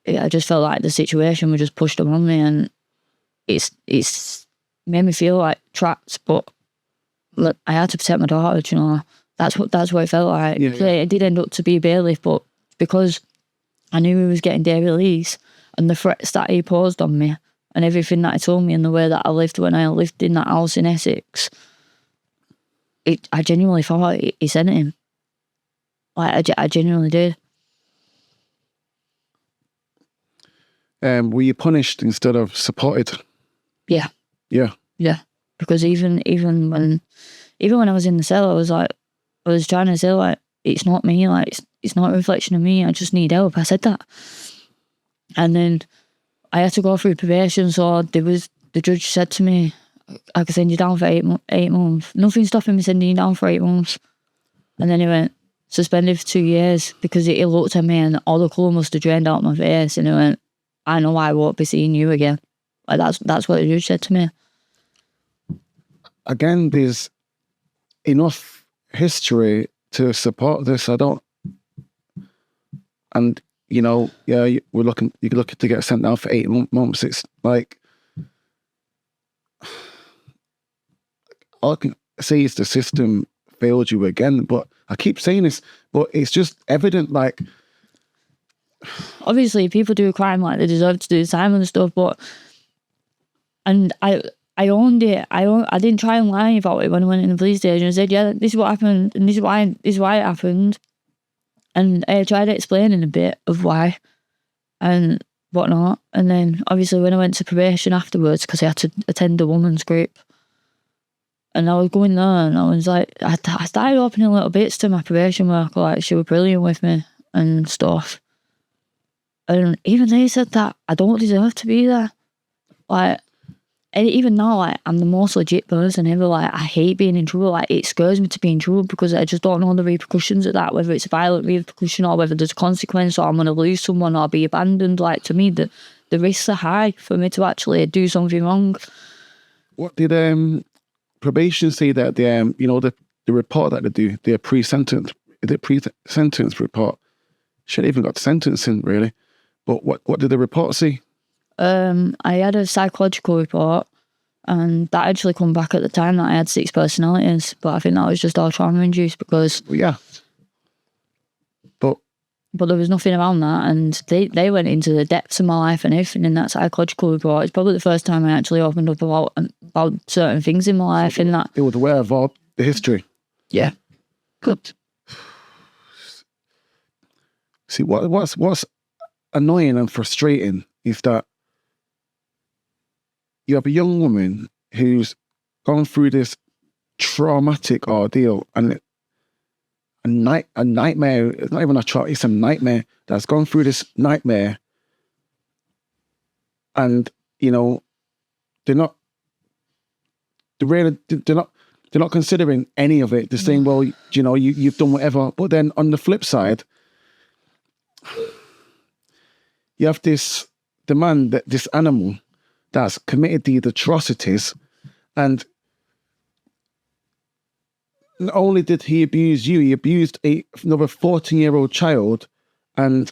I just felt like the situation was just pushed upon me, and it's made me feel like trapped. But look, I had to protect my daughter. Do you know, that's what it felt like. Yeah. It did end up to be a bailiff, but because I knew he was getting day release, and the threats that he posed on me, and everything that he told me, and the way that I lived when I lived in that house in Essex, I genuinely thought he sent him. Like I genuinely did. Were you punished instead of supported? Yeah. Yeah. Yeah. Because even when I was in the cell, I was trying to say, like, it's not me, like it's not a reflection of me, I just need help. I said that. And then I had to go through probation, so the judge said to me, I could send you down for 8 months. Nothing stopping me sending you down for 8 months. And then he went, suspended for 2 years, because he looked at me and all the colour must have drained out my face, and he went, I know I won't be seeing you again. Like that's what the judge said to me. Again, there's enough history to support this. And you know, yeah, you're looking to get sent down for 8 months. It's like, all I can say is the system failed you again. But I keep saying this, but it's just evident, like, obviously people do a crime, like they deserve to do the time and stuff, and I owned it. I didn't try and lie about it when I went in the police station. I said, yeah, this is what happened, and this is why it happened. And I tried explaining a bit of why and whatnot. And then obviously when I went to probation afterwards, because I had to attend a women's group, and I was going there, and I was like, I started opening little bits to my probation worker, like she was brilliant with me and stuff. And even they said that I don't deserve to be there. Like, and even now, like, I'm the most legit person ever. Like, I hate being in trouble. Like, it scares me to be in trouble because I just don't know the repercussions of that, whether it's a violent repercussion or whether there's a consequence or I'm going to lose someone or be abandoned. Like, to me, the risks are high for me to actually do something wrong. What did probation say that the report that they do, their pre-sentence report, should have even got sentencing really. But what did the report say? I had a psychological report, and that actually come back at the time that I had 6 personalities, but I think that was just all trauma induced because... Well, yeah. But there was nothing around that, and they went into the depths of my life and everything in that psychological report. It's probably the first time I actually opened up about certain things in my life. So in that they were aware of all the history. Yeah. Good. See, what's annoying and frustrating is that you have a young woman who's gone through this traumatic ordeal, and a nightmare. It's not even a trauma; it's a nightmare that's gone through this nightmare, and they're not considering any of it. They're saying, well, you've done whatever. But then on the flip side, you have this animal that's committed these atrocities, and not only did he abuse you, he abused another 14-year-old child, and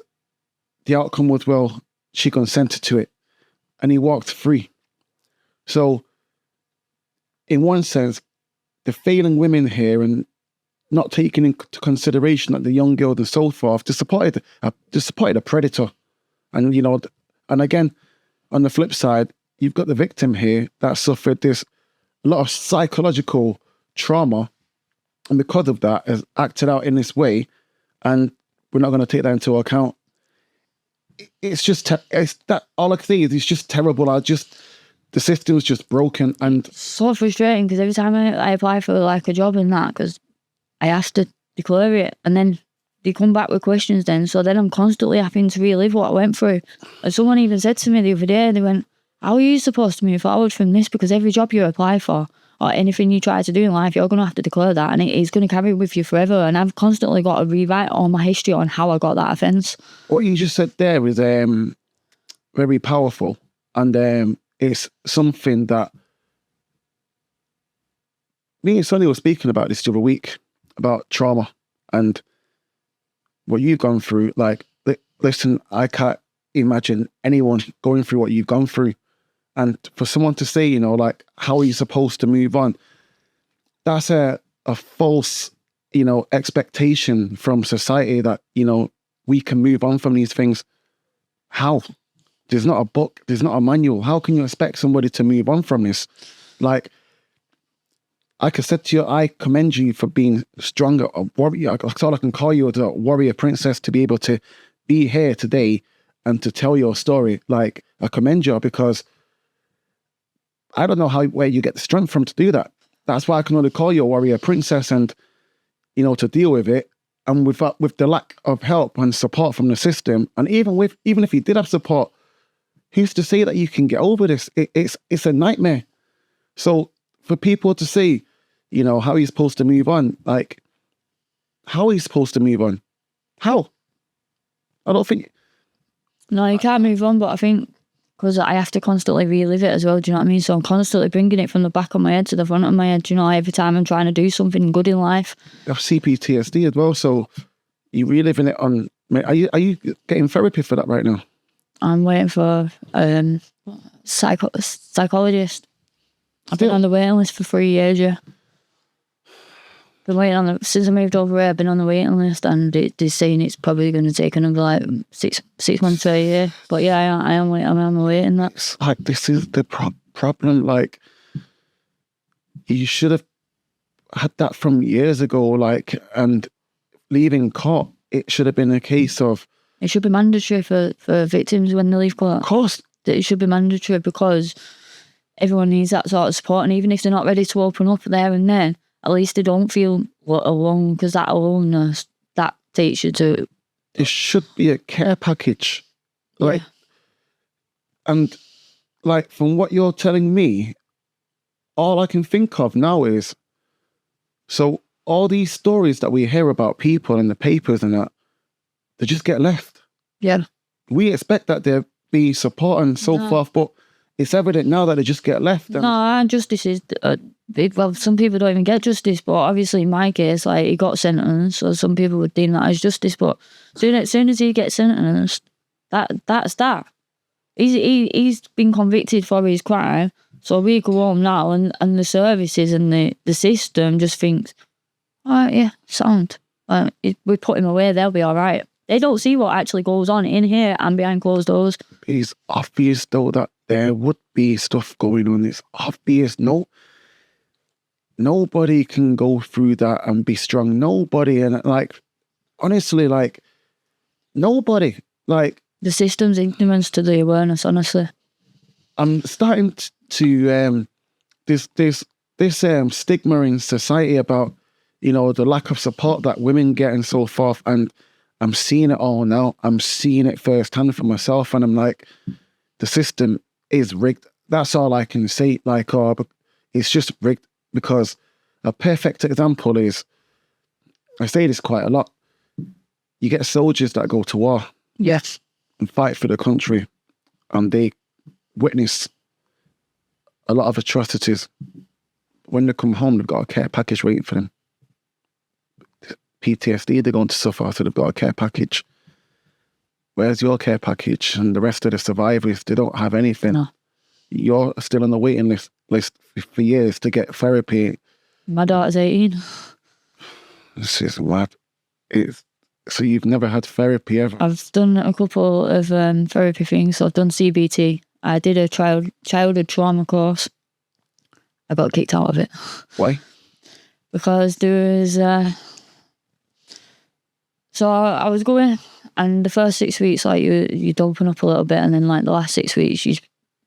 the outcome was, well, she consented to it, and he walked free. So, in one sense, the failing women here and not taking into consideration that the young girl and so forth, they supported a predator. And, and again, on the flip side, you've got the victim here that suffered a lot of psychological trauma, and because of that has acted out in this way, and we're not going to take that into account. It's just, all I can say is it's just terrible. The system's just broken, and so frustrating because every time I apply for like a job and that, because I have to declare it, and then they come back with questions then, so then I'm constantly having to relive what I went through. And someone even said to me the other day, they went, how are you supposed to move forward from this? Because every job you apply for or anything you try to do in life, you're going to have to declare that, and it's going to carry with you forever. And I've constantly got to rewrite all my history on how I got that offence. What you just said there is very powerful, and it's something that me and Sonny were speaking about this the other week, about trauma and what you've gone through. Like, listen, I can't imagine anyone going through what you've gone through. And for someone to say, you know, like, how are you supposed to move on? That's a false, you know, expectation from society that, you know, we can move on from these things. How? There's not a book, there's not a manual. How can you expect somebody to move on from this? Like I said to you, I commend you for being stronger, a warrior. That's all I can call you, a warrior princess, to be able to be here today and to tell your story. Like, I commend you, because I don't know where you get the strength from to do that. That's why I can only call you a warrior princess, and, you know, to deal with it. And with the lack of help and support from the system, and even if you did have support, who's to say that you can get over this? It's a nightmare. So for people to say, you know, how are you supposed to move on? Like, how are you supposed to move on? How? I don't think... No, you can't move on, but I think because I have to constantly relive it as well, do you know what I mean? So I'm constantly bringing it from the back of my head to the front of my head, do you know, every time I'm trying to do something good in life. You have CPTSD as well, so you're reliving it on... Are you getting therapy for that right now? I'm waiting for a psychologist. I've been on the waiting list for 3 years, yeah. Been waiting since I moved over here, I've been on the waiting list, and they're saying it's probably going to take another like six months to a year. But yeah, I am waiting. I'm on the waiting list. It's like, this is the problem. Like, you should have had that from years ago. Like, and leaving court, it should have been a case of... It should be mandatory for victims when they leave court. Of course. It should be mandatory, because everyone needs that sort of support, and even if they're not ready to open up there and then, at least they don't feel alone, because that aloneness, that takes you to... It should be a care package. Like, yeah. And like, from what you're telling me, all I can think of now is, so all these stories that we hear about people in the papers and that, they just get left. Yeah. We expect that there be support and so forth, but it's evident now that they just get left. And... No, and justice is... well, some people don't even get justice, but obviously in my case, like, he got sentenced, so some people would deem that as justice, but soon as he gets sentenced, that's that. He's been convicted for his crime, so we go home now, and the services and the system just thinks, all right, yeah, sound. We put him away, they'll be all right. They don't see what actually goes on in here and behind closed doors. It's obvious, though, that there would be stuff going on. It's obvious. Nobody can go through that and be strong. Nobody. And, like, honestly, like, nobody. Like, the system's ignorance to the awareness, honestly. I'm starting to... This stigma in society about, you know, the lack of support that women get and so forth. And I'm seeing it all now. I'm seeing it firsthand for myself. And I'm like, the system is rigged. That's all I can say. Like, it's just rigged, because a perfect example is, I say this quite a lot, you get soldiers that go to war. Yes. And fight for the country, and they witness a lot of atrocities. When they come home, they've got a care package waiting for them. PTSD, they're going to suffer, so they've got a care package. Where's your care package? And the rest of the survivors, they don't have anything. No. You're still on the waiting list for years to get therapy. My daughter's 18. This is mad. So you've never had therapy ever? I've done a couple of therapy things. So I've done CBT. I did a childhood trauma course. I got kicked out of it. Why? Because there was... So I was going, and the first 6 weeks, like, you'd open up a little bit, and then, like, the last 6 weeks,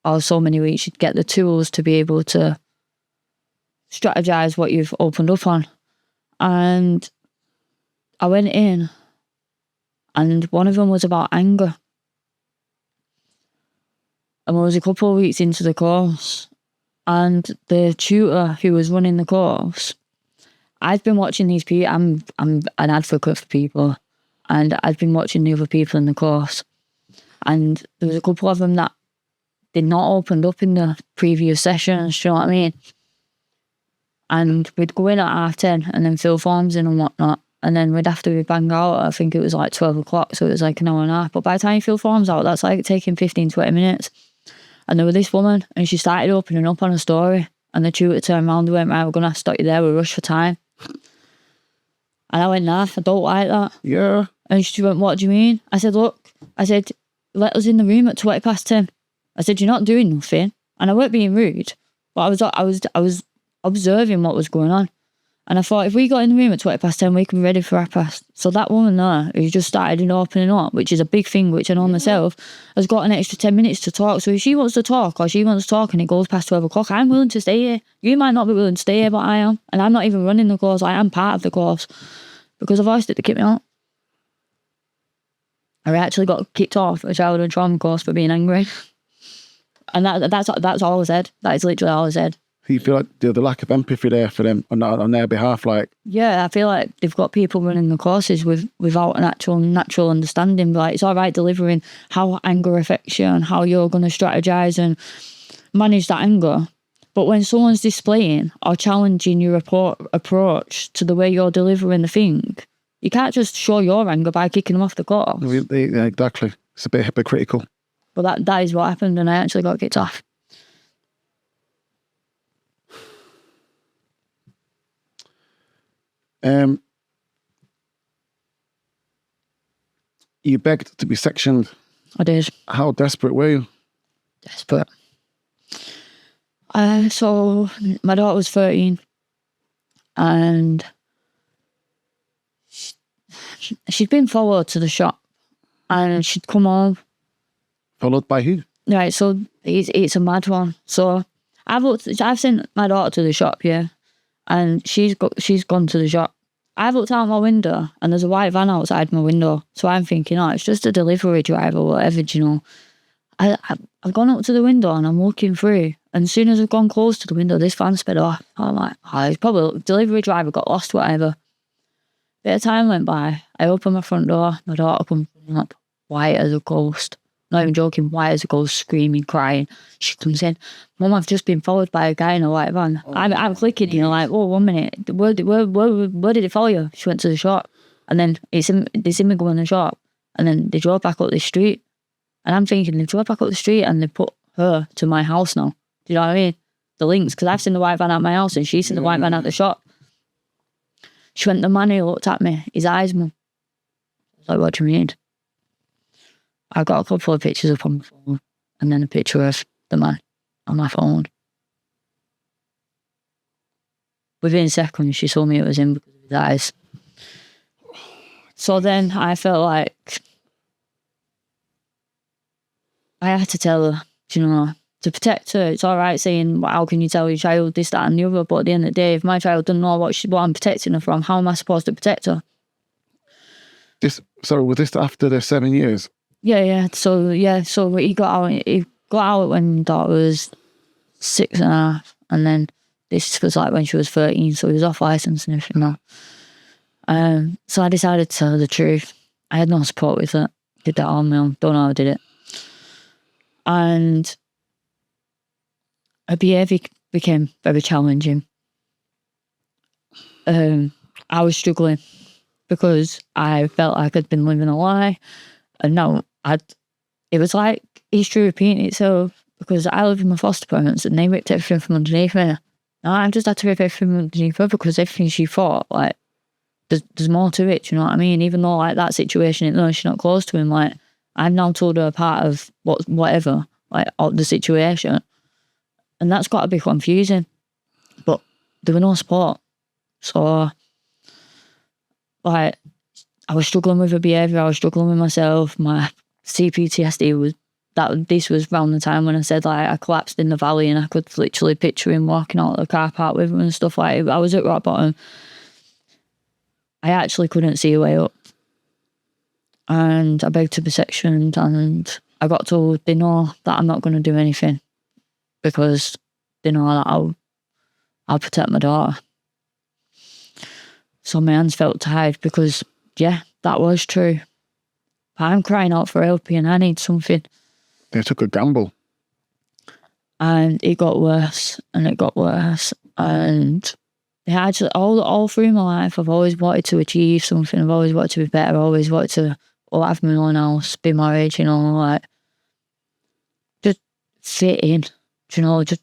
or so many weeks, you'd get the tools to be able to strategize what you've opened up on. And I went in, and one of them was about anger. And I was a couple of weeks into the course, and the tutor who was running the course, I've been watching these people. I'm an advocate for people, and I've been watching the other people in the course, and there was a couple of them that did not opened up in the previous sessions. Do you know what I mean? And we'd go in at 10:30 and then fill forms in and whatnot. And then we'd have to bang out, I think it was like 12 o'clock, so it was like an hour and a half. But by the time you fill forms out, that's like taking 15-20 minutes. And there was this woman, and she started opening up on a story. And the tutor turned around and went, right, we're going to have to stop you there, we're rushed for time. And I went, nah, I don't like that. Yeah. And she went, what do you mean? I said, look, let us in the room at 10:20. I said, you're not doing nothing. And I weren't being rude, but I was observing what was going on. And I thought, if we got in the room at 10:20, we can be ready for 10:30. So that woman there, who just started opening up, which is a big thing, which I know myself, has got an extra 10 minutes to talk. So if she wants to talk or she wants to talk and it goes past 12 o'clock, I'm willing to stay here. You might not be willing to stay here, but I am. And I'm not even running the course. I am part of the course because I've asked it to kick me out. I actually got kicked off a childhood trauma course for being angry. And that's all I said. That is literally all I said. You feel like the lack of empathy there for them on their behalf, like? Yeah, I feel like they've got people running the courses without an actual natural understanding. Like, it's all right delivering how anger affects you and how you're going to strategize and manage that anger. But when someone's displaying or challenging your approach to the way you're delivering the thing, you can't just show your anger by kicking them off the course. Yeah, exactly. It's a bit hypocritical. But that is what happened, and I actually got kicked off. You begged to be sectioned. I did. How desperate were you? Desperate. So my daughter was 13, and she'd been followed to the shop, and she'd come home. Followed by who? Right, so it's a mad one. So I've sent my daughter to the shop, yeah, and she's gone to the shop. I've looked out my window and there's a white van outside my window. So I'm thinking, oh, it's just a delivery driver or whatever, you know. I've gone up to the window and I'm looking through. And as soon as I've gone close to the window, this van sped off. I'm like, oh, it's probably delivery driver got lost, whatever. Bit of time went by. I opened my front door. My daughter comes up, white as a ghost. Not even joking, white as a ghost, screaming, crying. She comes in, Mum, I've just been followed by a guy in a white van. Oh, I'm clicking, you know, like, oh, 1 minute, where did it follow you? She went to the shop, and then they seen me go in the shop, and then they drove back up the street, and I'm thinking, they drove back up the street and they put her to my house now. Do you know what I mean? The links, because I've seen the white van at my house and she's seen the white van at the shop. She went, the man who looked at me, his eyes, Mum. I was like, what do you mean? I got a couple of pictures up on my phone and then a picture of the man on my phone. Within seconds, she told me it was him because of his eyes. So then I felt like I had to tell her, you know, to protect her. It's all right saying, well, how can you tell your child this, that and the other? But at the end of the day, if my child doesn't know what I'm protecting her from, how am I supposed to protect her? Was this after the 7 years? Yeah. So he got out when daughter was 6.5, and then this was like when she was 13, so he was off licence and everything now. So I decided to tell her the truth. I had no support with it. Did that on my own. Don't know how I did it. And her behaviour became very challenging. I was struggling because I felt like I'd been living a lie, and now it was like history repeating itself, because I lived with my foster parents and they ripped everything from underneath me. Now I just had to rip everything from underneath her, because everything she thought, like, there's more to it, you know what I mean? Even though, like, that situation, even though she's not close to him, like, I've now told her a part of whatever, like, of the situation. And that's got to be confusing. But there was no support. So, like, I was struggling with her behaviour, I was struggling with myself. My CPTSD this was around the time when I said, like, I collapsed in the valley and I could literally picture him walking out of the car park with him and stuff like that. I was at rock bottom. I actually couldn't see a way up. And I begged to be sectioned, and I got told they know that I'm not going to do anything because they know that I'll protect my daughter. So my hands felt tied because, yeah, that was true. But I'm crying out for help and I need something. They took a gamble. And it got worse and it got worse. And yeah, actually, all through my life, I've always wanted to achieve something. I've always wanted to be better. I've always wanted to have my own house, be married, you know, like, just fit in, you know, just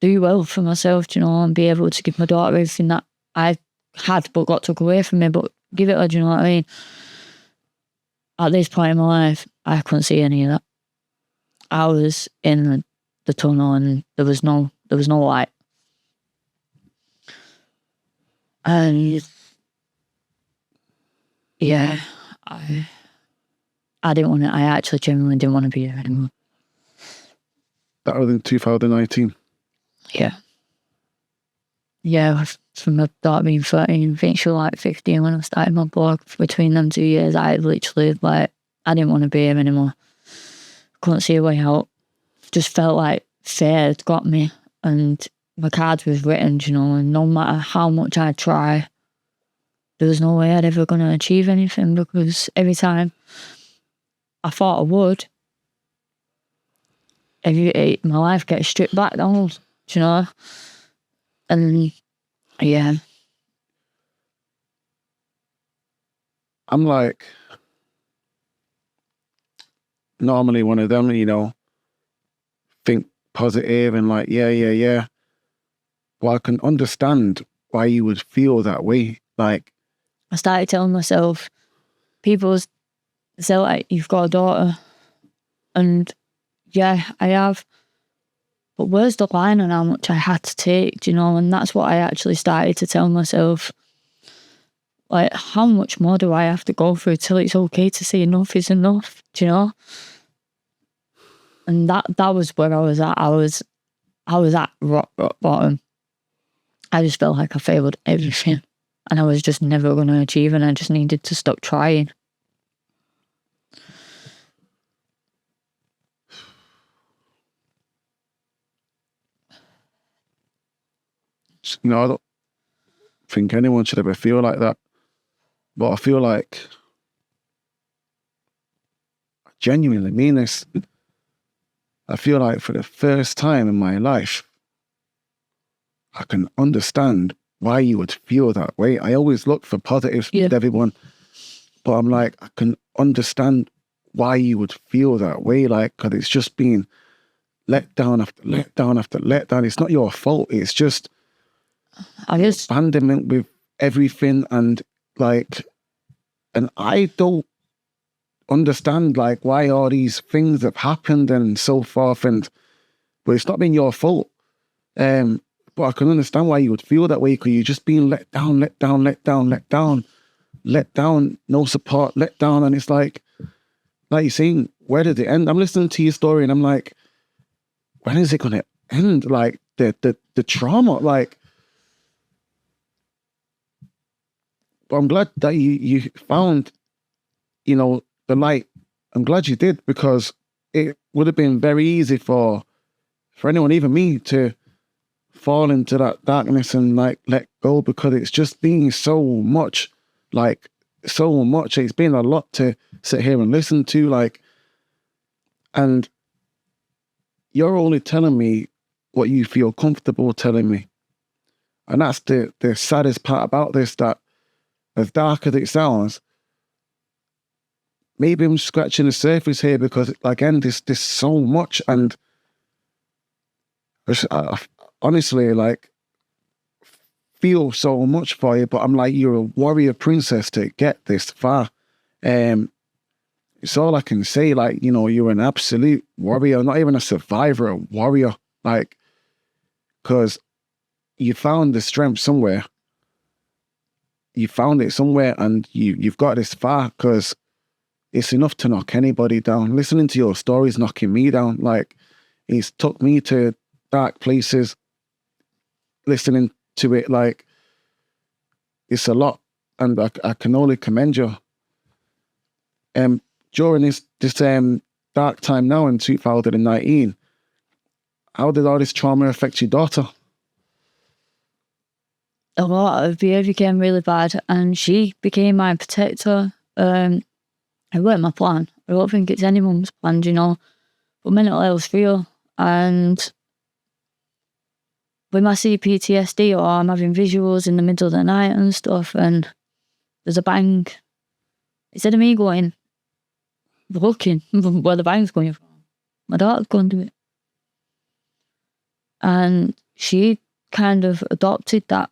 do well for myself, you know, and be able to give my daughter everything that I had but got took away from me, but give it her, do you know what I mean? At this point in my life, I couldn't see any of that. I was in the tunnel and there was no light. And yeah, I didn't want to, I actually genuinely didn't want to be there anymore. That was in 2019. Yeah. Yeah, from my daughter being 13, I think she was like 15 when I started my blog. Between them 2 years, I literally, like, I didn't want to be here anymore. Couldn't see a way out. Just felt like fear had got me, and my cards was written, you know, and no matter how much I'd try, there was no way I'd ever going to achieve anything, because every time I thought I would, my life gets stripped back down, you know? And yeah. I'm like, normally one of them, you know, think positive and like, yeah. Well, I can understand why you would feel that way. Like, I started telling myself, people say, like, you've got a daughter, and yeah, I have, but where's the line on how much I had to take, you know? And that's what I actually started to tell myself. Like, how much more do I have to go through till it's okay to say enough is enough, do you know? And that was where I was at. I was at rock bottom. I just felt like I failed everything, and I was just never going to achieve, and I just needed to stop trying. You know, I don't think anyone should ever feel like that. But I feel like, I genuinely mean this, I feel like for the first time in my life, I can understand why you would feel that way. I always look for positives with everyone, but I'm like, I can understand why you would feel that way, like, because it's just been let down after let down after let down. It's not your fault. It's just abandonment with everything, and like, and I don't understand like why all these things have happened and so forth, and but it's not been your fault. But I can understand why you would feel that way, because you're just being let down, no support, let down, and it's like you're saying, where did it end? I'm listening to your story and I'm like, when is it gonna end? Like the trauma, like. But I'm glad that you found, you know, the light. I'm glad you did, because it would have been very easy for anyone, even me, to fall into that darkness and like let go, because it's just been so much. It's been a lot to sit here and listen to, like, and you're only telling me what you feel comfortable telling me. And that's the saddest part about this, that as dark as it sounds, maybe I'm scratching the surface here, because again, there's so much, and I honestly, like, feel so much for you. But I'm like, you're a warrior princess to get this far. It's all I can say. Like, you know, you're an absolute warrior, not even a survivor, a warrior. Like, because you found the strength somewhere. You found it somewhere, and you've got this far, because it's enough to knock anybody down. Listening to your stories knocking me down. Like, it's took me to dark places. Listening to it, like, it's a lot, and I can only commend you. During this dark time now in 2019, how did all this trauma affect your daughter? A lot. Her behaviour became really bad, and she became my protector. It weren't my plan. I don't think it's anyone's plan, you know. But mental health's real, and with my CPTSD, or I'm having visuals in the middle of the night and stuff, and there's a bang. Instead of me going, looking where the bang's coming from, my daughter's going to it. And she kind of adopted that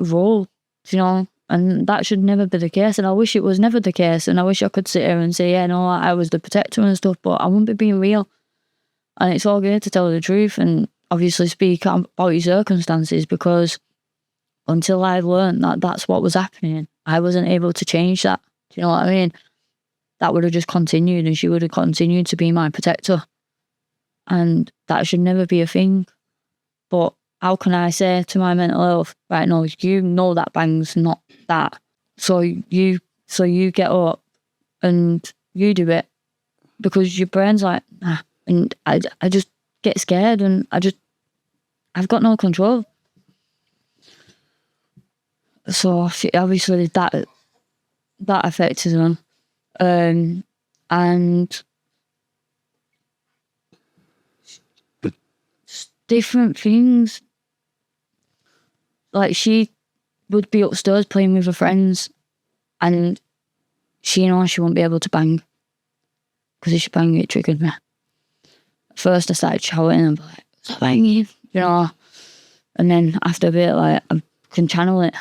role, you know, and that should never be the case. And I wish it was never the case. And I wish I could sit here and say, yeah, no, I was the protector and stuff, but I wouldn't be being real. And it's all good to tell the truth and obviously speak about your circumstances, because until I learned that that's what was happening, I wasn't able to change that. Do you know what I mean? That would have just continued, and she would have continued to be my protector. And that should never be a thing. But how can I say to my mental health, right, no, you know that bang's not that. So you get up and you do it, because your brain's like, nah. And I just get scared, and I've got no control. So obviously that affected them. And different things. Like, she would be upstairs playing with her friends, and she knows she won't be able to bang, because if she bang, it triggered me. First I started shouting and be like, stop banging, you know. And then after a bit, like, I can channel it,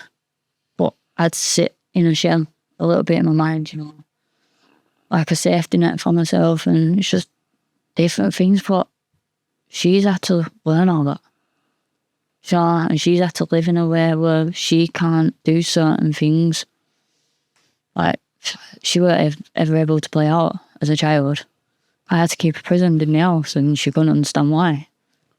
but I'd sit in a shell a little bit in my mind, you know, like a safety net for myself. And it's just different things. But she's had to learn all that. So, and she's had to live in a way where she can't do certain things. Like, she weren't ever able to play out as a child. I had to keep her prisoned in the house, and she couldn't understand why.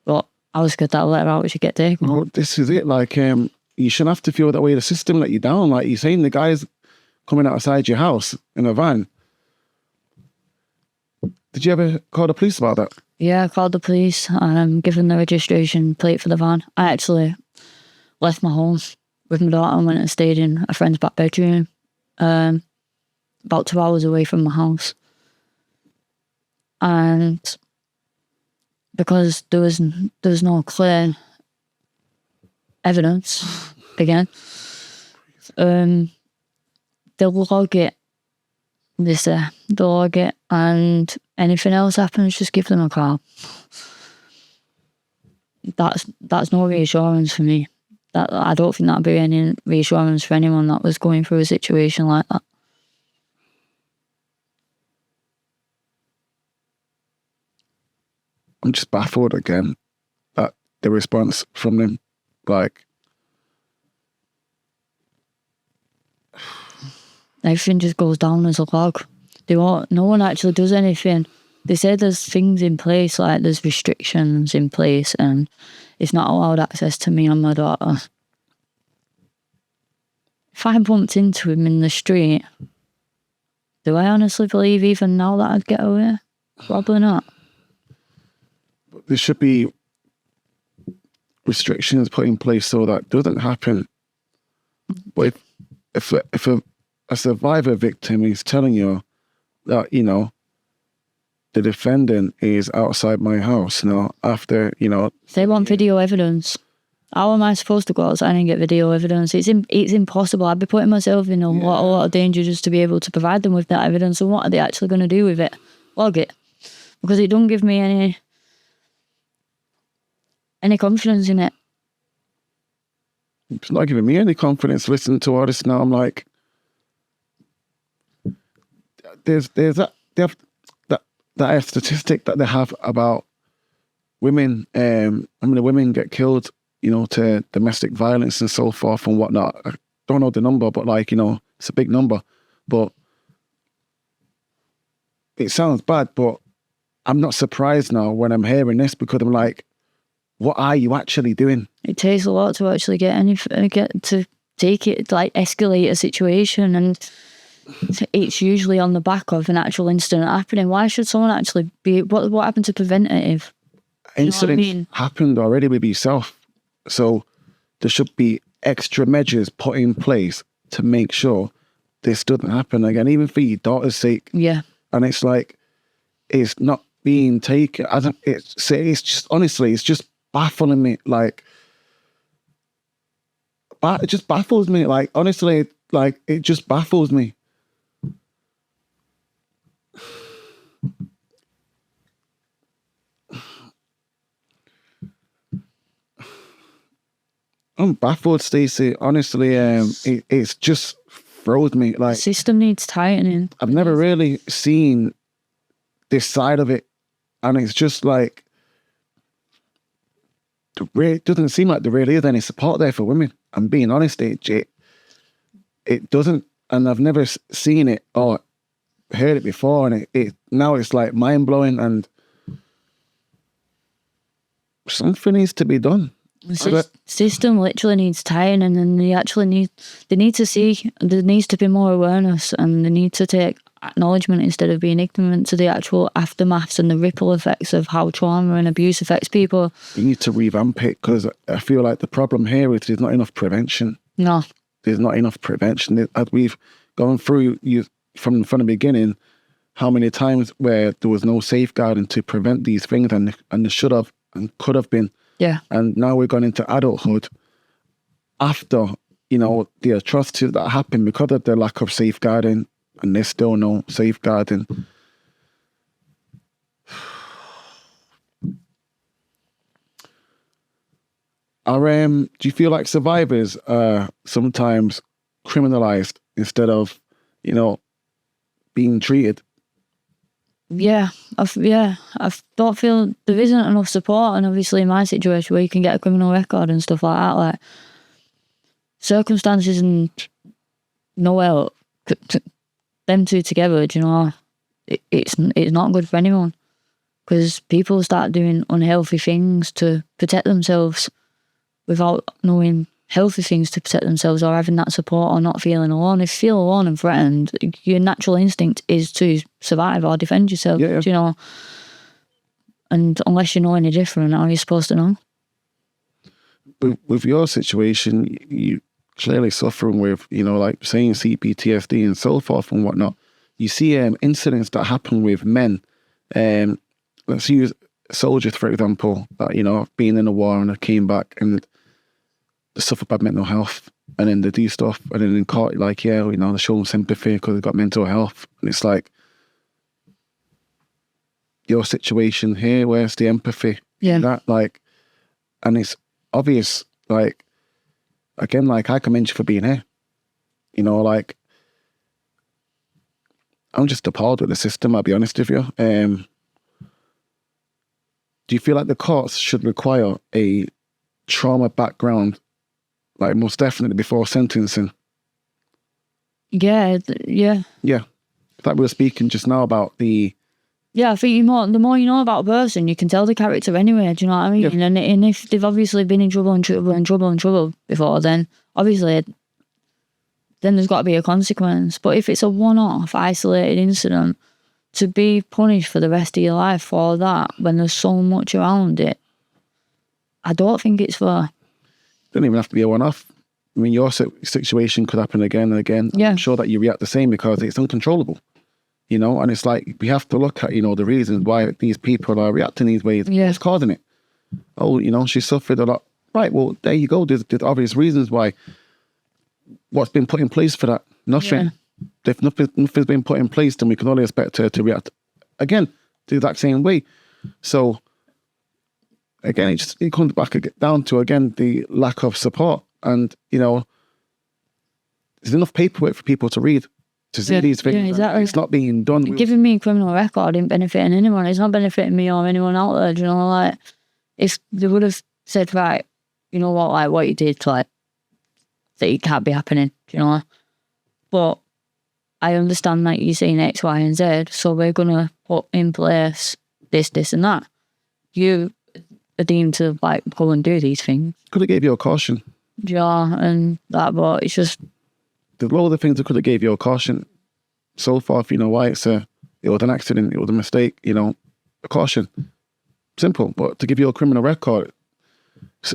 But I was scared that I'll let her out, she'd get taken. Well, this is it. Like, you shouldn't have to feel that way. The system let you down. Like you're saying, the guy's coming outside your house in a van. Did you ever call the police about that? Yeah, I called the police and given the registration plate for the van. I actually left my home with my daughter and went and stayed in a friend's back bedroom, about 2 hours away from my house. And because there was no clear evidence, again, they'll log it. They say they'll log it, and anything else happens, just give them a call. That's no reassurance for me. That I don't think that'd be any reassurance for anyone that was going through a situation like that. I'm just baffled again at the response from them. Like, everything just goes down as a log. No one actually does anything. They say there's things in place, like there's restrictions in place, and it's not allowed access to me and my daughter. If I bumped into him in the street, do I honestly believe even now that I'd get away? Probably not. There should be restrictions put in place so that doesn't happen. But if a survivor victim is telling you that, you know, the defendant is outside my house, you know, after, you know... They want video evidence. How am I supposed to go outside and get video evidence? It's impossible. I'd be putting myself in a lot of danger just to be able to provide them with that evidence. And what are they actually going to do with it? Log it. Because it don't give me any confidence in it. It's not giving me any confidence listening to all this now. I'm like, there's that statistic that they have about women. How many women get killed, you know, to domestic violence and so forth and whatnot. I don't know the number, but like, you know, it's a big number. But it sounds bad, but I'm not surprised now when I'm hearing this, because I'm like, what are you actually doing? It takes a lot to actually get to take it, like escalate a situation, and it's usually on the back of an actual incident happening. Why should someone actually be? What happened to preventative? Incidents happened already with yourself, so there should be extra measures put in place to make sure this doesn't happen again, even for your daughter's sake. Yeah, and it's like, it's not being taken. It's just honestly, it's just baffling me. Like, it just baffles me. Like, honestly, like, it just baffles me. I'm baffled, Stacey. Honestly, it's just throws me. The Like, system needs tightening. I've never really seen this side of it, and it's just like it doesn't seem like there really is any support there for women. I'm being honest, it doesn't, and I've never seen it or heard it before, and it now it's like mind blowing, and something needs to be done. The system literally needs tightening, and there needs to be more awareness, and they need to take acknowledgement instead of being ignorant to the actual aftermaths and the ripple effects of how trauma and abuse affects people. You need to revamp it, because I feel like the problem here is there's not enough prevention. No. There's not enough prevention. As we've gone through from the beginning, how many times where there was no safeguarding to prevent these things, and there should have and could have been. Yeah. And now we're gone into adulthood after, the atrocities that happened because of the lack of safeguarding, and there's still no safeguarding. Do you feel like survivors are sometimes criminalized instead of, being treated? Yeah, I don't feel there isn't enough support, and obviously in my situation where you can get a criminal record and stuff like that, like circumstances and no help, them two together, it's not good for anyone, because people start doing unhealthy things to protect themselves without knowing healthy things to protect themselves, or having that support, or not feeling alone. If you feel alone and threatened, your natural instinct is to survive or defend yourself. Yeah. And unless you know any different, how are you supposed to know? With your situation, you clearly suffering with, like saying CPTSD and so forth and whatnot. You see incidents that happen with men. Let's use soldiers, for example, that, been in a war and they came back and they suffer bad mental health, and then they do stuff, and then in court, like, they show them sympathy because they've got mental health. And it's like, your situation here, where's the empathy? Yeah. That, like, and it's obvious, like, again, like, I commend you for being here. Like, I'm just appalled with the system, I'll be honest with you. Do you feel like the courts should require a trauma background, like, most definitely before sentencing? Yeah. Like we were speaking just now about the... Yeah, I think the more you know about a person, you can tell the character anyway, do you know what I mean? Yeah. And if they've obviously been in trouble before, then obviously then there's got to be a consequence. But if it's a one-off, isolated incident, to be punished for the rest of your life for that, when there's so much around it, I don't think it's fair. Doesn't even have to be a one-off. I mean, your situation could happen again and again. Yeah. I'm sure that you react the same because it's uncontrollable, and it's like, we have to look at, the reasons why these people are reacting these ways. Yeah. What's causing it? Oh, she suffered a lot. Right, well, there you go. There's obvious reasons why. What's been put in place for that? Nothing. Yeah. If nothing's been put in place, then we can only expect her to react again the exact same way. So again, it comes back down to, again, the lack of support, and there's enough paperwork for people to read to see these things. Yeah, exactly. It's not being done. Giving me a criminal record isn't benefiting anyone. It's not benefiting me or anyone out there. Do you know, like, if they would have said, right, you know what, like, what you did, like, that it can't be happening, do you know? But I understand that you're saying X, Y, and Z, so we're going to put in place this, and that. You are deemed to, like, go and do these things. Could have gave you a caution. Yeah, and that, but it's just... There's a lot of the things that could have gave you a caution. So far, if you know why it was an accident, it was a mistake, a caution. Simple. But to give you a criminal record,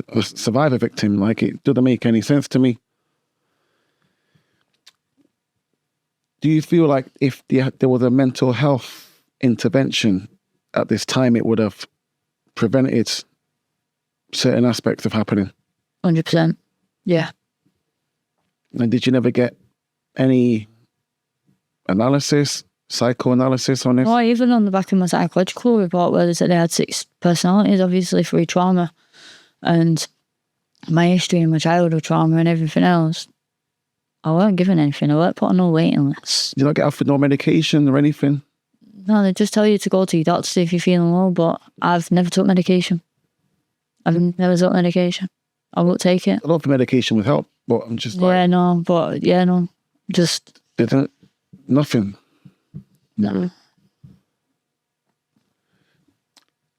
a survivor victim, like, it doesn't make any sense to me. Do you feel like if there was a mental health intervention at this time, it would have prevented certain aspects of happening. 100%. Yeah. And did you never get any analysis, psychoanalysis on this? No, even on the back of my psychological report where they said I had 6 personalities, obviously through trauma, and my history and my childhood trauma and everything else, I weren't given anything. I weren't put on no waiting list. Did you not get offered no medication or anything? No, they just tell you to go to your doctor if you're feeling low, but I've never took medication. I've never took medication. I won't take it. I don't think medication would help, but I'm just like... Just... Didn't... Nothing. No.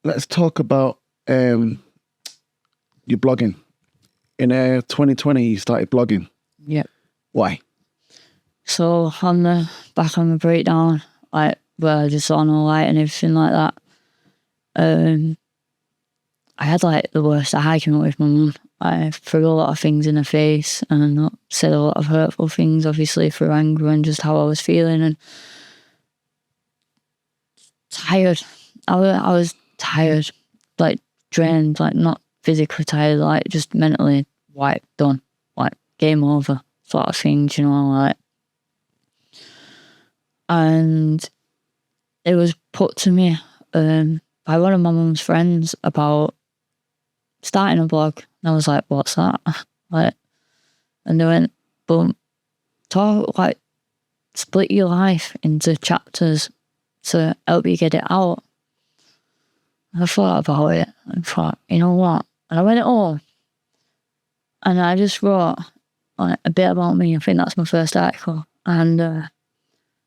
Let's talk about your blogging. In 2020, you started blogging. Yep. Why? So on the back of my breakdown, like where I just saw no light and everything like that, I had like the worst argument with my mum. I threw a lot of things in her face and said a lot of hurtful things, obviously through anger and just how I was feeling, and tired. I was tired, like drained, like not physically tired, like just mentally wiped, done, like game over sort of things, you know, like. And it was put to me by one of my mum's friends about starting a blog, and I was like, "What's that?" Like, and they went, "But talk, like, split your life into chapters to help you get it out." I thought about it and thought, you know what? And I went home and I just wrote like a bit about me. I think that's my first article, and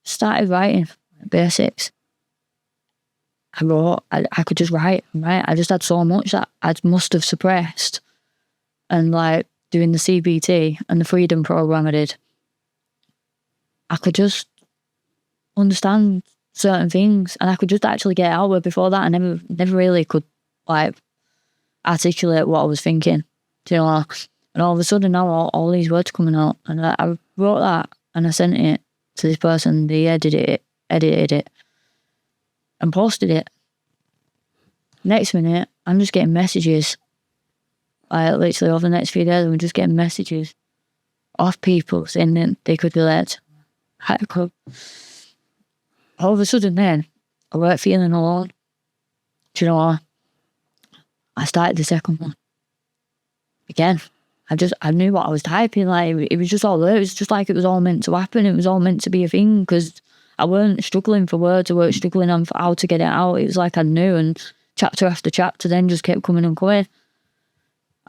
started writing basics. I wrote, I could just write. I just had so much that I must have suppressed. And like doing the CPT and the freedom program I did, I could just understand certain things, and I could just actually get out where before that I never really could like articulate what I was thinking. Do you know? And all of a sudden now all these words coming out, and I wrote that and I sent it to this person. They edited it and posted it. Next minute, I'm just getting messages. Literally over the next few days, I'm just getting messages off people saying that they could relate. All of a sudden then, I weren't feeling alone. Do you know what? I started the second one. Again, I knew what I was typing, like, it was just all there. It was just like it was all meant to happen. It was all meant to be a thing, because I weren't struggling for words. I weren't struggling on how to get it out. It was like I knew, and chapter after chapter then just kept coming and coming.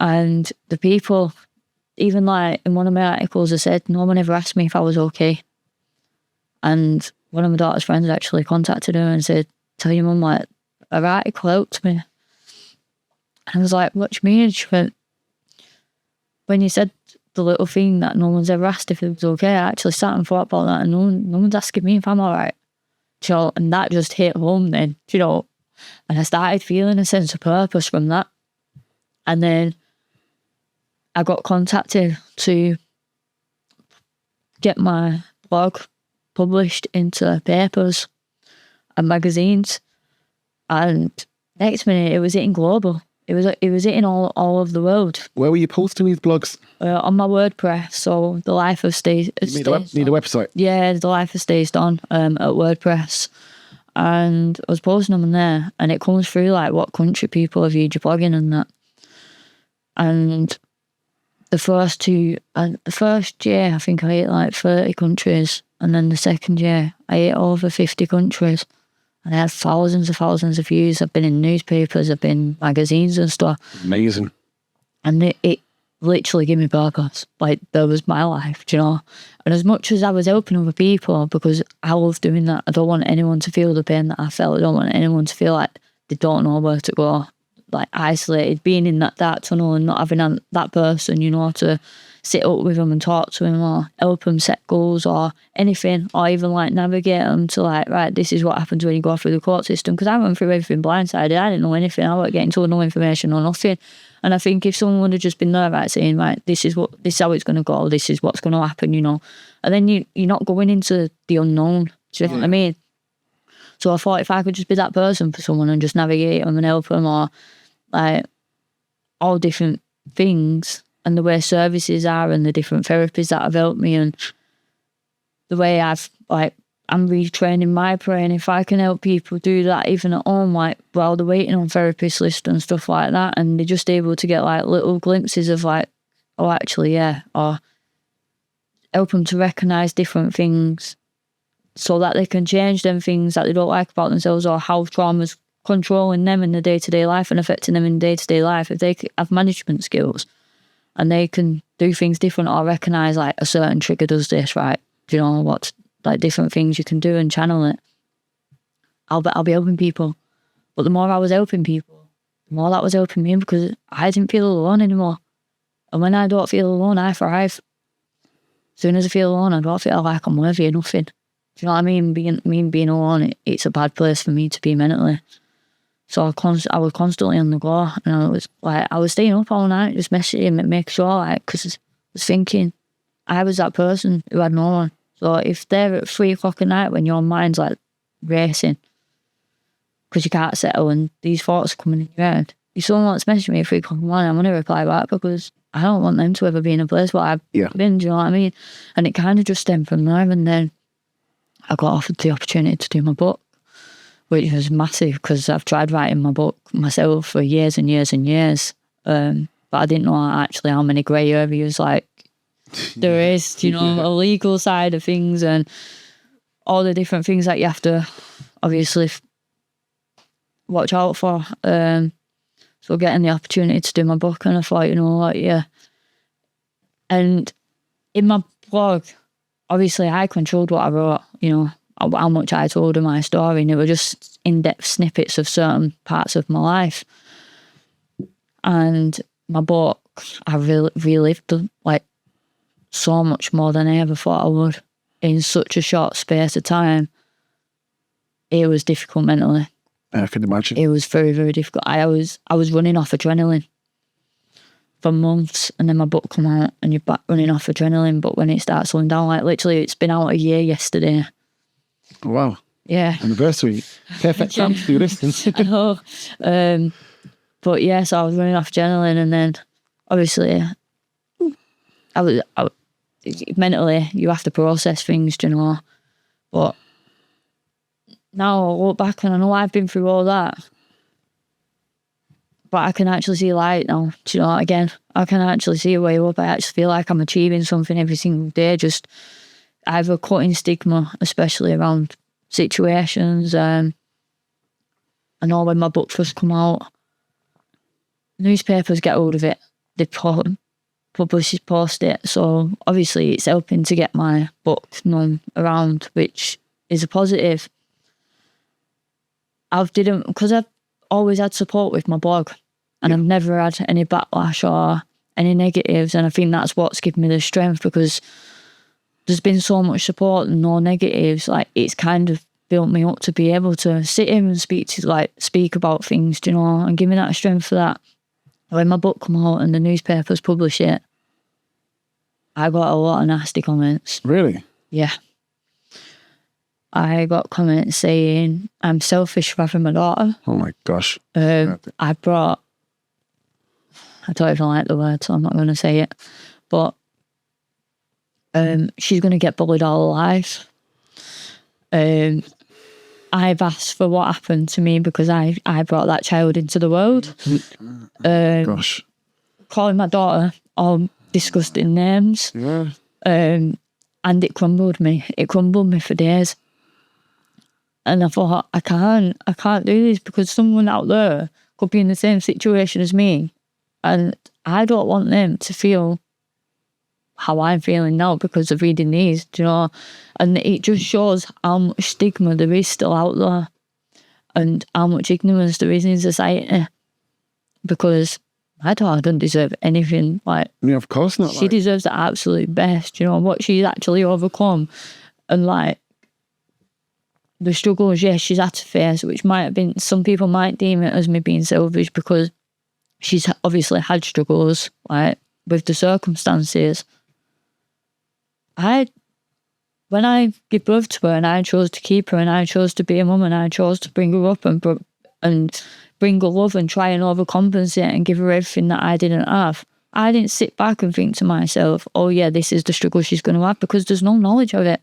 And the people, even like in one of my articles, I said, no one ever asked me if I was okay. And one of my daughter's friends actually contacted her and said, tell your mum, like, her article helped me. And I was like, what do you mean? She went, when you said the little thing that no one's ever asked if it was okay, I actually sat and thought about that, and no one's asking me if I'm all right. You know, and that just hit home then, you know. And I started feeling a sense of purpose from that. And then I got contacted to get my blog published into papers and magazines. And next minute, it was hitting global. It was hitting all over the world. Where were you posting these blogs? On my WordPress. So the life of Stace. Need a website? Yeah, the life of Stace Don at WordPress. And I was posting them in there, and it comes through like what country people have viewed your blogging and that. And the first year, I think I hit like 30 countries, and then the second year I hit over 50 countries, and I had thousands of views. I've been in newspapers, I've been in magazines and stuff. Amazing. And it literally gave me purpose. Like, that was my life, do you know? And as much as I was helping other people, because I love doing that, I don't want anyone to feel the pain that I felt. I don't want anyone to feel like they don't know where to go, like isolated, being in that dark tunnel and not having that person, you know, to sit up with them and talk to them or help them set goals or anything, or even like navigate them to like, right, this is what happens when you go through the court system. Because I went through everything blindsided. I didn't know anything. I wasn't getting told no information or nothing. And I think if someone would have just been there, right, saying, right, this is how it's going to go, this is what's going to happen, you know, and then you're not going into the unknown. Do you know what I mean? So I thought if I could just be that person for someone and just navigate them and help them, or like, all different things and the way services are and the different therapies that have helped me and the way I'm retraining my brain. If I can help people do that even at home, like while they're waiting on therapist list and stuff like that, and they're just able to get like little glimpses of like, oh, actually, yeah, or help them to recognise different things so that they can change them things that they don't like about themselves or how trauma's controlling them in the day-to-day life and affecting them in day-to-day life. If they have management skills and they can do things different or recognise like a certain trigger does this, right? Do you know what's like different things you can do and channel it? I'll be helping people. But the more I was helping people, the more that was helping me because I didn't feel alone anymore. And when I don't feel alone, I thrive. As soon as I feel alone, I don't feel like I'm worthy of nothing. Do you know what I mean? Being alone, it's a bad place for me to be mentally. So I was constantly on the go, and I was staying up all night, just messaging and making sure, like, because I was thinking I was that person who had no one. So if they're at 3 o'clock at night when your mind's like racing because you can't settle and these thoughts are coming in your head, if someone wants to message me at 3 o'clock in the morning, I'm going to reply back because I don't want them to ever be in a place where I've been, do you know what I mean? And it kind of just stemmed from there. And then I got offered the opportunity to do my book, which was massive because I've tried writing my book myself for years and years and years. But I didn't know actually how many grey areas like there is, you know, a legal side of things and all the different things that you have to obviously watch out for. So getting the opportunity to do my book, and I thought, you know what, yeah. And in my blog, obviously I controlled what I wrote, you know, how much I told of my story, and it were just in-depth snippets of certain parts of my life. And my book, I relived like so much more than I ever thought I would in such a short space of time. It was difficult mentally. I can imagine. It was very, very difficult. I was running off adrenaline for months, and then my book come out and you're back running off adrenaline. But when it starts slowing down, like literally it's been out a year yesterday. Wow. Yeah. Anniversary. Perfect time to do this. I know. But yeah, so I was running off adrenaline, and then obviously I was mentally you have to process things, do you know. But now I look back and I know I've been through all that, but I can actually see light now. Do you know, again, I can actually see a way up. I actually feel like I'm achieving something every single day. Just either cutting stigma, especially around situations. I know when my book first come out, newspapers get hold of it. They publishers post it. So obviously it's helping to get my book known around, which is a positive. Because I've always had support with my blog, and I've never had any backlash or any negatives, and I think that's what's given me the strength, because there's been so much support and no negatives. Like, it's kind of built me up to be able to sit here and speak about things, do you know, and give me that strength for that. When my book come out and the newspapers publish it, I got a lot of nasty comments. Really? Yeah. I got comments saying I'm selfish for having my daughter. Oh my gosh. I don't even like the word, so I'm not going to say it. But she's going to get bullied all her life. I've asked for what happened to me because I brought that child into the world. Gosh. Calling my daughter all disgusting names. Yeah. And it crumbled me. It crumbled me for days. And I thought, I can't do this, because someone out there could be in the same situation as me. And I don't want them to feel how I'm feeling now because of reading these, do you know? And it just shows how much stigma there is still out there and how much ignorance there is in society. Because my daughter doesn't deserve anything. Like, yeah, of course not. She deserves the absolute best, you know, what she's actually overcome. And like, the struggles, yes, she's had to face, which might have been, some people might deem it as me being selfish because she's obviously had struggles, like, with the circumstances. When I give birth to her and I chose to keep her and I chose to be a mum and I chose to bring her up and and bring her love and try and overcompensate and give her everything that I didn't have. I didn't sit back and think to myself, oh yeah, this is the struggle she's going to have, because there's no knowledge of it.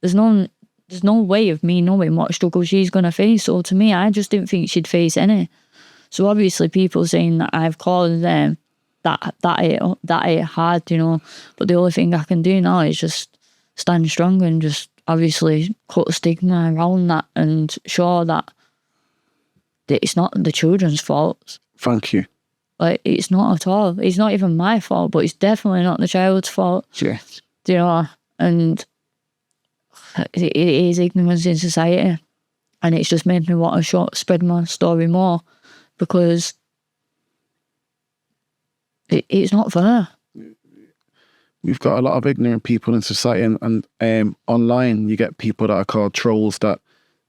There's no way of me knowing what struggle she's going to face. So to me, I just didn't think she'd face any. So obviously people saying that I've caused them, that ain't hard, you know. But the only thing I can do now is just stand strong and just obviously cut a stigma around that and show that it's not the children's fault. Thank you. Like, it's not at all. It's not even my fault, but it's definitely not the child's fault. Yes. Do you know? And it is ignorance in society. And it's just made me want to spread my story more, because it's not fair. We've got a lot of ignorant people in society, and online you get people that are called trolls that,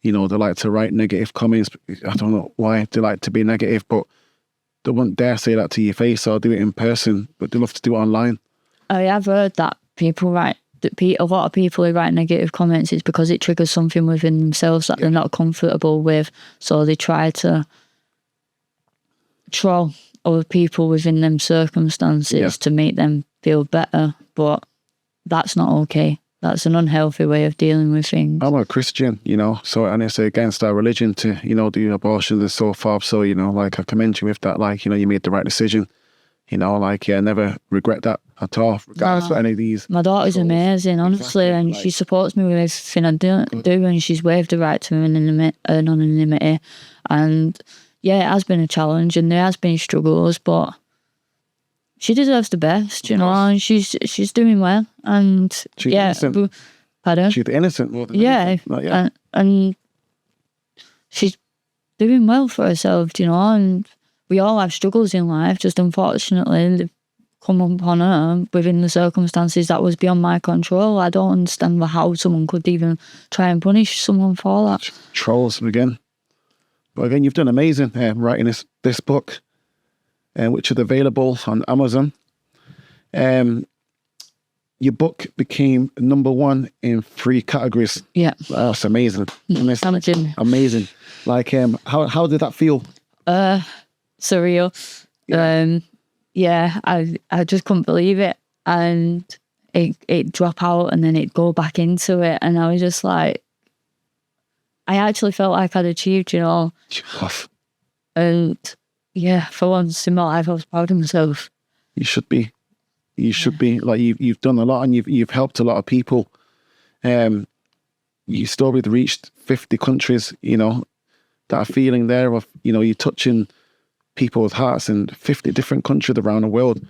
you know, they like to write negative comments. I don't know why they like to be negative, but they wouldn't dare say that to your face or do it in person, but they love to do it online. I have heard that a lot of people who write negative comments is because it triggers something within themselves that they're not comfortable with, so they try to troll other people within them circumstances to make them feel better, but that's not okay. That's an unhealthy way of dealing with things. I'm a Christian, you know, so, and it's against our religion to, you know, do abortion and so forth. So, you know, like, I commend you with that. Like, you know, you made the right decision. You know, like, yeah, never regret that at all, regardless of any of these. My daughter's amazing, honestly, exactly. And she supports me with everything I do, and she's waived the right to anonymity. And yeah, it has been a challenge, and there has been struggles, but she deserves the best, you know, and she's doing well. And she's innocent. Pardon? She's innocent more than anything. Yeah. And she's doing well for herself, you know, and we all have struggles in life, just unfortunately they've come upon her within the circumstances that was beyond my control. I don't understand how someone could even try and punish someone for that. Trolls again. But again, you've done amazing writing this book, which is available on Amazon. Your book became #1 in 3 categories. Yeah. That's amazing. Amazing. Like, how did that feel? Surreal. Yeah. I just couldn't believe it. And it drop out and then it'd go back into it. And I was just like, I actually felt like I'd achieved, you know. And yeah, for once in my life, I was proud of myself. You should be. You should be. Like, you've done a lot, and you've helped a lot of people. Your story reached 50 countries, you know, that feeling there of, you know, you're touching people's hearts in 50 different countries around the world.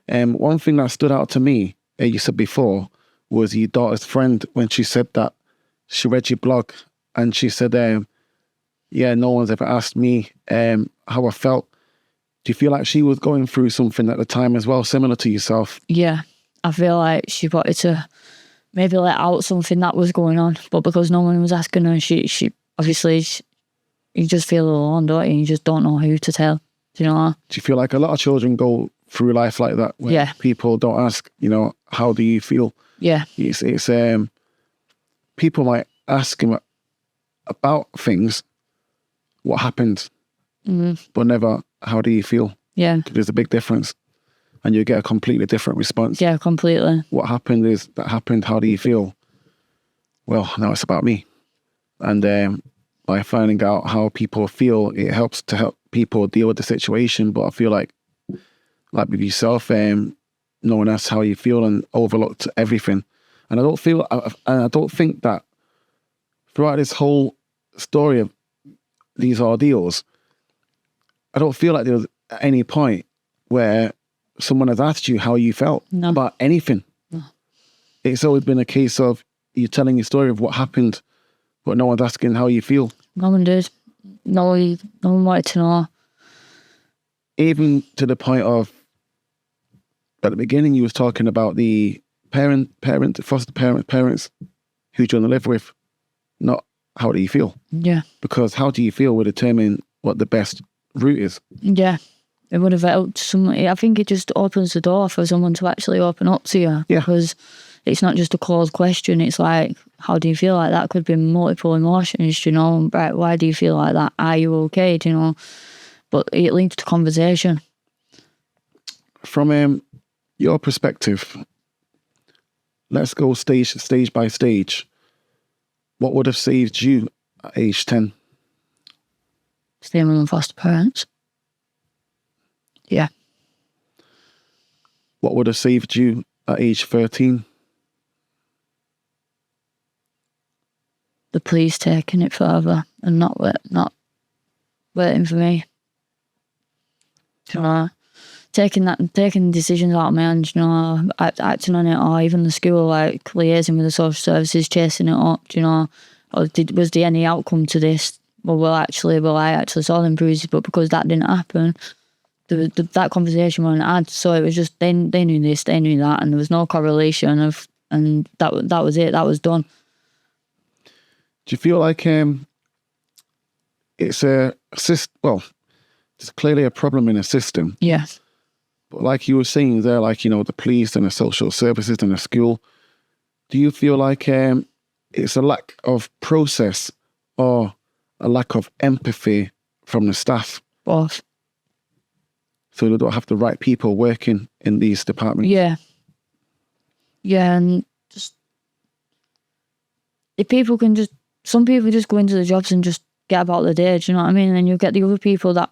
One thing that stood out to me, you said before, was your daughter's friend, when she said that she read your blog, and she said, yeah, no one's ever asked me how I felt. Do you feel like she was going through something at the time as well, similar to yourself? Yeah, I feel like she wanted to maybe let out something that was going on, but because no one was asking her, she obviously, you just feel alone, don't you? You just don't know who to tell. Do you know? Do you feel like a lot of children go through life like that, where people don't ask, you know, how do you feel? Yeah. It's people might ask him about things, what happened, but never, how do you feel? Yeah. There's a big difference. And you get a completely different response. Yeah, completely. What happened is, that happened, how do you feel? Well, now it's about me. And by finding out how people feel, it helps to help people deal with the situation. But I feel like with yourself, no one asks how you feel and overlooked everything. And I don't think that throughout this whole story of these ordeals, I don't feel like there was any point where someone has asked you how you felt about anything. No. It's always been a case of you telling your story of what happened, but no one's asking how you feel. No one did. No one wanted to know. Even to the point of, at the beginning, you was talking about the foster parents who you're going to live with, not how do you feel. Yeah. Because how do you feel will determine what the best route is. Yeah. It would have helped somebody. I think it just opens the door for someone to actually open up to you. Yeah. Because it's not just a closed question. It's like, how do you feel like that? Could be multiple emotions, you know. Right, why do you feel like that? Are you okay? Do you know? But it linked to conversation. From your perspective, let's go stage by stage. What would have saved you at age 10? Staying with my foster parents. Yeah. What would have saved you at age 13? The police taking it further and not waiting for me. You know, taking decisions out of my hands, you know, acting on it, or even the school, like liaising with the social services, chasing it up, you know, or was there any outcome to this? Well, I actually saw them bruises, but because that didn't happen, that conversation wasn't had. So it was just they knew this, they knew that, and there was no correlation and that was it. That was done. Do you feel like it's there's clearly a problem in the system. Yeah. But like you were saying there, like, you know, the police and the social services and the school, do you feel like it's a lack of process or a lack of empathy from the staff? Both. So they don't have the right people working in these departments? Yeah. Yeah, and just if people can just, some people just go into the jobs and just get about the day, do you know what I mean? And then you'll get the other people that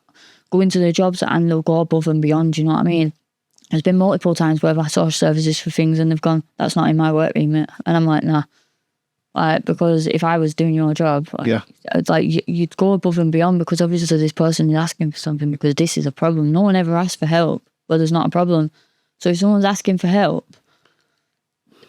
go into their jobs and they'll go above and beyond, do you know what I mean? There's been multiple times where I've asked social services for things and they've gone, that's not in my work remit. And I'm like, nah. Like, because if I was doing your job, it's like you'd go above and beyond, because obviously this person is asking for something because this is a problem. No one ever asks for help where there's not a problem. So if someone's asking for help,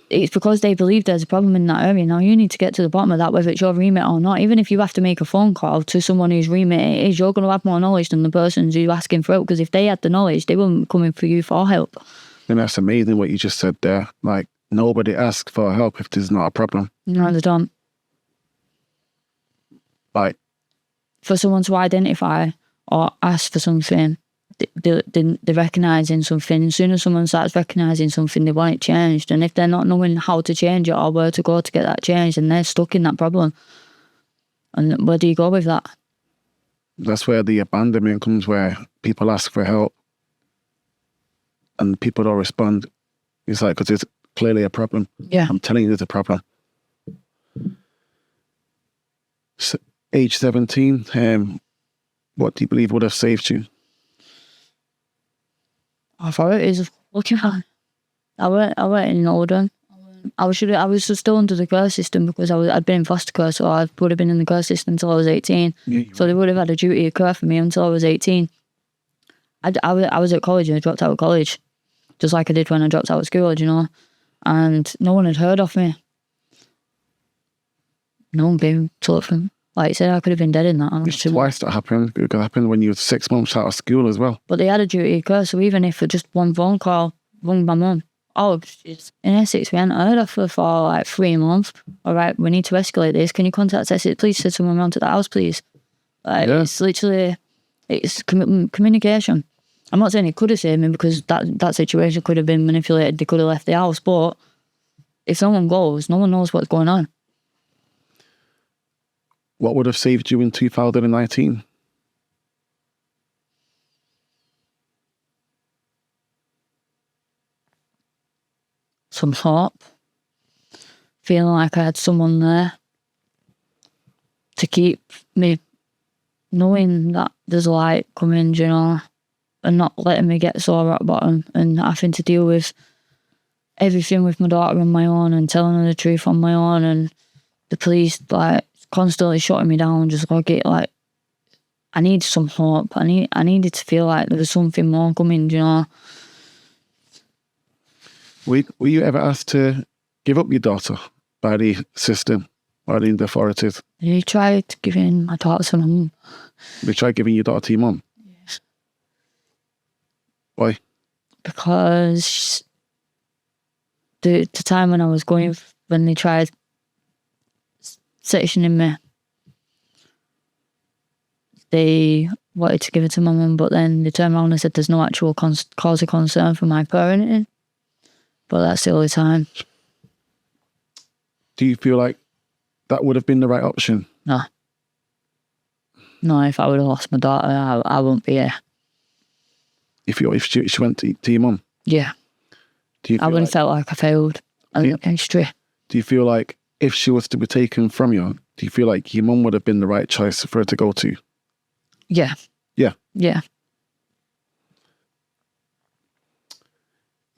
it's because they believe there's a problem in that area. Now you need to get to the bottom of that, whether it's your remit or not. Even if you have to make a phone call to someone whose remit it is, you're going to have more knowledge than the person who's asking for help, because if they had the knowledge, they wouldn't be coming for you for help. And that's amazing what you just said there. Like, nobody asks for help if there's not a problem. No, they don't. Like, for someone to identify or ask for something, they're recognising something. As soon as someone starts recognising something, they want it changed. And if they're not knowing how to change it or where to go to get that changed, then they're stuck in that problem. And where do you go with that? That's where the abandonment comes, where people ask for help and people don't respond. It's like, because it's clearly a problem. Yeah. I'm telling you there's a problem. Age 17, what do you believe would have saved you? Authorities looking at. I went in Oldham. I was still under the care system because I'd been in foster care, so I would have been in the care system until I was 18. Yeah, so they would have had a duty of care for me until I was 18. I was at college and I dropped out of college, just like I did when I dropped out of school, you know, and no one had heard of me. No one came to look for me. Like I said, I could have been dead in that. Twice that happened. It could happen when you were 6 months out of school as well. But they had a duty of care, so even if for just one phone call, rung my mum. Oh, in Essex, we hadn't heard of her for like 3 months. All right, we need to escalate this. Can you contact Essex, please? Send someone around to the house, please. Like, yeah. It's literally, it's communication. I'm not saying it could have saved me, because that situation could have been manipulated. They could have left the house, but if someone goes, no one knows what's going on. What would have saved you in 2019? Some hope. Feeling like I had someone there to keep me, knowing that there's light coming, you know, and not letting me get so rock bottom and having to deal with everything with my daughter on my own and telling her the truth on my own, and the police like constantly shutting me down, just like it, like I needed some hope. I needed to feel like there was something more coming, you know. Were you ever asked to give up your daughter by the system or the authorities? They tried giving my daughter to my mum. They tried giving your daughter to your mum? Yes. Why? Because the time when I was going, when they tried sectioning me, they wanted to give it to my mum, but then they turned around and said there's no actual cause of concern for my parenting. But that's the only time. Do you feel like that would have been the right option? No. No, if I would have lost my daughter, I wouldn't be here. If she went to your mum? Yeah. I wouldn't have felt like I failed in history. Do you feel like if she was to be taken from you, do you feel like your mum would have been the right choice for her to go to? Yeah. Yeah. Yeah.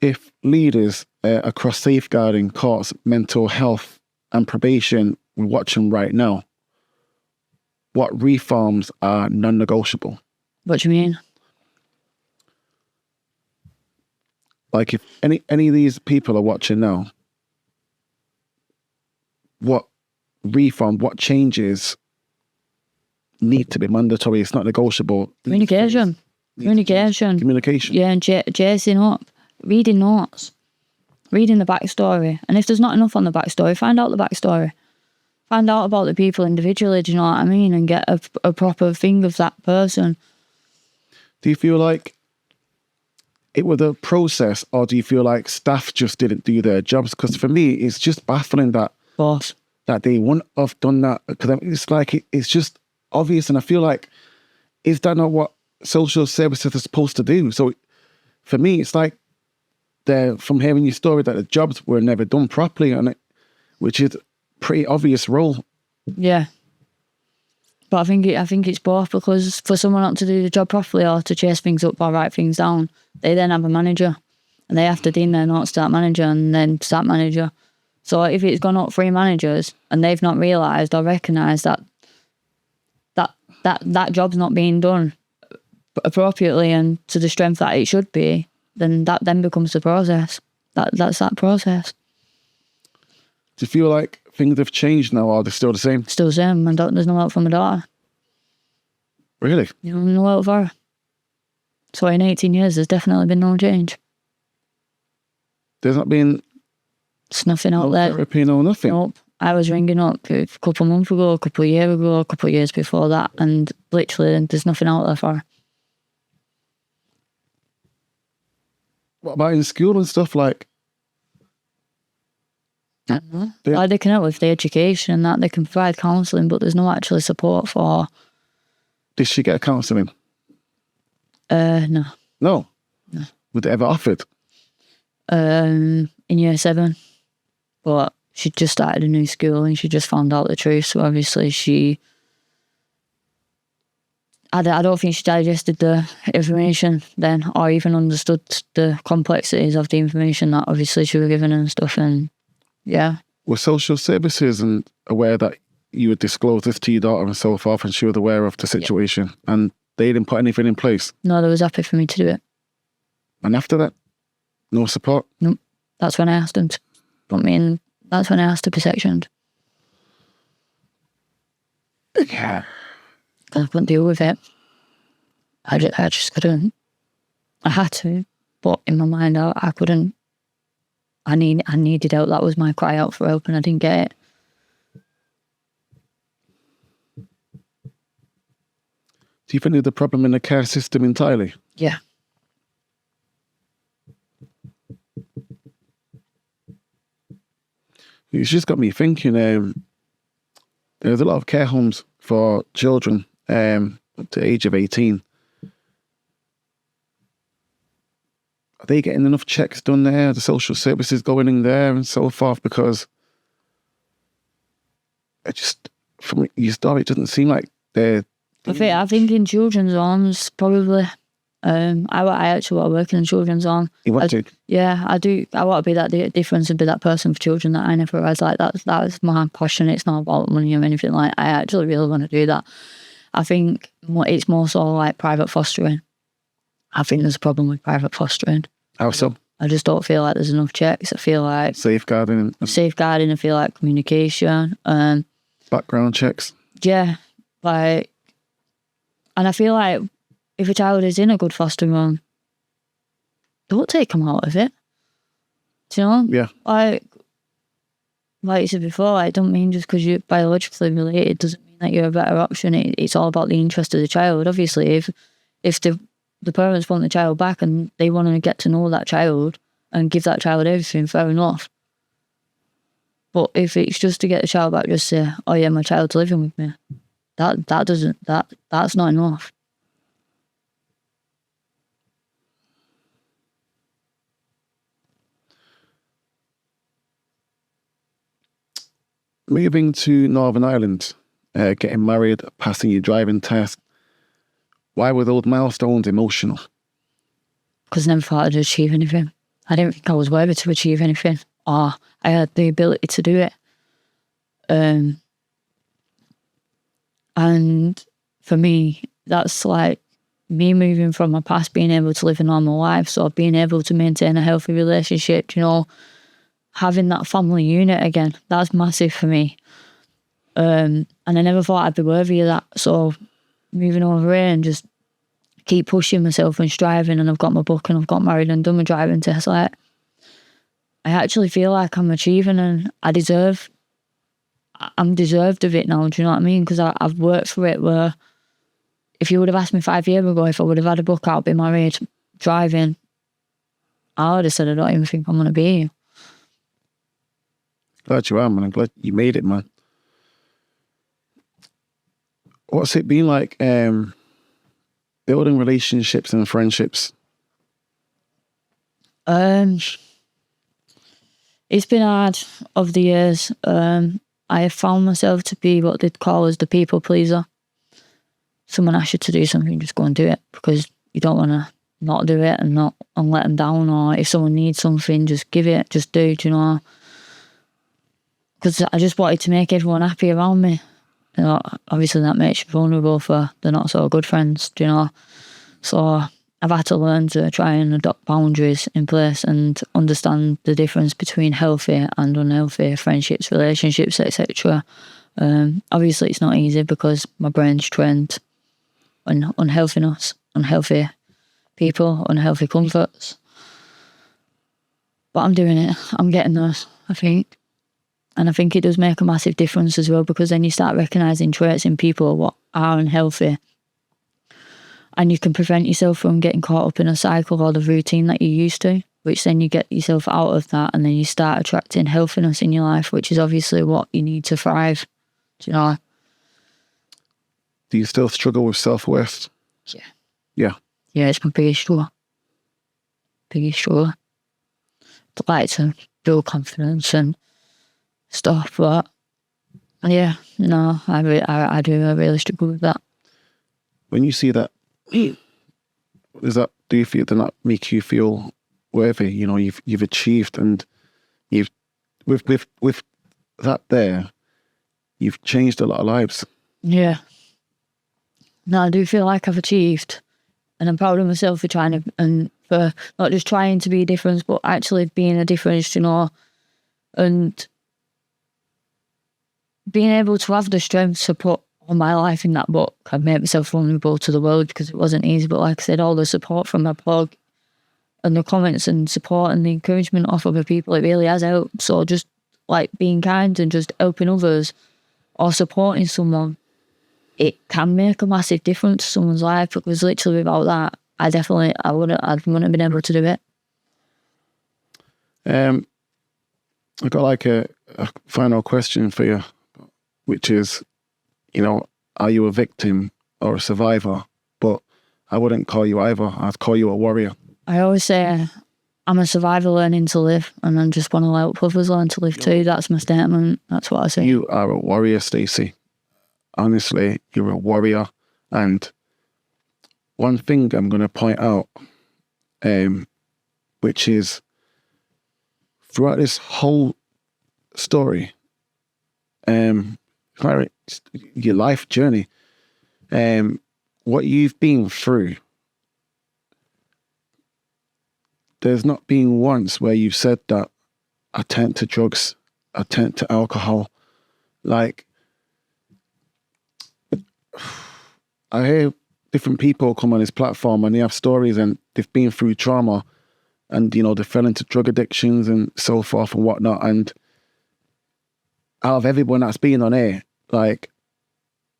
If leaders across safeguarding, courts, mental health and probation were watching right now, what reforms are non-negotiable? What do you mean? Like if any of these people are watching now, what reform, what changes need to be mandatory? It's not negotiable. Communication. Communication. Yeah, and chasing up. Reading notes. Reading the backstory. And if there's not enough on the backstory, find out the backstory. Find out about the people individually, do you know what I mean? And get a proper thing of that person. Do you feel like it was a process, or do you feel like staff just didn't do their jobs? Because for me, it's just baffling that they wouldn't have done that. Because it's like, it's just obvious. And I feel like, is that not what social services are supposed to do? So for me, it's like, from hearing your story, that the jobs were never done properly, which is a pretty obvious role. Yeah. But I think it's both, because for someone not to do the job properly or to chase things up or write things down, they then have a manager and they have to deem their notes to that manager and then to that manager. So if it's gone up 3 managers and they've not realised or recognised that job's not being done appropriately and to the strength that it should be, then that then becomes the process. That's that process. Do you feel like things have changed now, or are they still the same? Still the same. There's no help for my daughter. Really? No help for her. So in 18 years, there's definitely been no change. There's not been... There's nothing out there. No therapy, no nothing? Nope. I was ringing up a couple of months ago, a couple of years ago, a couple of years before that, and literally there's nothing out there for her. What about in school and stuff like? I don't know. Like they can help with the education and that, they can provide counselling, but there's no actual support for... Did she get counselling? No. No? No. Was it ever offered? In year 7. But she just started a new school and she just found out the truth, so obviously I don't think she digested the information then, or even understood the complexities of the information that obviously she was given and stuff, and yeah. Were social services aware that you would disclose this to your daughter and so forth, and she was aware of the situation, and they didn't put anything in place? No, they was happy for me to do it. And after that, no support? Nope. That's when I asked them to put me in. That's when I asked to be sectioned. Yeah. Because I couldn't deal with it. I just couldn't. I had to, but in my mind, I couldn't. I needed help. That was my cry out for help, and I didn't get it. Do you think there's a problem in the care system entirely? Yeah. It's just got me thinking, there's a lot of care homes for children up to the age of 18. Are they getting enough checks done there? The social services going in there and so forth? Because from your story, it doesn't seem like they're... I think in children's homes, probably. I actually want to work in a children's home. You want to? Yeah, I do. I want to be that difference and be that person for children that I never was like. That is my passion. It's not about money or anything like that. I actually really want to do that. I think it's more so like private fostering. I think there's a problem with private fostering. How so? I just don't feel like there's enough checks. I feel like... Safeguarding. Safeguarding, I feel like communication. Background checks. Yeah, like... And I feel like if a child is in a good fostering home, don't take them out of it. Do you know? Yeah. Like you said before, I don't mean just because you're biologically related doesn't mean that you're a better option. It's all about the interest of the child. Obviously, if the parents want the child back and they want to get to know that child and give that child everything, fair enough. But if it's just to get the child back, just say, oh yeah, my child's living with me. That's not enough. Moving to Northern Ireland, getting married, passing your driving test. Why were those milestones emotional? Because I never thought I'd achieve anything. I didn't think I was worthy to achieve anything, or I had the ability to do it. And for me, that's like me moving from my past, being able to live a normal life, so being able to maintain a healthy relationship, you know, having that family unit again, that's massive for me. And I never thought I'd be worthy of that. So moving over here and just keep pushing myself and striving, and I've got my book and I've got married and done my driving test, like, I actually feel like I'm achieving, and I'm deserved of it now, do you know what I mean? Because I've worked for it, where if you would have asked me 5 years ago if I would have had a book out, been married, driving, I would have said I don't even think I'm going to be here. Glad you are, man. I'm glad you made it, man. What's it been like building relationships and friendships? It's been hard over the years. I have found myself to be what they'd call as the people pleaser. Someone asks you to do something, just go and do it, because you don't want to not do it and let them down. Or if someone needs something, just give it, just do you know? Because I just wanted to make everyone happy around me. You know, obviously that makes you vulnerable for the not so good friends, do you know? So I've had to learn to try and adopt boundaries in place and understand the difference between healthy and unhealthy friendships, relationships, etc. Obviously it's not easy because my brain's trained on unhealthiness, unhealthy people, unhealthy comforts. But I'm doing it. I'm getting there, I think. And I think it does make a massive difference as well, because then you start recognising traits in people what are unhealthy. And you can prevent yourself from getting caught up in a cycle or the routine that you're used to, which then you get yourself out of that, and then you start attracting healthiness in your life, which is obviously what you need to thrive. Do you know? Do you still struggle with self-worth? Yeah. Yeah. Yeah, it's my biggest struggle. Biggest struggle. I'd like to build confidence and stuff, but yeah, no, I do really struggle with that. When you see that, do you feel that make you feel worthy? You know, you've achieved, and you've with that there, you've changed a lot of lives. Yeah. No, I do feel like I've achieved, and I'm proud of myself for trying to, and for not just trying to be a difference, but actually being a difference, you know, and being able to have the strength to put on my life in that book. I've made myself vulnerable to the world because it wasn't easy, but like I said, all the support from my blog and the comments and support and the encouragement off other people, it really has helped. So just like being kind and just helping others or supporting someone, it can make a massive difference to someone's life, because literally without that, I wouldn't have been able to do it. I've got like a final question for you, which is, you know, are you a victim or a survivor? But I wouldn't call you either. I'd call you a warrior. I always say I'm a survivor learning to live, and I just want to help others learn to live too. That's my statement. That's what I say. You are a warrior, Stacey. Honestly, you're a warrior. And one thing I'm going to point out, which is throughout this whole story, your life journey, what you've been through, there's not been once where you've said that I turned to drugs, I turned to alcohol. Like, I hear different people come on this platform and they have stories and they've been through trauma, and, you know, they fell into drug addictions and so forth and whatnot. And out of everyone that's been on here, like,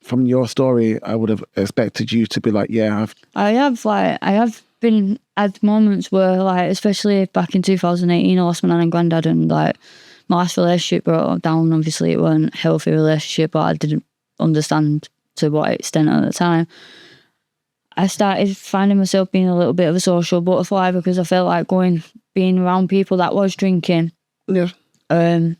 from your story, I would have expected you to be like, yeah, I have been at moments where, like, especially back in 2018, I lost my nan and granddad, and like my last relationship broke down. Obviously, it wasn't a healthy relationship, but I didn't understand to what extent at the time. I started finding myself being a little bit of a social butterfly because I felt like being around people that was drinking. Yeah. Weren't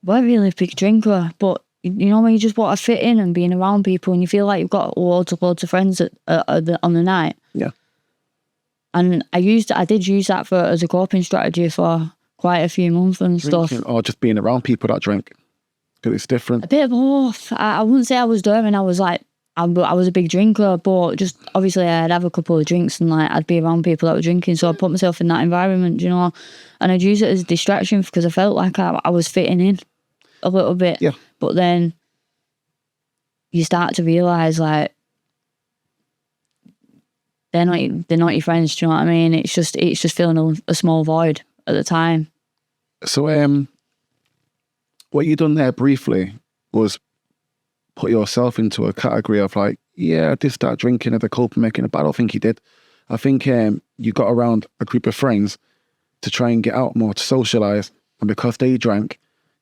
really a big drinker, but you know when you just want to fit in and being around people and you feel like you've got loads of friends on the night. Yeah. And I did use that as a coping strategy for quite a few months and Drinking, stuff. or just being around people that drink, because it's different. A bit of both. I wouldn't say I was doing. I was like, I was a big drinker, but just obviously I'd have a couple of drinks and like I'd be around people that were drinking, so I'd put myself in that environment, you know, and I'd use it as a distraction because I felt like I was fitting in a little bit. Yeah. But then you start to realise like they're not your friends. Do you know what I mean? It's just filling a small void at the time. So what you done there briefly was put yourself into a category of like, yeah, I did start drinking at the coping mechanism, but I don't think you did. I think you got around a group of friends to try and get out more, to socialise, and because they drank,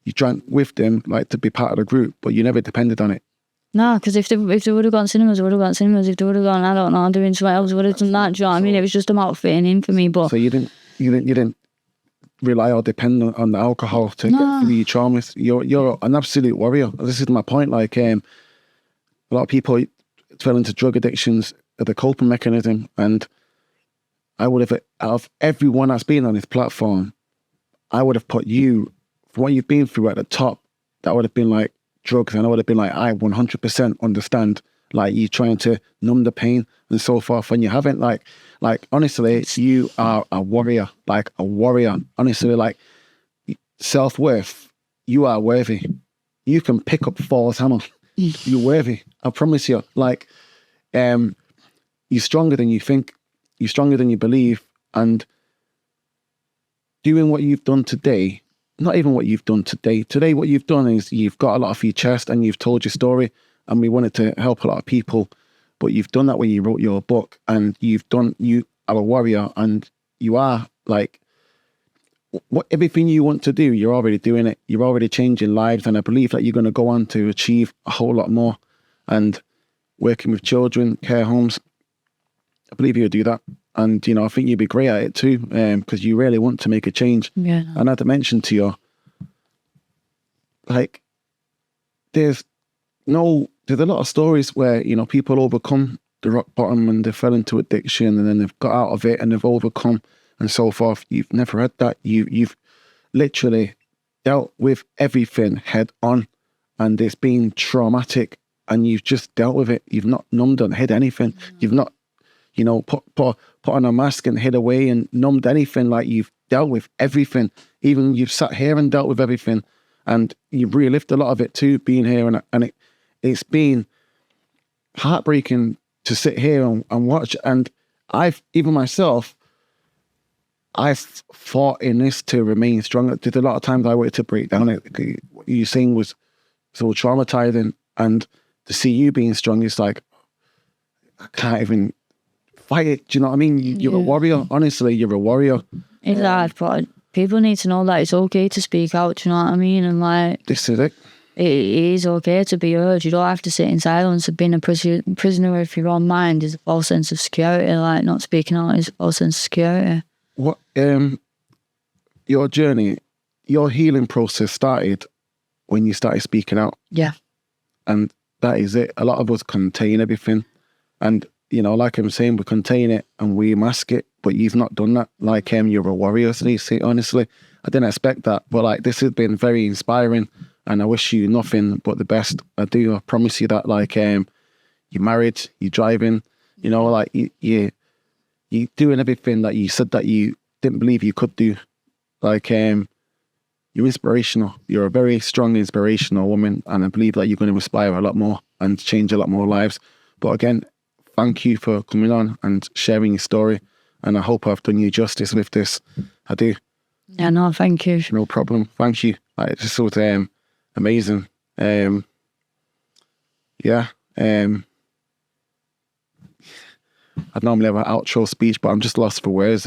you drank with them, like to be part of the group, but you never depended on it. No, because if they would have gone cinemas, I would have gone cinemas. If they would have gone, I don't know, doing something else, I would have done that. Do you know what I mean? It was just about fitting in for me. But so you didn't rely or depend on the alcohol to get through your traumas. You're an absolute warrior. This is my point. Like a lot of people fell into drug addictions as a coping mechanism, and I would have, out of everyone that's been on this platform, I would have put you, for what you've been through, at the top. That would have been like drugs, and I would have been like, I 100% understand, like you trying to numb the pain and so forth, and you haven't. Like honestly, you are a warrior, like a warrior. Honestly, like self-worth, you are worthy. You can pick up Thor's hammer. You're worthy. I promise you. Like, you're stronger than you think. You're stronger than you believe, and doing what you've done today. Not even what you've done today. Today, what you've done is you've got a lot off your chest and you've told your story, and we wanted to help a lot of people. But you've done that when you wrote your book, and you are a warrior, and you are like, everything you want to do, you're already doing it. You're already changing lives, and I believe that you're going to go on to achieve a whole lot more. And working with children, care homes, I believe you'll do that. And, you know, I think you'd be great at it too, because you really want to make a change. Yeah. And as I mentioned to you, like, there's a lot of stories where, you know, people overcome the rock bottom and they fell into addiction and then they've got out of it and they've overcome and so forth. You've never had that. You've literally dealt with everything head on, and it's been traumatic, and you've just dealt with it. You've not numbed and hid anything. You've not, you know, put on a mask and hid away and numbed anything. Like, you've dealt with everything. Even you've sat here and dealt with everything, and you've relived a lot of it too, being here, and it's been heartbreaking to sit here and watch. And I've fought in this to remain strong. There's a lot of times I wanted to break down. What you're saying was so traumatizing, and to see you being strong, it's like, I can't even fight it. Do you know what I mean? You're a warrior. Honestly, you're a warrior. It's hard, but people need to know that it's okay to speak out. Do you know what I mean? And like, This is it. It is okay to be heard. You don't have to sit in silence. Being a prisoner of your own mind is a false sense of security. Like, not speaking out is a false sense of security. What your journey, your healing process started when you started speaking out. Yeah. And that is it. A lot of us contain everything, and, you know, like I'm saying, we contain it and we mask it, but you've not done that. Like, you're a warrior, Stace. Honestly, I didn't expect that, but like, this has been very inspiring, and I wish you nothing but the best. I do. I promise you that. Like, you're married, you're driving, you know, like you're doing everything that you said that you didn't believe you could do. Like, you're inspirational. You're a very strong, inspirational woman, and I believe that you're going to inspire a lot more and change a lot more lives. But again, thank you for coming on and sharing your story, and I hope I've done you justice with this. I do. Yeah, no, thank you. No problem. Thank you. Like, this was amazing. Yeah. I'd normally have an outro speech, but I'm just lost for words.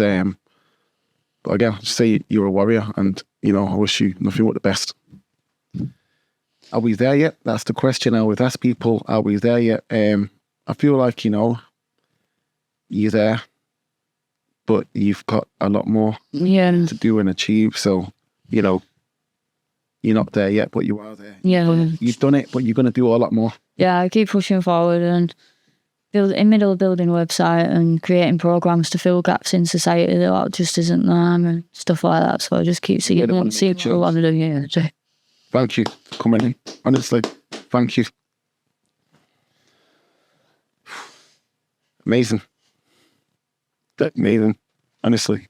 But again, just say you're a warrior, and I wish you nothing but the best. Are we there yet? That's the question I always ask people. Are we there yet? I feel like, you're there, but you've got a lot more to do and achieve. So, you're not there yet, but you are there. Yeah. You've done it, but you're going to do a lot more. Yeah, I keep pushing forward and in middle of building a website and creating programs to fill gaps in society that just isn't there and stuff like that. So I just keep seeing what I want to do. Yeah. Thank you for coming in. Honestly, thank you. Amazing. Amazing. Honestly.